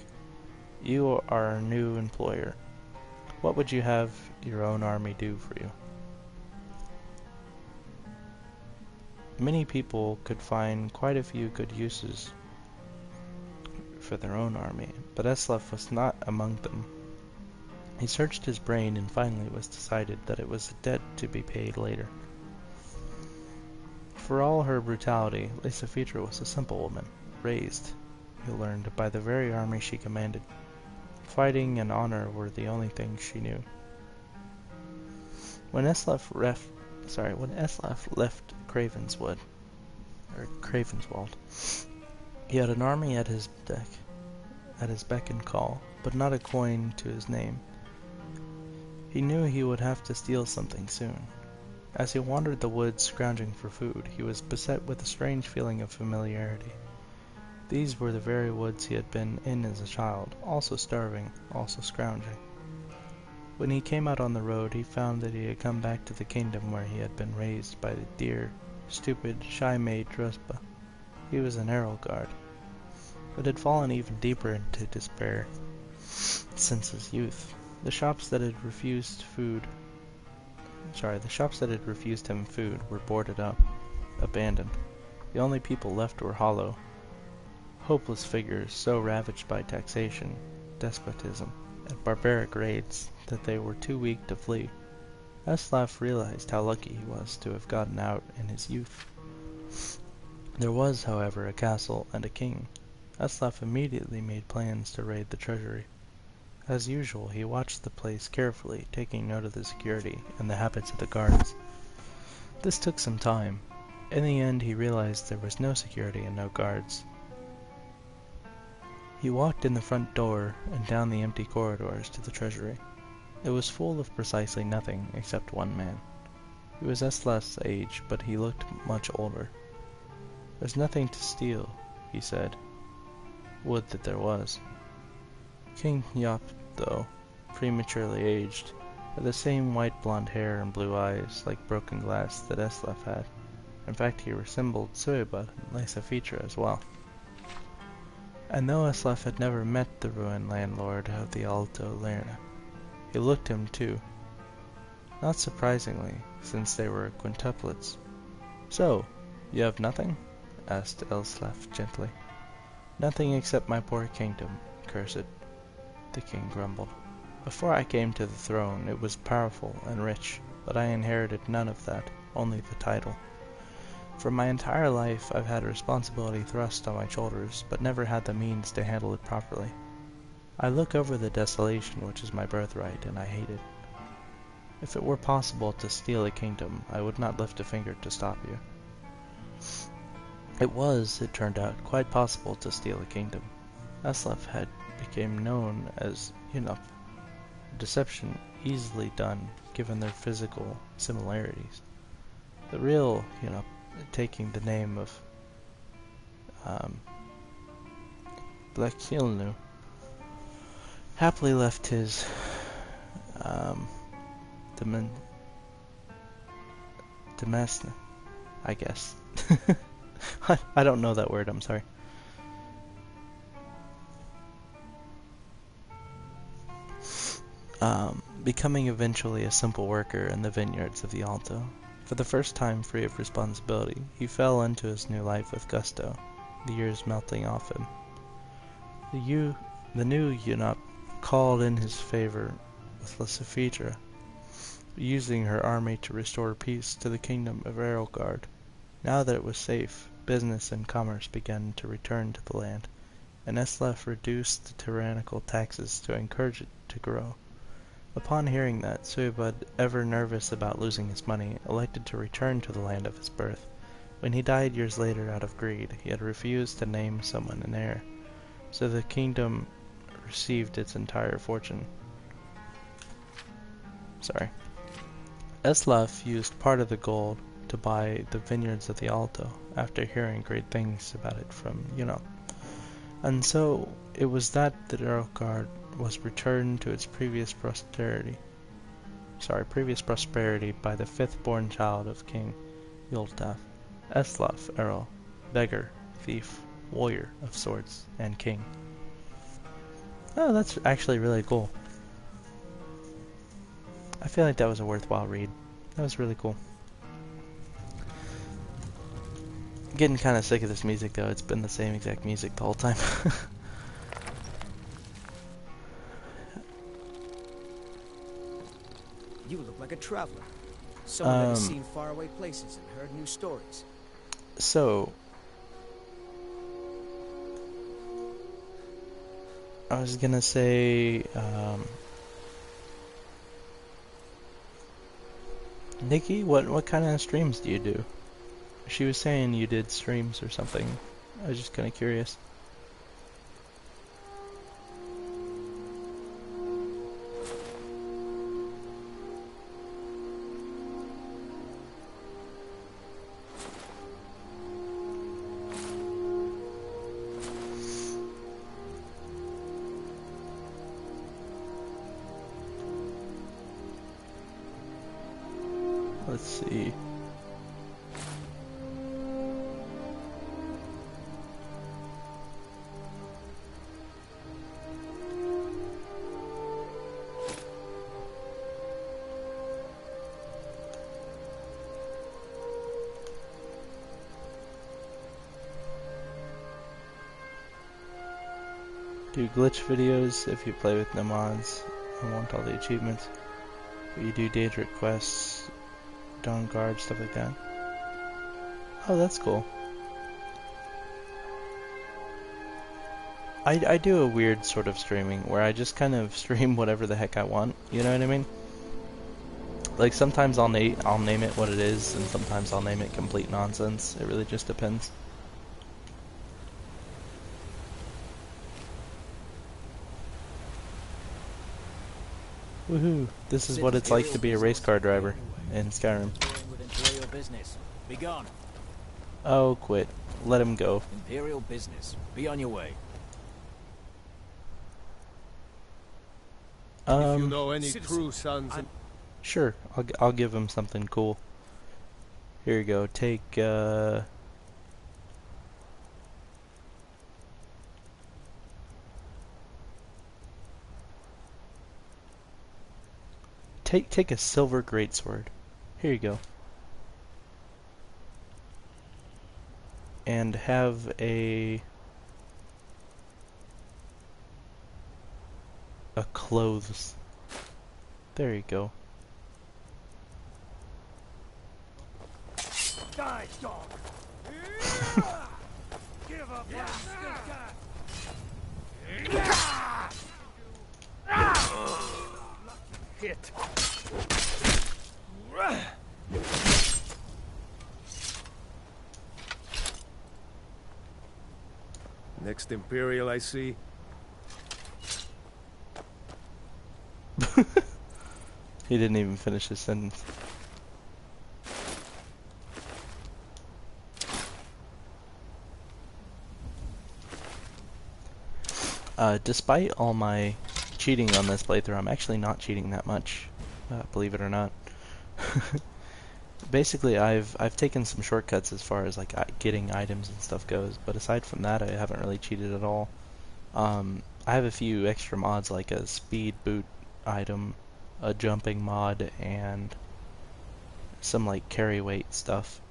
you are our new employer. What would you have your own army do for you? Many people could find quite a few good uses for their own army, but Eslef was not among them. He searched his brain and finally was decided that it was a debt to be paid later. For all her brutality, Lisa Feature was a simple woman, raised, he learned, by the very army she commanded. Fighting and honor were the only things she knew. When Eslef left Cravenswood, he had an army at his beck and call, but not a coin to his name. He knew he would have to steal something soon. As he wandered the woods scrounging for food, he was beset with a strange feeling of familiarity. These were the very woods he had been in as a child, also starving, also scrounging. When he came out on the road, he found that he had come back to the kingdom where he had been raised by the dear, stupid, shy maid Druspa. He was an arrow guard, but had fallen even deeper into despair since his youth. The shops that had refused him food were boarded up, abandoned. The only people left were hollow, hopeless figures so ravaged by taxation, despotism, and barbaric raids that they were too weak to flee. Eslaf realized how lucky he was to have gotten out in his youth. There was, however, a castle and a king. Eslaf immediately made plans to raid the treasury. As usual, he watched the place carefully, taking note of the security and the habits of the guards. This took some time. In the end, he realized there was no security and no guards. He walked in the front door and down the empty corridors to the treasury. It was full of precisely nothing except one man. He was Eslef's age, but he looked much older. There's nothing to steal, he said. Would that there was. King Yop, though, prematurely aged, had the same white blonde hair and blue eyes, like broken glass, that Eslef had. In fact, he resembled Suiba and Lisa Feature as well. And though Eslef had never met the ruined landlord of the Alto Lerna, he looked him too. Not surprisingly, since they were quintuplets. So, you have nothing? Asked Eslef gently. Nothing except my poor kingdom, cursed, the king grumbled. Before I came to the throne, it was powerful and rich, but I inherited none of that, only the title. For my entire life, I've had responsibility thrust on my shoulders, but never had the means to handle it properly. I look over the desolation which is my birthright, and I hate it. If it were possible to steal a kingdom, I would not lift a finger to stop you. It was, it turned out, quite possible to steal a kingdom. Eslef had become known as Yunop, a deception easily done given their physical similarities. The real Yunop, taking the name of Blackilnu, happily left his Damasna, I guess. I don't know that word, I'm sorry. Becoming eventually a simple worker in the vineyards of the Alto. For the first time free of responsibility, he fell into his new life with gusto, the years melting off him. The new Yunop called in his favor with Lysiphaedra, using her army to restore peace to the kingdom of Erelgard. Now that it was safe, business and commerce began to return to the land, and Eslef reduced the tyrannical taxes to encourage it to grow. Upon hearing that, Suibud, ever nervous about losing his money, elected to return to the land of his birth. When he died years later out of greed, he had refused to name someone an heir, so the kingdom received its entire fortune. Sorry. Eslaf used part of the gold to buy the vineyards of the Alto, after hearing great things about it from Yunnan. And so it was that the Earlguard was returned to its previous prosperity by the fifth-born child of King Yoltaf, Eslaf Earl, beggar, thief, warrior of swords, and king. Oh, that's actually really cool. I feel like that was a worthwhile read. That was really cool. I'm getting kind of sick of this music though. It's been the same exact music the whole time. You look like a traveler. Someone that has seen faraway places and heard new stories. So, I was gonna say, Nikki, what kind of streams do you do? She was saying you did streams or something. I was just kind of curious. Let's see. Do glitch videos if you play with no mods. I want all the achievements. But you do Daedric quests, Dawn Guard, stuff like that. Oh, that's cool. I do a weird sort of streaming where I just kind of stream whatever the heck I want. You know what I mean? Like sometimes I'll name it what it is, and sometimes I'll name it complete nonsense. It really just depends. Woohoo! This is what it's like to be a race car driver in Skyrim. Be gone. Oh, quit. Let him go. Imperial business. Be on your way. If you know any true sons and... Sure, I'll give him something cool. Here you go. Take Take a silver greatsword. Here you go. And have a clothes. There you go. Die, dog! Give up, hit. Next Imperial I see. He didn't even finish his sentence. Despite all my cheating on this playthrough, I'm actually not cheating that much, believe it or not. Basically, I've taken some shortcuts as far as like getting items and stuff goes, but aside from that, I haven't really cheated at all. I have a few extra mods like a speed boot item, a jumping mod, and some like carry weight stuff.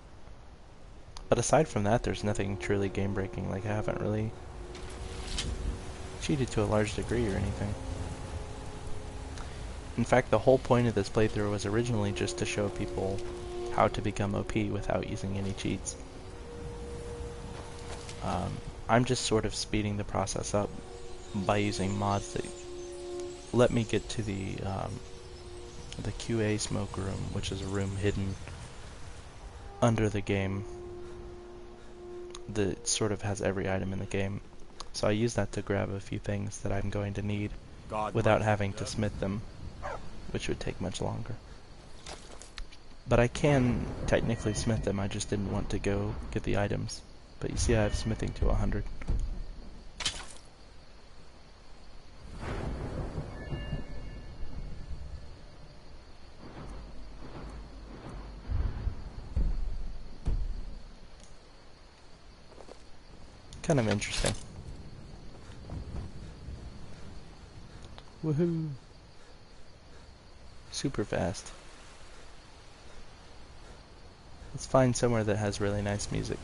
But aside from that, there's nothing truly game breaking. Like I haven't really cheated to a large degree or anything. In fact, the whole point of this playthrough was originally just to show people how to become OP without using any cheats. I'm just sort of speeding the process up by using mods that let me get to the the QA smoke room, which is a room hidden under the game that sort of has every item in the game. So I use that to grab a few things that I'm going to need without having to smith them, which would take much longer. But I can technically smith them, I just didn't want to go get the items. But you see I have smithing to 100. Kind of interesting. Woohoo! Super fast. Let's find somewhere that has really nice music.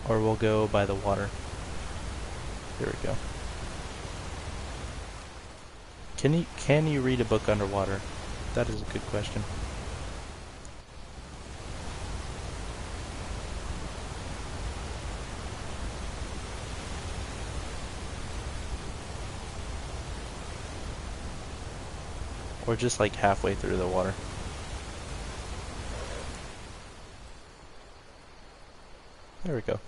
Or we'll go by the water. Here we go. Can you read a book underwater? That is a good question. Or just like halfway through the water. There we go.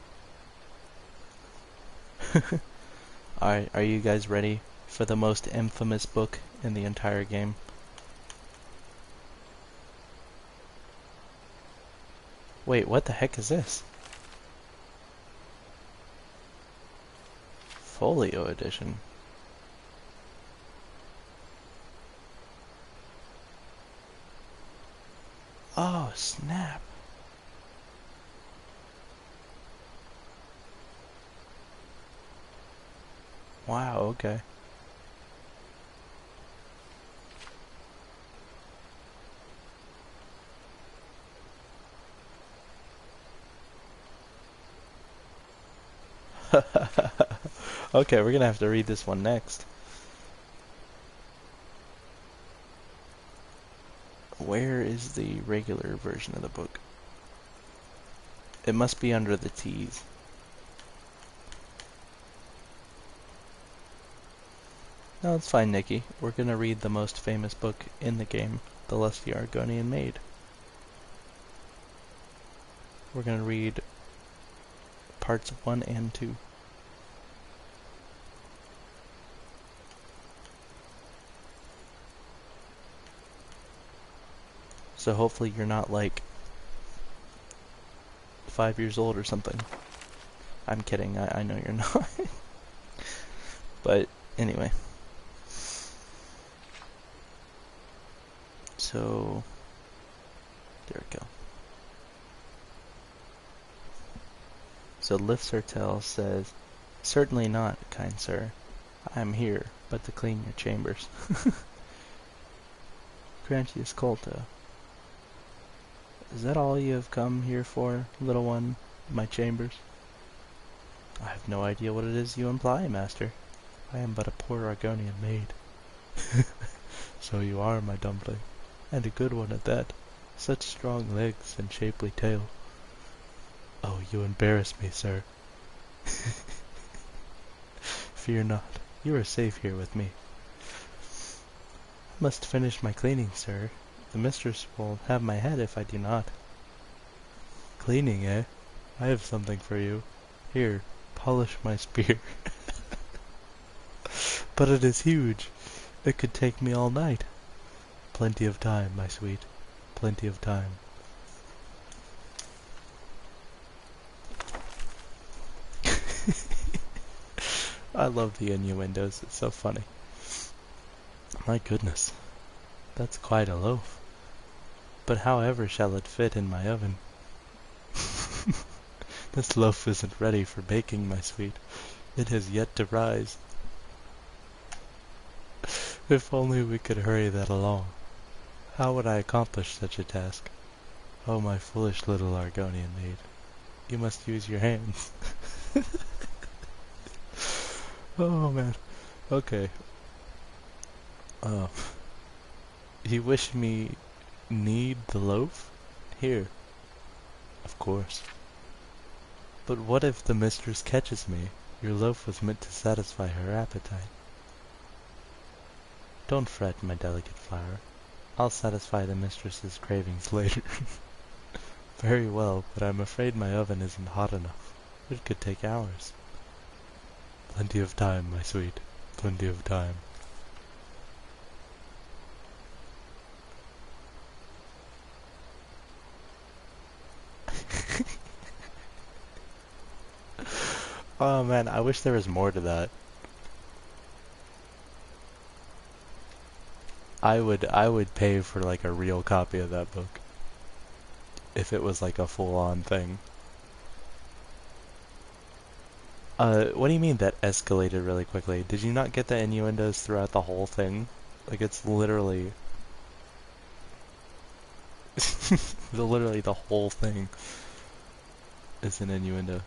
Alright, are you guys ready for the most infamous book in the entire game? Wait, what the heck is this? Folio edition. Oh, snap. Wow, okay. Okay, we're gonna have to read this one next. Where is the regular version of the book? It must be under the T's. No, it's fine, Nikki. We're gonna read the most famous book in the game, The Lusty Argonian Maid. We're gonna read parts 1 and 2. So hopefully you're not like 5 years old or something. I'm kidding, I know you're not. But anyway. So, there we go. So Lifsertel says, "Certainly not, kind sir. I am here, but to clean your chambers." Grantius Colta. Is that all you have come here for, little one, my chambers? I have no idea what it is you imply, master. I am but a poor Argonian maid. So you are, my dumpling, and a good one at that. Such strong legs and shapely tail. Oh, you embarrass me, sir. Fear not, you are safe here with me. I must finish my cleaning, sir. The mistress will have my head if I do not. Cleaning, eh? I have something for you. Here, polish my spear. But it is huge. It could take me all night. Plenty of time, my sweet. Plenty of time. I love the innuendos. It's so funny. My goodness. That's quite a loaf. But however shall it fit in my oven? This loaf isn't ready for baking, my sweet. It has yet to rise. If only we could hurry that along. How would I accomplish such a task? Oh, my foolish little Argonian maid. You must use your hands. Oh, man. Okay. You wish me need the loaf? Here. Of course. But what if the mistress catches me? Your loaf was meant to satisfy her appetite. Don't fret, my delicate flower. I'll satisfy the mistress's cravings later. Very well, but I'm afraid my oven isn't hot enough. It could take hours. Plenty of time, my sweet. Plenty of time. Oh man, I wish there was more to that. I would pay for like a real copy of that book. If it was like a full-on thing. What do you mean that escalated really quickly? Did you not get the innuendos throughout the whole thing? Like it's literally... literally the whole thing is an innuendo.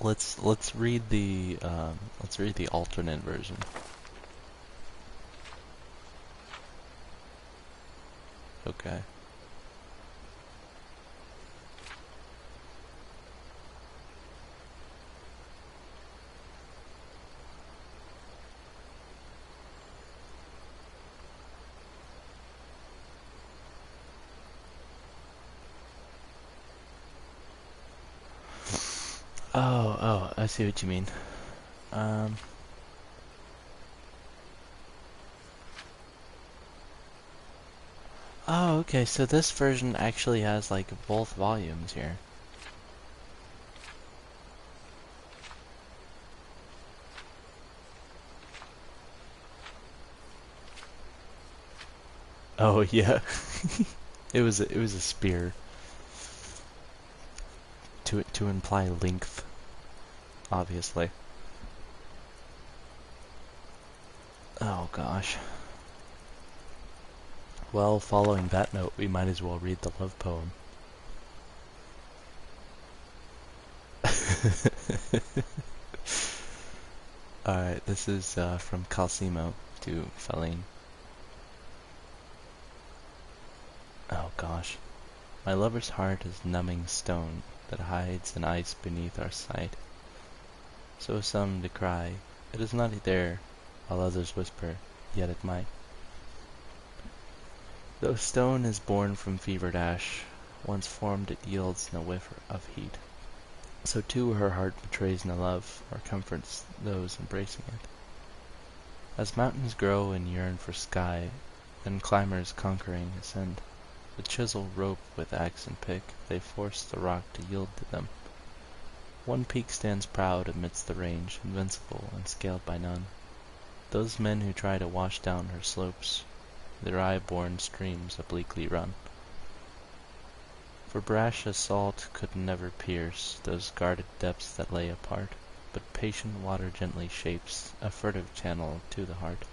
Let's read the alternate version. Okay. Oh, I see what you mean. Um, oh, okay, so this version actually has like both volumes here. Oh yeah, it was a spear to imply length, obviously. Oh gosh. Well, following that note, we might as well read the love poem. Alright, this is from Calcimo to Feline. Oh gosh. My lover's heart is numbing stone that hides an ice beneath our sight. So some decry, it is not there, while others whisper, yet it might. Though stone is born from fevered ash, once formed it yields no whiff of heat. So too her heart betrays no love, or comforts those embracing it. As mountains grow and yearn for sky, then climbers conquering ascend. With chisel, rope, with axe and pick, they force the rock to yield to them. One peak stands proud amidst the range, invincible and scaled by none. Those men who try to wash down her slopes, their eye-born streams obliquely run. For brash assault could never pierce those guarded depths that lay apart, but patient water gently shapes a furtive channel to the heart.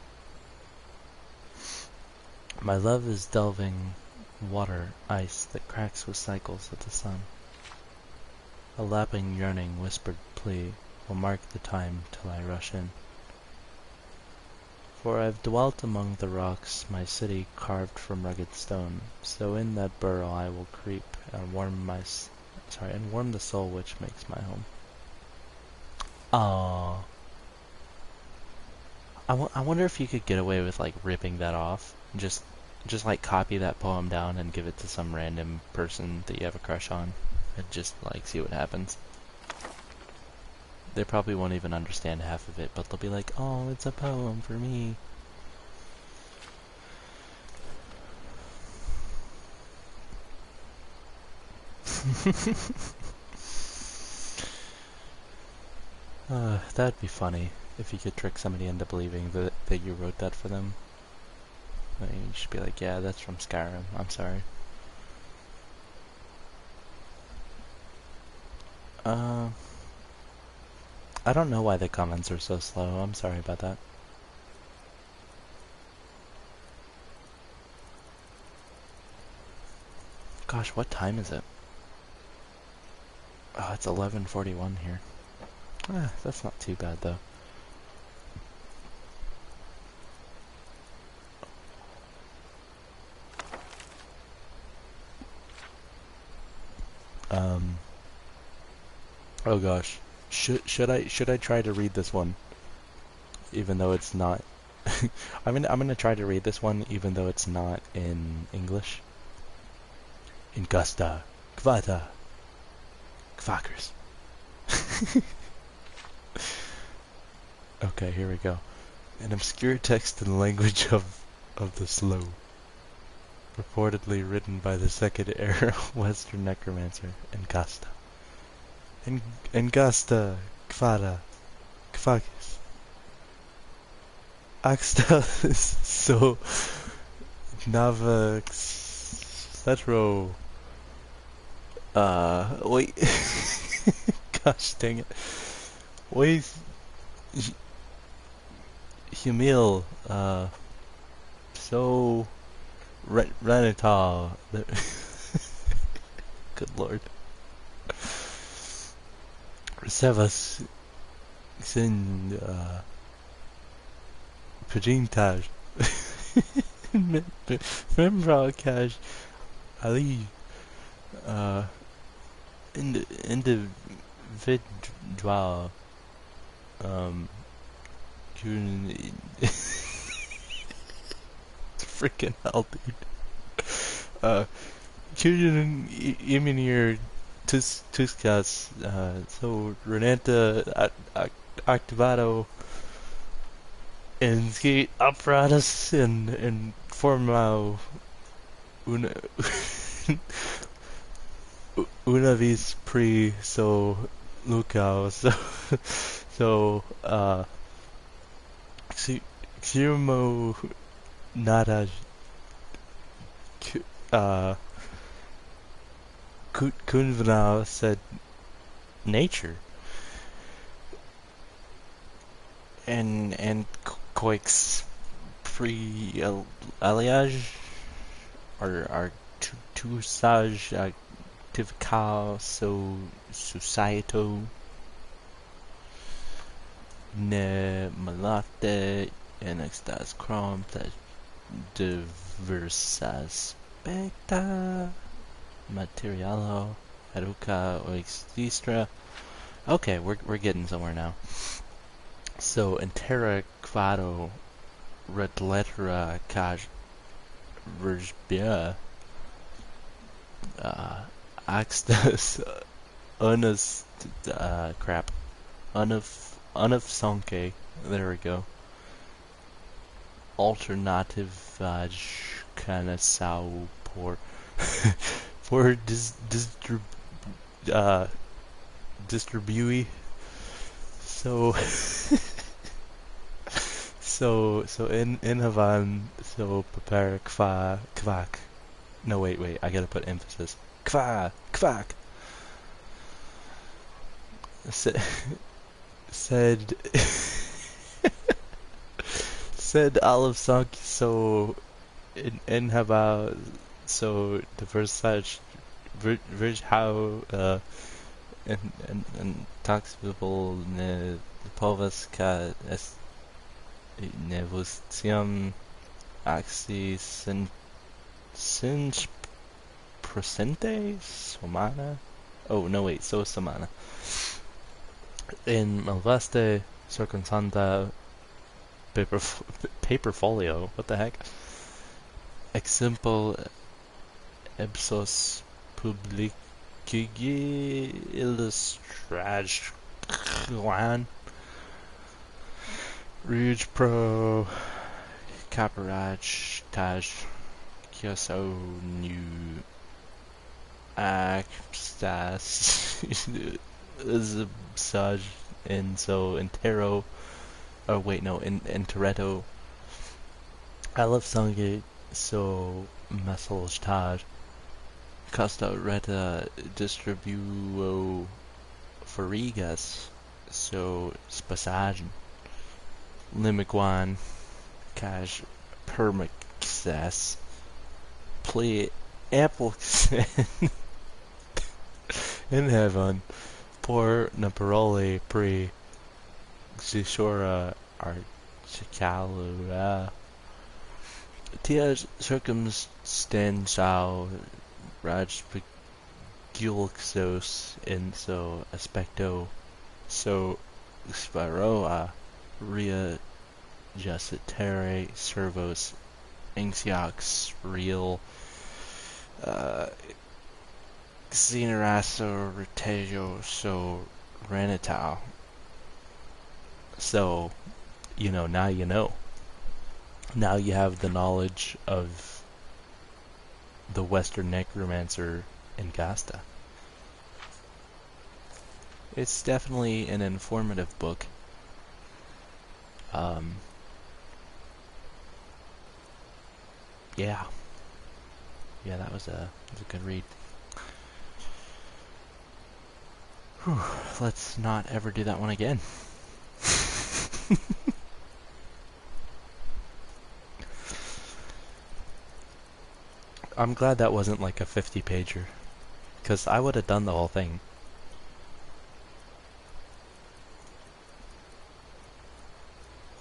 My love is delving water, ice that cracks with cycles of the sun. A lapping, yearning, whispered plea will mark the time till I rush in. For I've dwelt among the rocks, my city carved from rugged stone, so in that burrow I will creep and warm the soul which makes my home. Aww. I wonder if you could get away with like ripping that off. Just like copy that poem down and give it to some random person that you have a crush on. And just like see what happens. They probably won't even understand half of it, but they'll be like, oh, it's a poem for me. That'd be funny if you could trick somebody into believing that you wrote that for them. Like, you should be like, yeah, that's from Skyrim. I'm sorry. I don't know why the comments are so slow. I'm sorry about that. Gosh, what time is it? Oh, it's 11:41 here. That's not too bad though. Oh gosh. Should I try to read this one even though it's not I'm gonna try to read this one even though it's not in English. Ingusta, Kvata, Kvakers. Okay, here we go. An obscure text in the language of the slow. Reportedly written by the second era Western necromancer, Engasta. Engasta, Kvada, Kvakis. Axta so Navax Cetro. Wait. Gosh dang it. Wait. Humil, so Renata. Good lord. Recevas Xin Pajintaj. Memra Cash Ali individual freaking hell, dude. Kunin Eminir Tuskas, so Renata Activado and skate apparatus and formal una una vis pre so Lucao so Xirmo Nada Kunvana said nature and Quakes pre alliage are two sage activical so societo ne malate en extas crom diverse aspecta materialo educa o extra. Okay, we're getting somewhere now. So in terra quado red lettera kaj vergebia axtas unus crap unuf sonke, there we go. Alternative kind sau por for distribui. So so in Havan, so prepare kvak. No wait, I gotta put emphasis. Kvak. Said said Olive Sunk, so in Hava, so the first such Virg how and talks people ne povas ka es nevustiam axi sin presente somana. Oh no wait, so semana. In Malvaste circumstanta paper folio, what the heck? Example ipsos publici illustration Rouge pro copyright taj kyoso new access is such and so intero. Oh wait, no, in Toretto. I love Sungate, so Messelstad. Costa Reta distribuo Farigas, so Spasagen. Limiguan, Cash Permixess. Play Apple in heaven. Por Naparole pre Xishora Archicalura. Tia circumstantial Rajpagita Gulxos Inso Aspecto So Spiroa Ria Justitere Servos Inxiox Real Xeneraso Retegio So Renatao. So, you know, now you know. Now you have the knowledge of the Western Necromancer in Gasta. It's definitely an informative book. Yeah. Yeah, that was a good read. Whew, let's not ever do that one again. I'm glad that wasn't like a 50-pager, because I would have done the whole thing.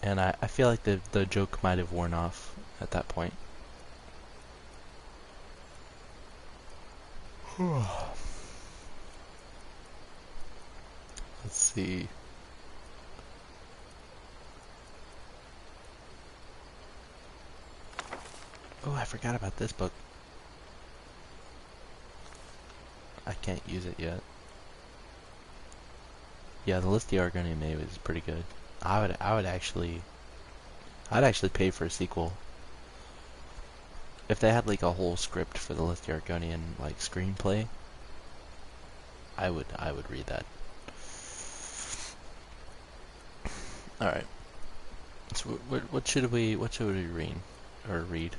And I feel like the joke might have worn off at that point. Let's see. Oh, I forgot about this book. I can't use it yet. Yeah, the List the Argonian Knave is pretty good. I'd actually pay for a sequel. If they had like a whole script for the List the Argonian like screenplay, I would read that. All right. So what should we read?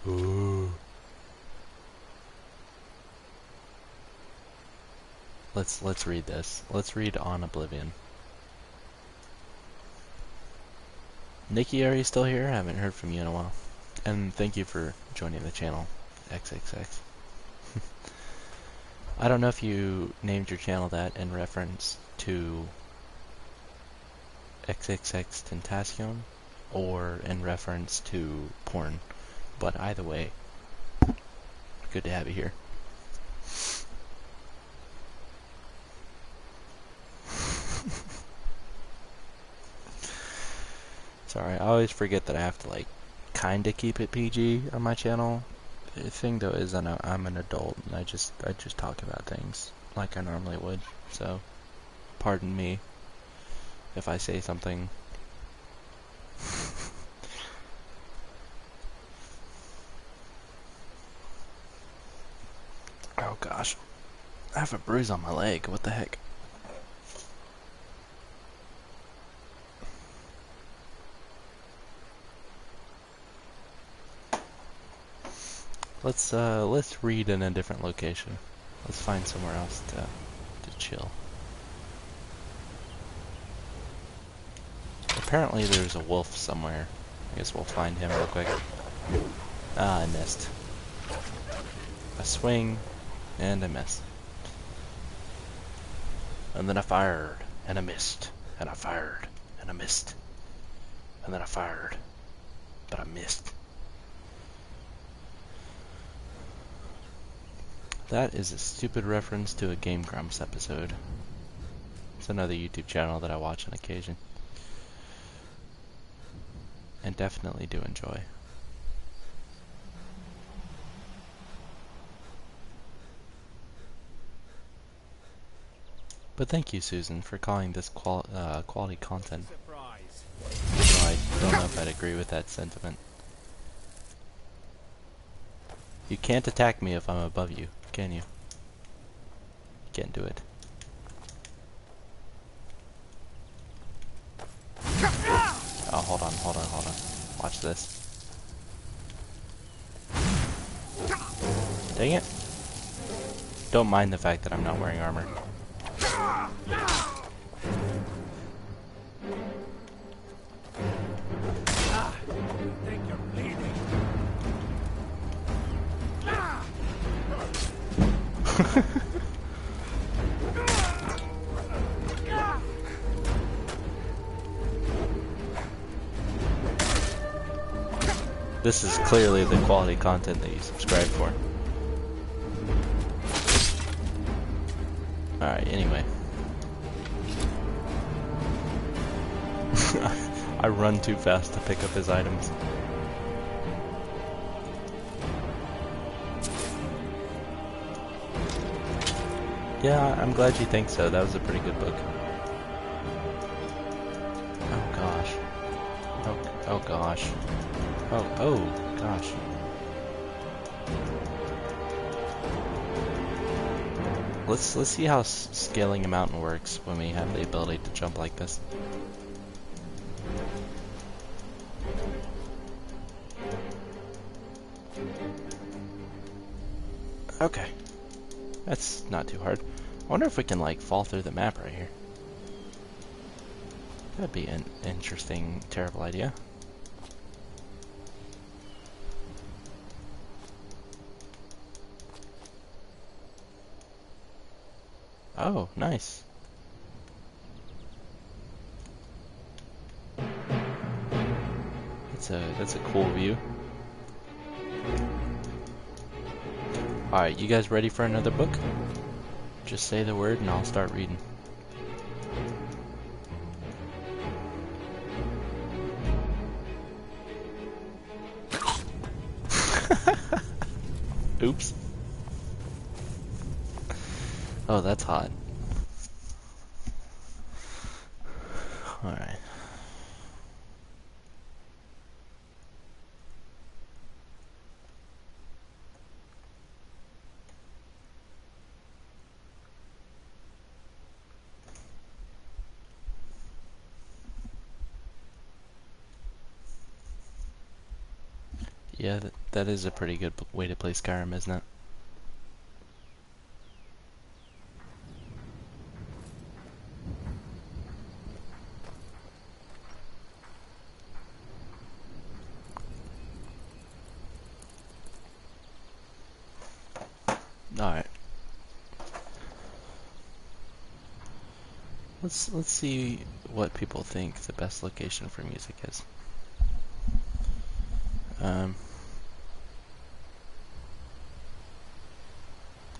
Ooh. Let's read this. Let's read On Oblivion. Nikki, are you still here? I haven't heard from you in a while. And thank you for joining the channel, XXX. I don't know if you named your channel that in reference to XXX Tentacion or in reference to porn, but either way, good to have you here. Sorry, I always forget that I have to like kinda keep it PG on my channel. The thing though is that I'm an adult and I just talk about things like I normally would. So, pardon me if I say something. Oh gosh, I have a bruise on my leg. What the heck? Let's read in a different location. Let's find somewhere else to chill. Apparently there's a wolf somewhere. I guess we'll find him real quick. Ah, I missed. I swing, and I missed. And then I fired, and I missed. And I fired, and I missed. And then I fired, but I missed. That is a stupid reference to a Game Grumps episode. It's another YouTube channel that I watch on occasion. And definitely do enjoy. But thank you, Susan, for calling this quality content. Though I don't know if I'd agree with that sentiment. You can't attack me if I'm above you, can you? You can't do it. Oh, hold on. Watch this. Dang it. Don't mind the fact that I'm not wearing armor. This is clearly the quality content that you subscribe for. Alright, anyway. I run too fast to pick up his items. Yeah, I'm glad you think so. That was a pretty good book. Oh gosh. Oh gosh. Oh gosh. Let's see how scaling a mountain works when we have the ability to jump like this. Okay. That's not too hard. I wonder if we can like fall through the map right here. That'd be an interesting, terrible idea. Oh, nice. That's a cool view. Alright, you guys ready for another book? Just say the word and I'll start reading. Oops. Oh, that's hot. Alright. Yeah, that is a pretty good way to play Skyrim, isn't it? Alright. Let's see what people think the best location for music is.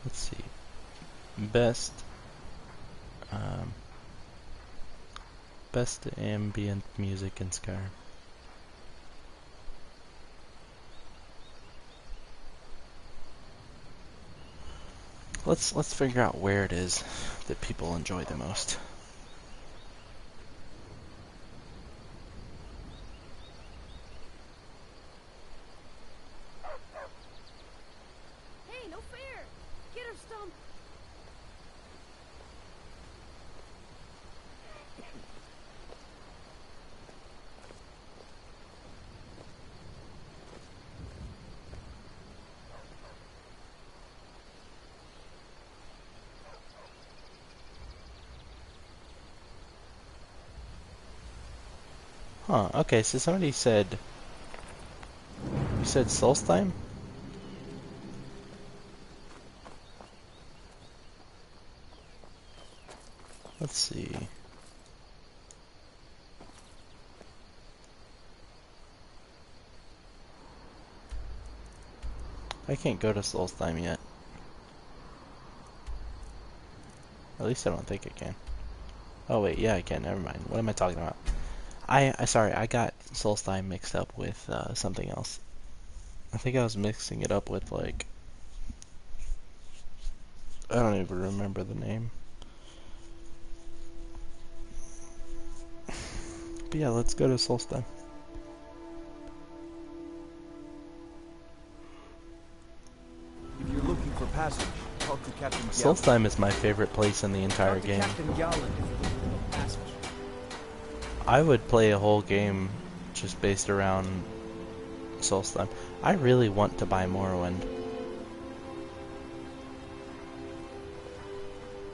Let's see. Best best ambient music in Skyrim. Let's figure out where it is that people enjoy the most. Hey, no fair! Get her, Stump! Huh, okay, so somebody said... You said Solstheim? Let's see. I can't go to Solstheim yet. At least I don't think I can. Oh wait, yeah I can, never mind. What am I talking about? Sorry, I got Solstheim mixed up with something else. I think I was mixing it up with like... I don't even remember the name. But yeah, let's go to Solstheim. If you're looking for passage, talk to Captain Galland. Solstheim is my favorite place in the entire Talk to game. Captain Galland if you're looking for passage. I would play a whole game just based around Solstheim. I really want to buy Morrowind.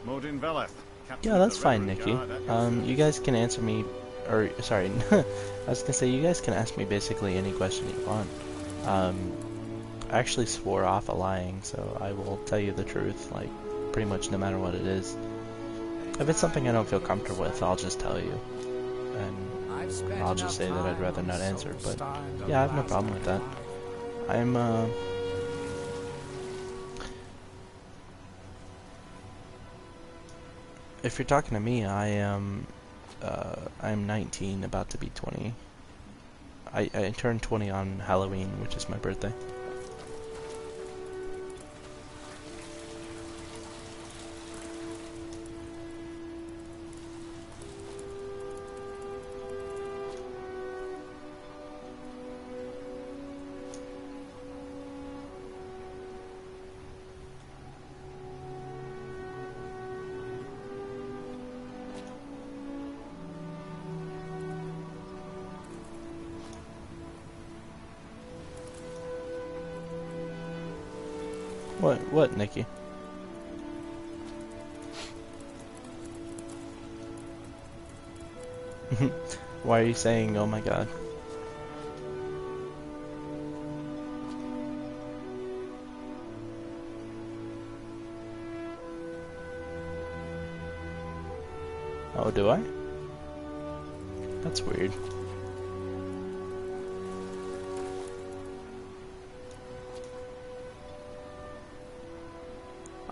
Modin Veleth, Captain Yeah, of that's the fine, Red Nikki. Guard at your service. You guys can answer me, or sorry, I was gonna say you guys can ask me basically any question you want. actually swore off of lying, so I will tell you the truth, like, pretty much no matter what it is. If it's something I don't feel comfortable with, I'll just tell you. And I'll just say that I'd rather not answer, but yeah, I have no problem with that. I'm, if you're talking to me, I'm 19, about to be 20. I turned 20 on Halloween, which is my birthday. What, Nikki? Why are you saying, oh my god? Oh, do I? That's weird.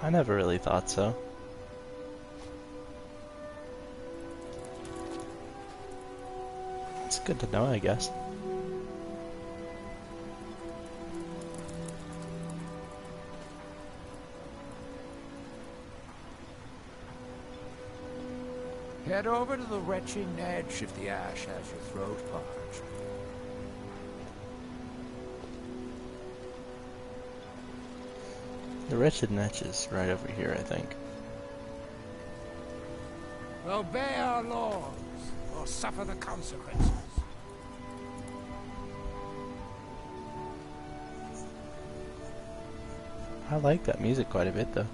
I never really thought so. It's good to know, I guess. Head over to the retching edge if the ash has your throat parched. The wretched niche is right over here, I think. Obey our laws, or suffer the consequences. I like that music quite a bit, though.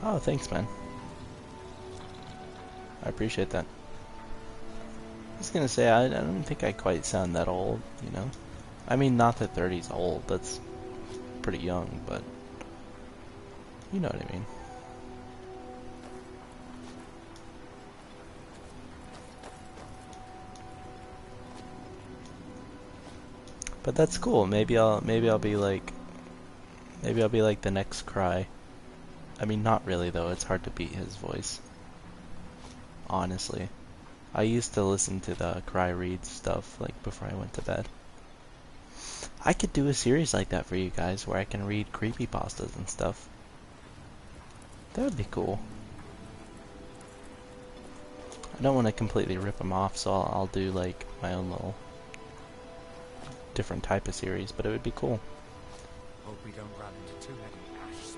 Oh, thanks, man. I appreciate that. I was gonna say, I don't think I quite sound that old, you know? I mean, not that 30's old, that's pretty young, but you know what I mean. But that's cool. Maybe I'll be like the next Cry. I mean, not really though. It's hard to beat his voice. Honestly, I used to listen to the Cry read stuff like before I went to bed. I could do a series like that for you guys where I can read creepypastas and stuff. That would be cool. I don't want to completely rip them off, so I'll do like my own little different type of series, but it would be cool. Hope we don't run into too many ash.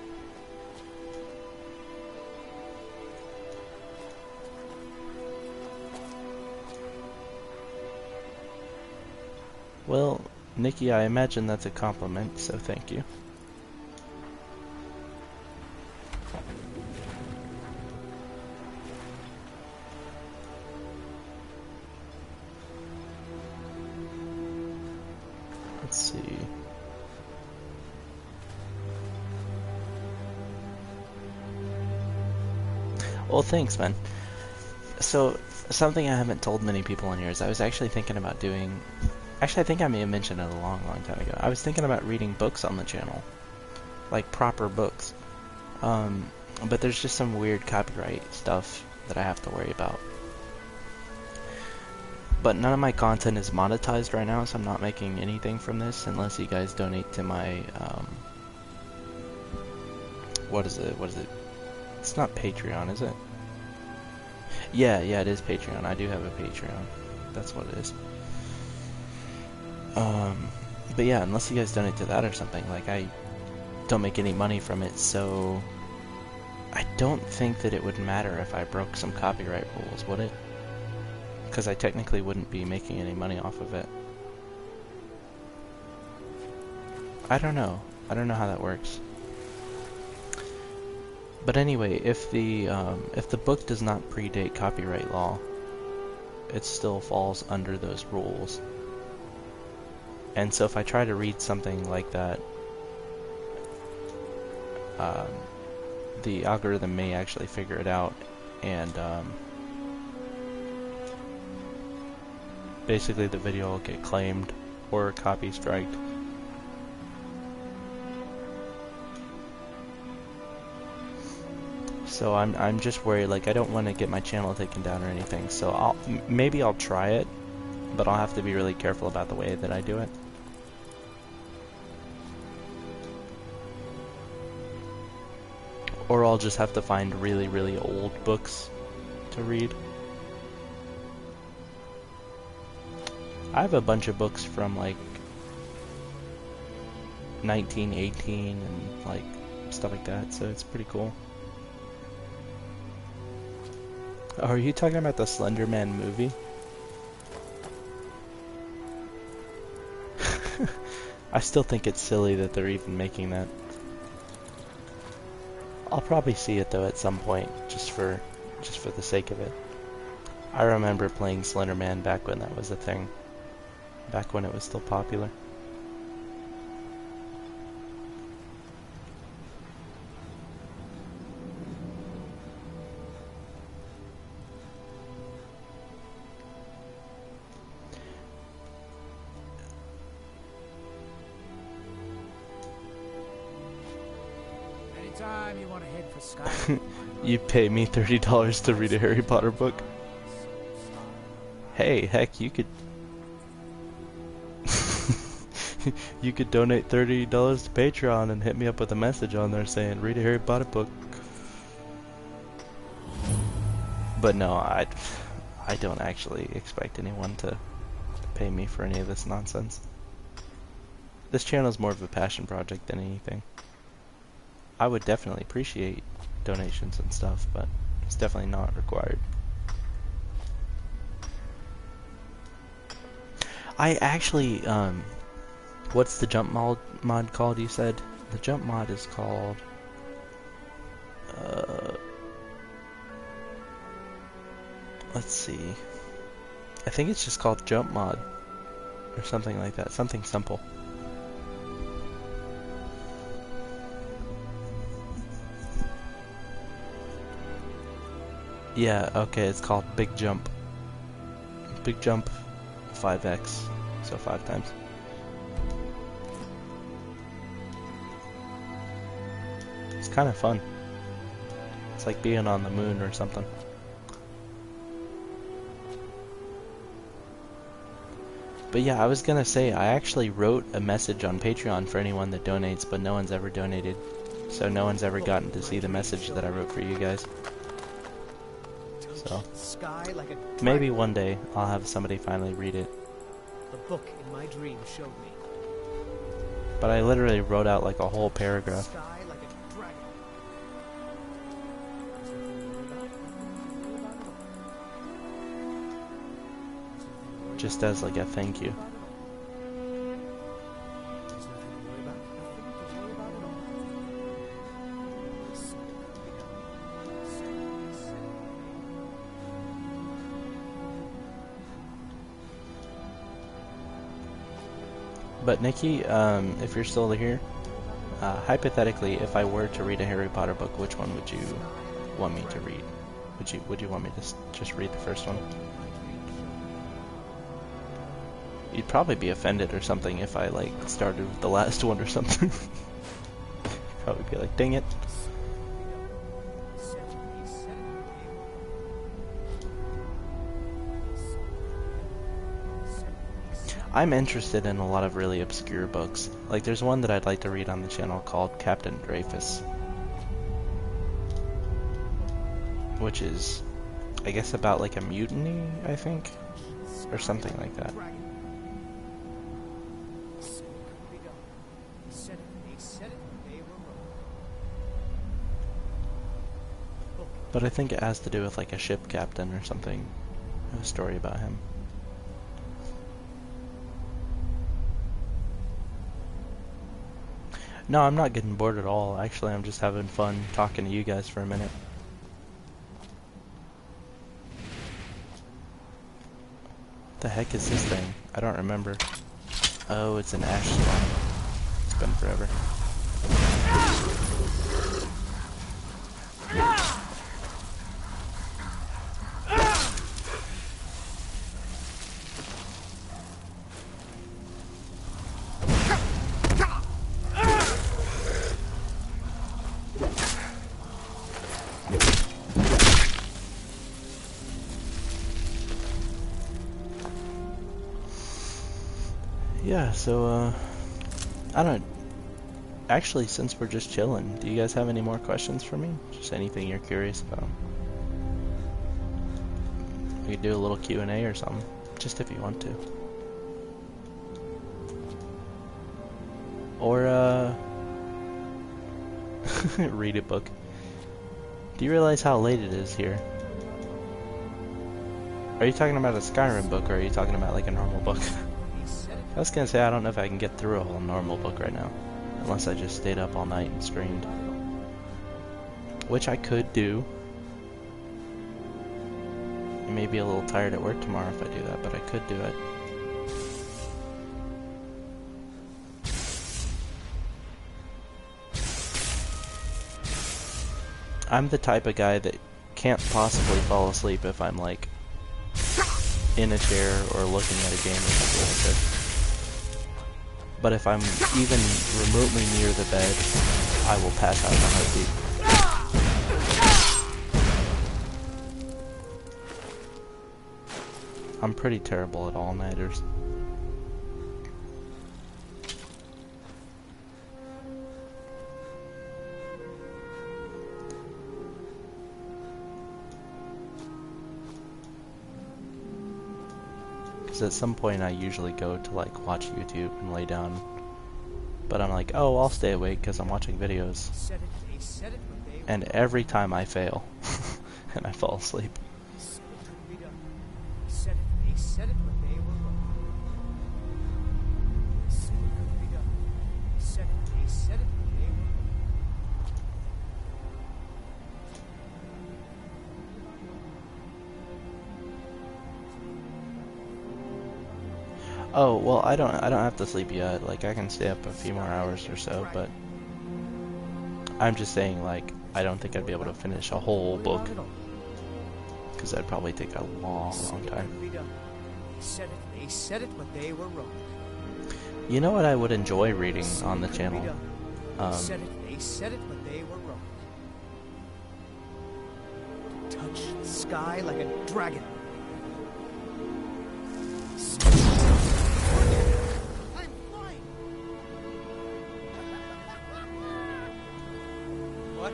Well, Nikki, I imagine that's a compliment, so thank you. Let's see. Well, thanks, man. So, something I haven't told many people in here is I was actually thinking about doing... Actually, I think I may have mentioned it a long, long time ago. I was thinking about reading books on the channel. Like, proper books. But there's just some weird copyright stuff that I have to worry about. But none of my content is monetized right now, so I'm not making anything from this unless you guys donate to my, what is it? It's not Patreon, is it? Yeah, it is Patreon. I do have a Patreon. That's what it is. But yeah, unless you guys donate to that or something, like, I don't make any money from it, so I don't think that it would matter if I broke some copyright rules, would it? Because I technically wouldn't be making any money off of it. I don't know. I don't know how that works. But anyway, if the book does not predate copyright law, it still falls under those rules. And so if I try to read something like that, the algorithm may actually figure it out, and basically the video will get claimed or copy striked. So I'm just worried, like I don't want to get my channel taken down or anything. So maybe I'll try it, but I'll have to be really careful about the way that I do it. Or I'll just have to find really, really old books to read. I have a bunch of books from like 1918 and like stuff like that, so it's pretty cool. Oh, are you talking about the Slender Man movie? I still think it's silly that they're even making that. I'll probably see it though at some point, just for the sake of it. I remember playing Slender Man back when that was a thing. Back when it was still popular. Anytime you want to head for Skyrim. You pay me $30 to read a Harry Potter book? Hey, heck, you could... you could donate $30 to Patreon and hit me up with a message on there saying, read a Harry Potter book. But no, I don't actually expect anyone to pay me for any of this nonsense. This channel is more of a passion project than anything. I would definitely appreciate donations and stuff, but it's definitely not required. I actually, what's the jump mod called, you said? The jump mod is called, let's see. I think it's just called jump mod, or something like that, something simple. Yeah, okay, it's called Big Jump. Big Jump 5x, so 5 times. It's kind of fun. It's like being on the moon or something. But yeah, I was gonna say, I actually wrote a message on Patreon for anyone that donates, but no one's ever donated. So no one's ever gotten to see the message that I wrote for you guys. So maybe one day I'll have somebody finally read it. The book in my dream showed me. But I literally wrote out like a whole paragraph. Sky like a dragon. Just as like a thank you. But Nikki, if you're still here, hypothetically, if I were to read a Harry Potter book, which one would you want me to read? Would you want me to just read the first one? You'd probably be offended or something if I like started with the last one or something. Probably be like, dang it. I'm interested in a lot of really obscure books. Like there's one that I'd like to read on the channel called Captain Dreyfus, which is, I guess, about like a mutiny, I think, or something like that. But I think it has to do with like a ship captain or something, a story about him. No, I'm not getting bored at all. Actually, I'm just having fun talking to you guys for a minute. The heck is this thing? I don't remember. Oh, it's an ash storm. It's been forever. Yeah, so, I don't... Actually, since we're just chilling, do you guys have any more questions for me? Just anything you're curious about? We could do a little Q&A or something, just if you want to. Or, read a book. Do you realize how late it is here? Are you talking about a Skyrim book, or are you talking about, like, a normal book? I was gonna say, I don't know if I can get through a whole normal book right now. Unless I just stayed up all night and streamed. Which I could do. I may be a little tired at work tomorrow if I do that, but I could do it. I'm the type of guy that can't possibly fall asleep if I'm, like, in a chair or looking at a game or something like this. But if I'm even remotely near the bed, I will pass out in a heartbeat. I'm pretty terrible at all-nighters. Because at some point I usually go to like watch YouTube and lay down. But I'm like, oh, I'll stay awake because I'm watching videos. And every time I fail, and I fall asleep. Oh, well, I don't have to sleep yet. Like, I can stay up a few more hours or so, but I'm just saying, like, I don't think I'd be able to finish a whole book, because that'd probably take a long time. They said it, but they were wrong. You know what I would enjoy reading on the channel? They said it, but they were wrong. Touch the sky like a dragon. I'm flying. What?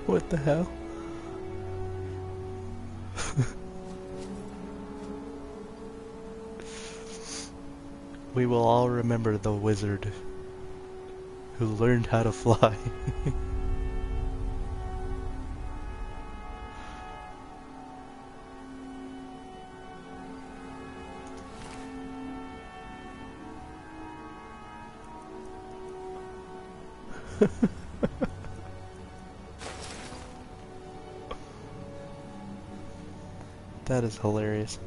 What the hell? We will all remember the wizard who learned how to fly. That is hilarious.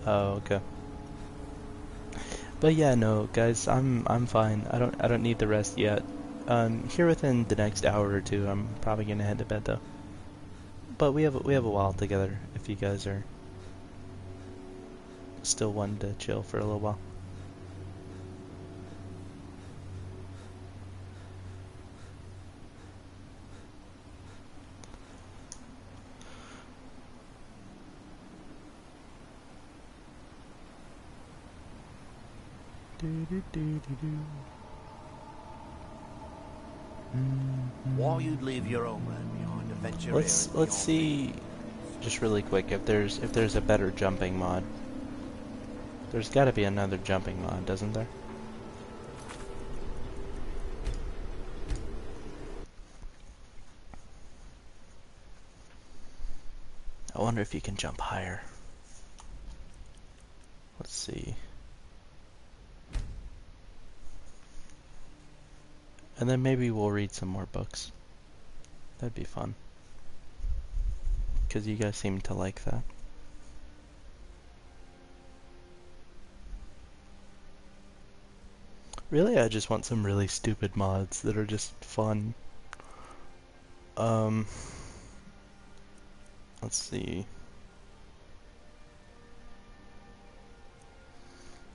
Oh, okay. But yeah, no, guys, I'm fine. I don't need the rest yet. Here within the next hour or two, I'm probably gonna head to bed though. But we have a while together if you guys are still wanting to chill for a little while. Why you'd leave your homeland behind to venture Let's see, just really quick, if there's a better jumping mod. There's got to be another jumping mod, doesn't there? I wonder if you can jump higher. Let's see. And then maybe we'll read some more books. That'd be fun. Because you guys seem to like that. Really, I just want some really stupid mods that are just fun. Let's see.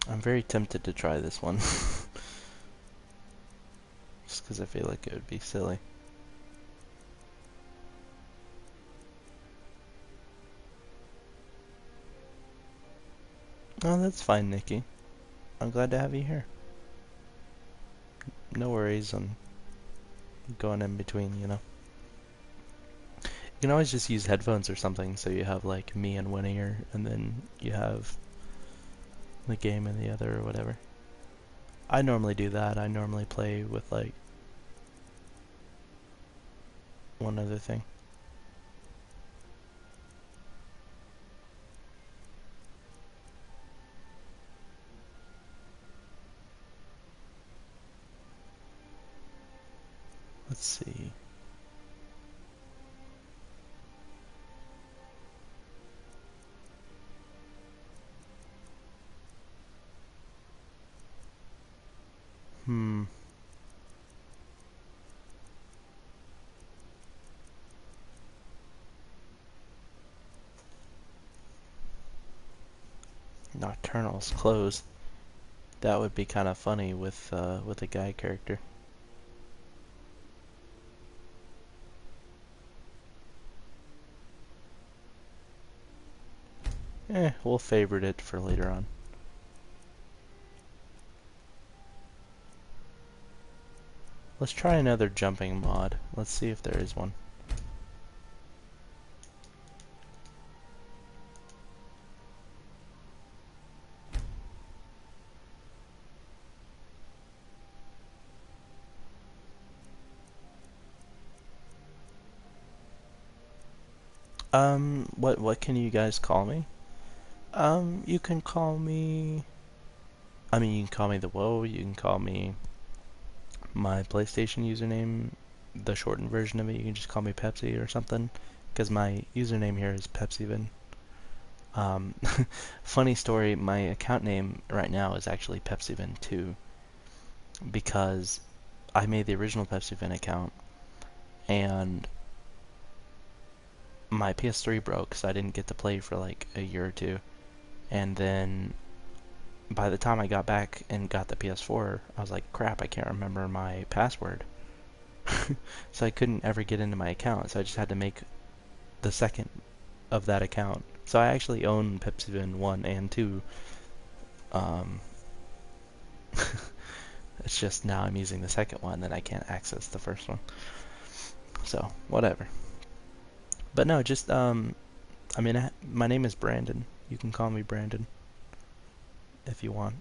I'm very tempted to try this one. Just because I feel like it would be silly. Oh, that's fine, Nikki. I'm glad to have you here. No worries, I'm going in between, you know. You can always just use headphones or something, so you have like me in one ear, and then you have the game in the other or whatever. I normally do that. I normally play with like one other thing. Let's see. Nocturnal's closed. That would be kind of funny with a guy character. We'll favorite it for later on. Let's try another jumping mod. Let's see if there is one. What can you guys call me? You can call me... I mean, you can call me the Woe, you can call me my PlayStation username, the shortened version of it, you can just call me Pepsi or something, because my username here is PepsiVin. Funny story, my account name right now is actually PepsiVin2, because I made the original PepsiVin account, and my PS3 broke, so I didn't get to play for like a year or two. And then by the time I got back and got the PS4, I was like, crap, I can't remember my password. So I couldn't ever get into my account, so I just had to make the second of that account. So I actually own PepsiVin 1 and 2. It's just now I'm using the second one, then I can't access the first one. So, whatever. But no, just, I mean, my name is Brandon. You can call me Brandon if you want.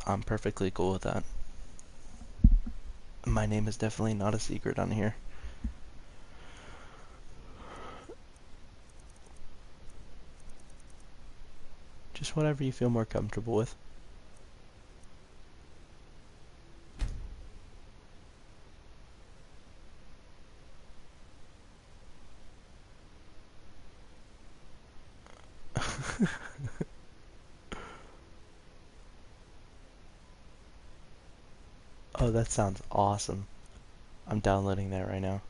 I'm perfectly cool with that. My name is definitely not a secret on here. Just whatever you feel more comfortable with. Oh, that sounds awesome. I'm downloading that right now.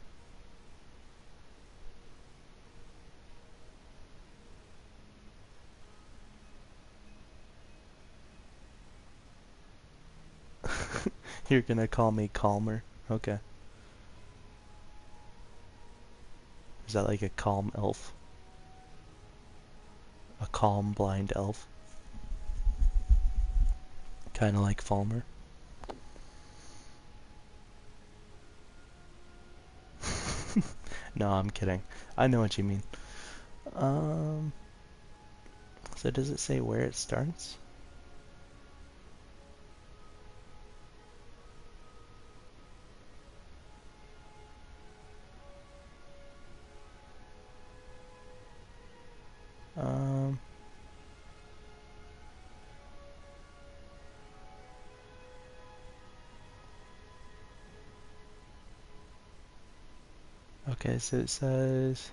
You're gonna call me Calmer? Okay. Is that like a calm elf? A calm blind elf? Kinda like Falmer? No, I'm kidding. I know what you mean. So does it say where it starts? Okay, so it says...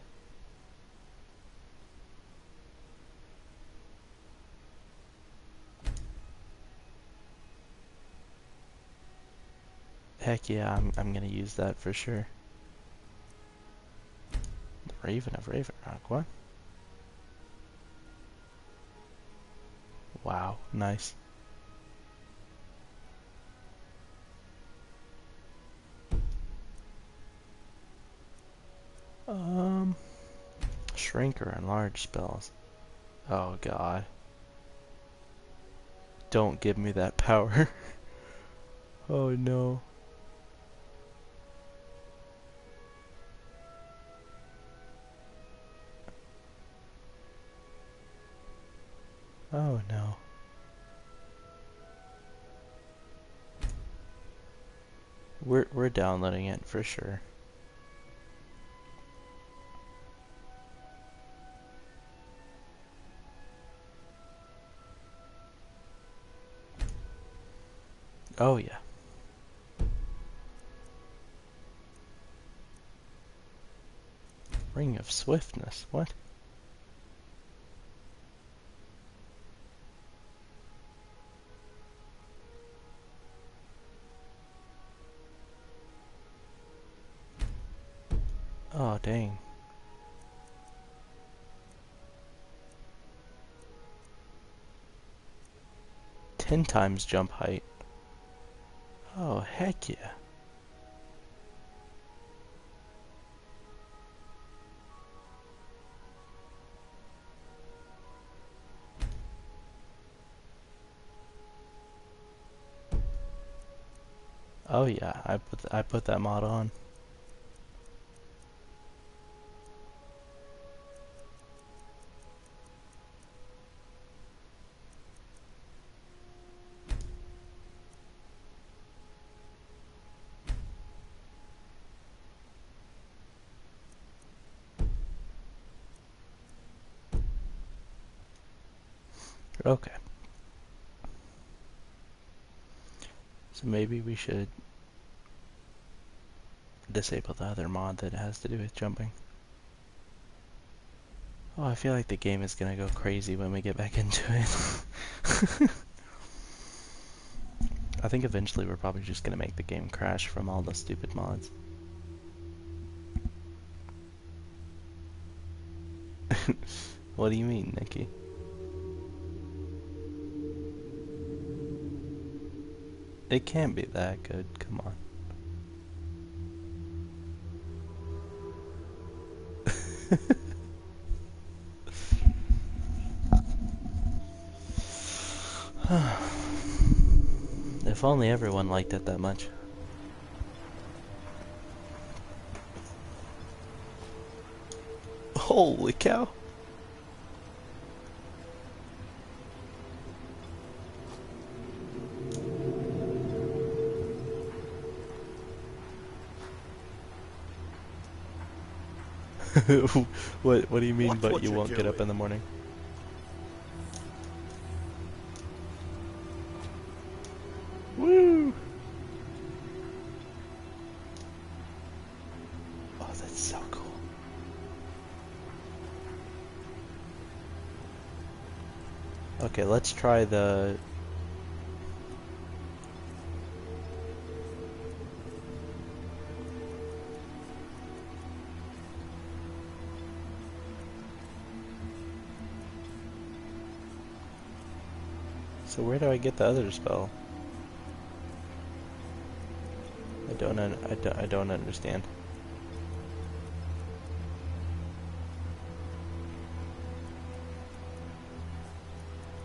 Heck yeah, I'm gonna use that for sure. The Raven of Raven Rock, what? Wow, nice. Shrink or enlarge spells. Oh god. Don't give me that power. Oh no. Oh no. We're downloading it for sure. Oh yeah. Ring of Swiftness, what? Oh dang. 10 times jump height. Oh heck yeah. Oh yeah, I put that mod on. Okay. So maybe we should disable the other mod that has to do with jumping. Oh, I feel like the game is gonna go crazy when we get back into it. I think eventually we're probably just gonna make the game crash from all the stupid mods. What do you mean, Nikki? It can't be that good, come on. If only everyone liked it that much. Holy cow! What do you mean, Watch but what you you're won't get up doing. in the morning? Woo! Oh, that's so cool. Okay, let's try the... So where do I get the other spell? I don't understand.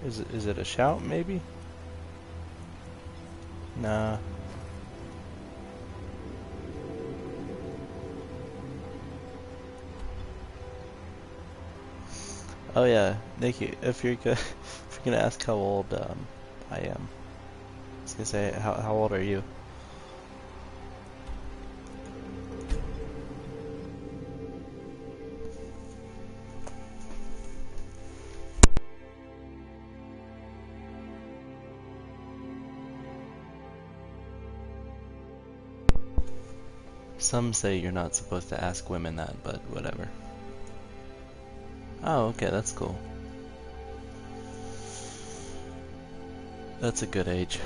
Is it a shout maybe? Nah. Oh yeah, Nikki, if you're if you're gonna ask how old I am, I was gonna say how old are you? Some say you're not supposed to ask women that, but whatever. Oh, okay, that's cool. That's a good age.